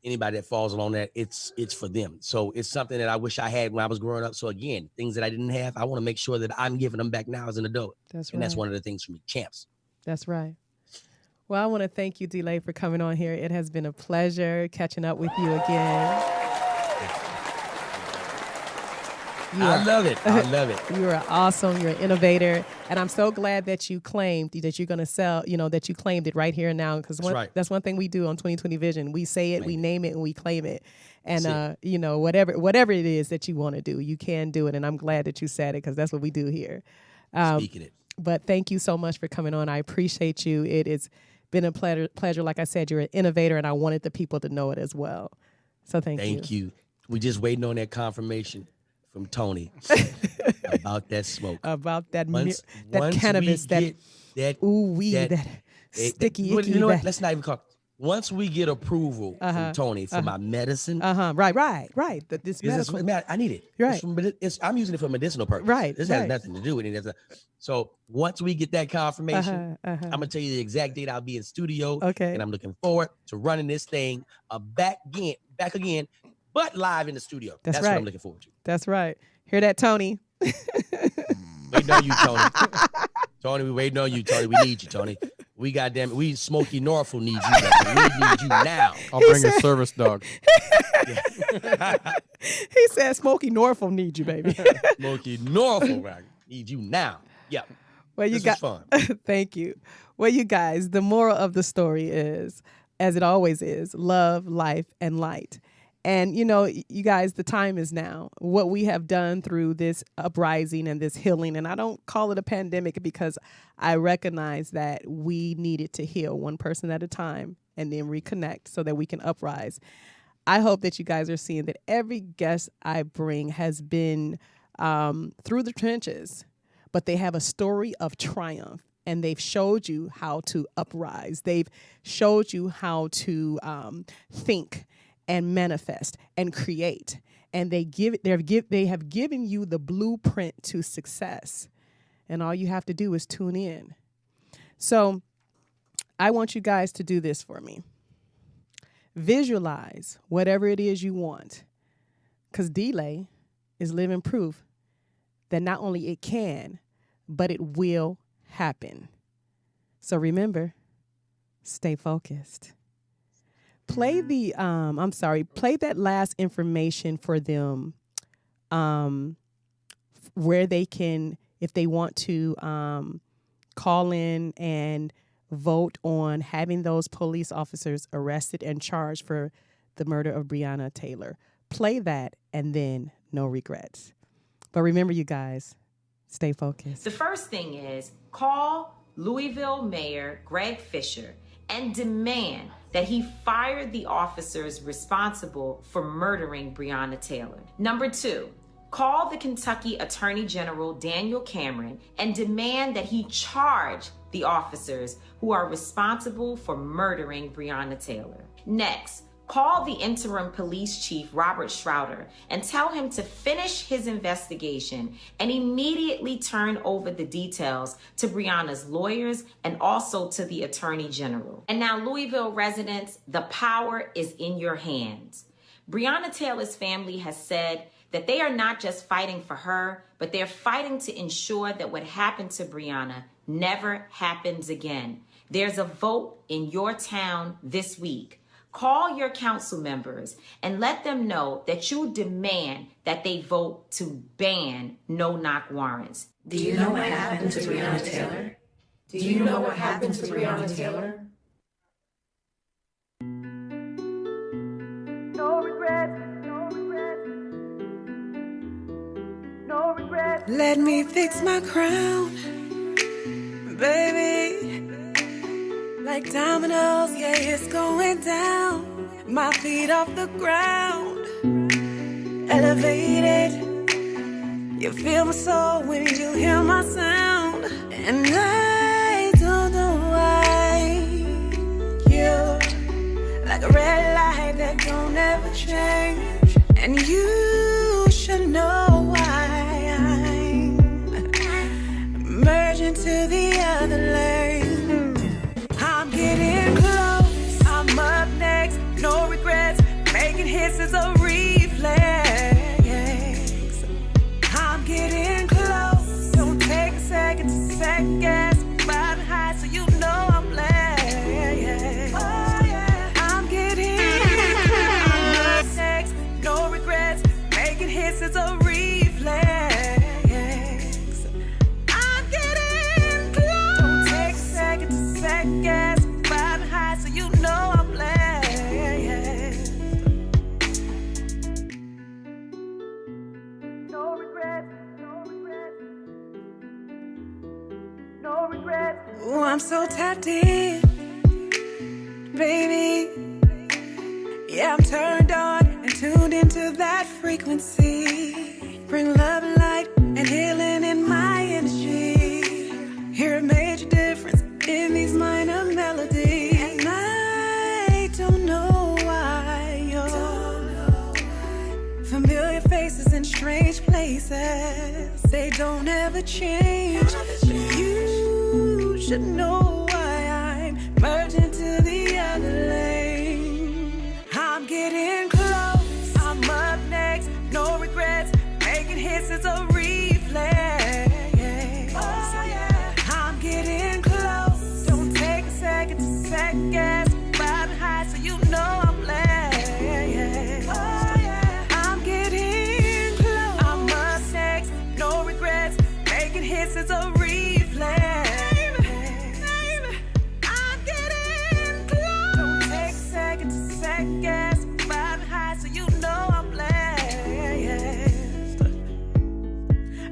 anybody that falls along that. It's for them. So it's something that I wish I had when I was growing up. So again, things that I didn't have, I want to make sure that I'm giving them back now as an adult. That's and right. that's one of the things for me, champs. That's right. Well, I want to thank you, D-Lay, for coming on here. It has been a pleasure catching up with you again. I love it. I love it. You are awesome. You're an innovator. And I'm so glad that you claimed that you're going to sell, that you claimed it right here and now. Because that's one thing we do on 2020 Vision. We say it, we name it, and we claim it. And, whatever it is that you want to do, you can do it. And I'm glad that you said it because that's what we do here. Speaking it. But thank you so much for coming on. I appreciate you. It has been a pleasure. Like I said, you're an innovator, and I wanted the people to know it as well. So thank you. Thank you. We just waiting on that confirmation from Tony about that smoke. About that once cannabis, that weed, that sticky, icky. You know what? Let's not even call. Once we get approval from Tony for my medicine. Right. This medical. I need it. Right. I'm using it for medicinal purpose. Right. This has nothing to do with it. So once we get that confirmation, I'm going to tell you the exact date I'll be in studio. Okay. And I'm looking forward to running this thing back again, but live in the studio. That's right. what I'm looking forward to. That's right. Hear that, Tony? Waiting on you, Tony. Tony, we waiting on you, Tony. We need you, Tony. We Smokey Norfolk need you. We need you now. I'll bring a service dog. He said Smokey Norfolk need you, baby. Smokey Norfolk need you now. Yeah. Well, this was fun. Thank you. Well, you guys, the moral of the story is, as it always is, love, life, and light. And, you guys, the time is now. What we have done through this uprising and this healing, and I don't call it a pandemic because I recognize that we needed to heal one person at a time and then reconnect so that we can uprise. I hope that you guys are seeing that every guest I bring has been through the trenches, but they have a story of triumph. And they've showed you how to uprise. They've showed you how to think and manifest and create. And they have given you the blueprint to success. And all you have to do is tune in. So I want you guys to do this for me. Visualize whatever it is you want. Because D-Lay is living proof that not only it can, but it will happen. So remember, stay focused. Play that last information for them, where they can, if they want to call in and vote on having those police officers arrested and charged for the murder of Breonna Taylor. Play that and then no regrets. But remember, you guys, stay focused. The first thing is call Louisville Mayor Greg Fisher and demand that he fire the officers responsible for murdering Breonna Taylor. Number 2, call the Kentucky Attorney General Daniel Cameron and demand that he charge the officers who are responsible for murdering Breonna Taylor. Next, call the interim police chief, Robert Schroeder, and tell him to finish his investigation and immediately turn over the details to Breonna's lawyers and also to the attorney general. And now, Louisville residents, the power is in your hands. Breonna Taylor's family has said that they are not just fighting for her, but they're fighting to ensure that what happened to Breonna never happens again. There's a vote in your town this week. Call your council members and let them know that you demand that they vote to ban no-knock warrants. Do you know what happened to Breonna Taylor? Do you know what happened to Breonna Taylor? No regrets, no regrets, no regrets. Let me fix my crown, baby. Like dominoes, yeah, it's going down. My feet off the ground, elevated. You feel my soul when you hear my sound. And I don't know why you're like a red light that don't ever change. And you should know why I'm merging to the other. second guess. Riding high, so you know I'm blessed. Oh yeah, I'm getting up next, no regrets. Making hits is a reflex. I'm getting close. Don't take a second to second guess. Riding high, so you know I'm blessed. No regrets, no regrets, no regrets. Ooh, I'm so tapped in, baby. Yeah, I'm turned on and tuned into that frequency. Bring love and light and healing in my energy. Hear a major difference in these minor melodies. And I don't know why you're familiar faces in strange places. They don't ever change. You should know why I'm merging to the other lane. I'm getting close. I'm up next. No regrets. Making hits is a reflex. Oh yeah. I'm getting close. Don't take a second to second guess. Riding high, so you know I'm blessed. Oh yeah. I'm getting close. I'm up next. No regrets. Making hits is a reflex. I'm getting close. Don't take a second to second guess. Riding high, so you know I'm blessed.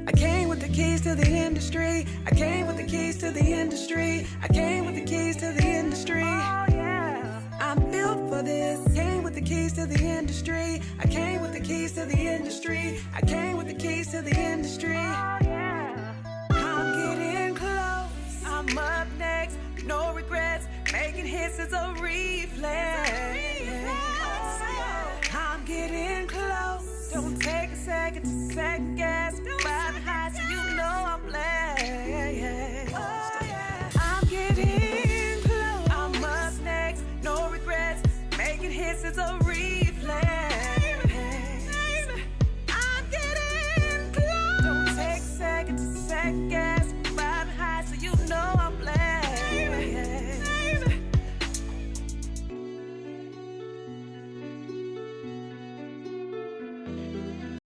I came with the keys to the industry. I came with the keys to the industry. I came with the keys to the industry. Oh yeah. I'm built for this. Came with the keys to the industry. I came with the keys to the industry. I came with the keys to the industry. Oh yeah. I'm getting close. I'm up next. No regrets. Making hits is a reflex. I'm getting close. Don't take a second to second guess.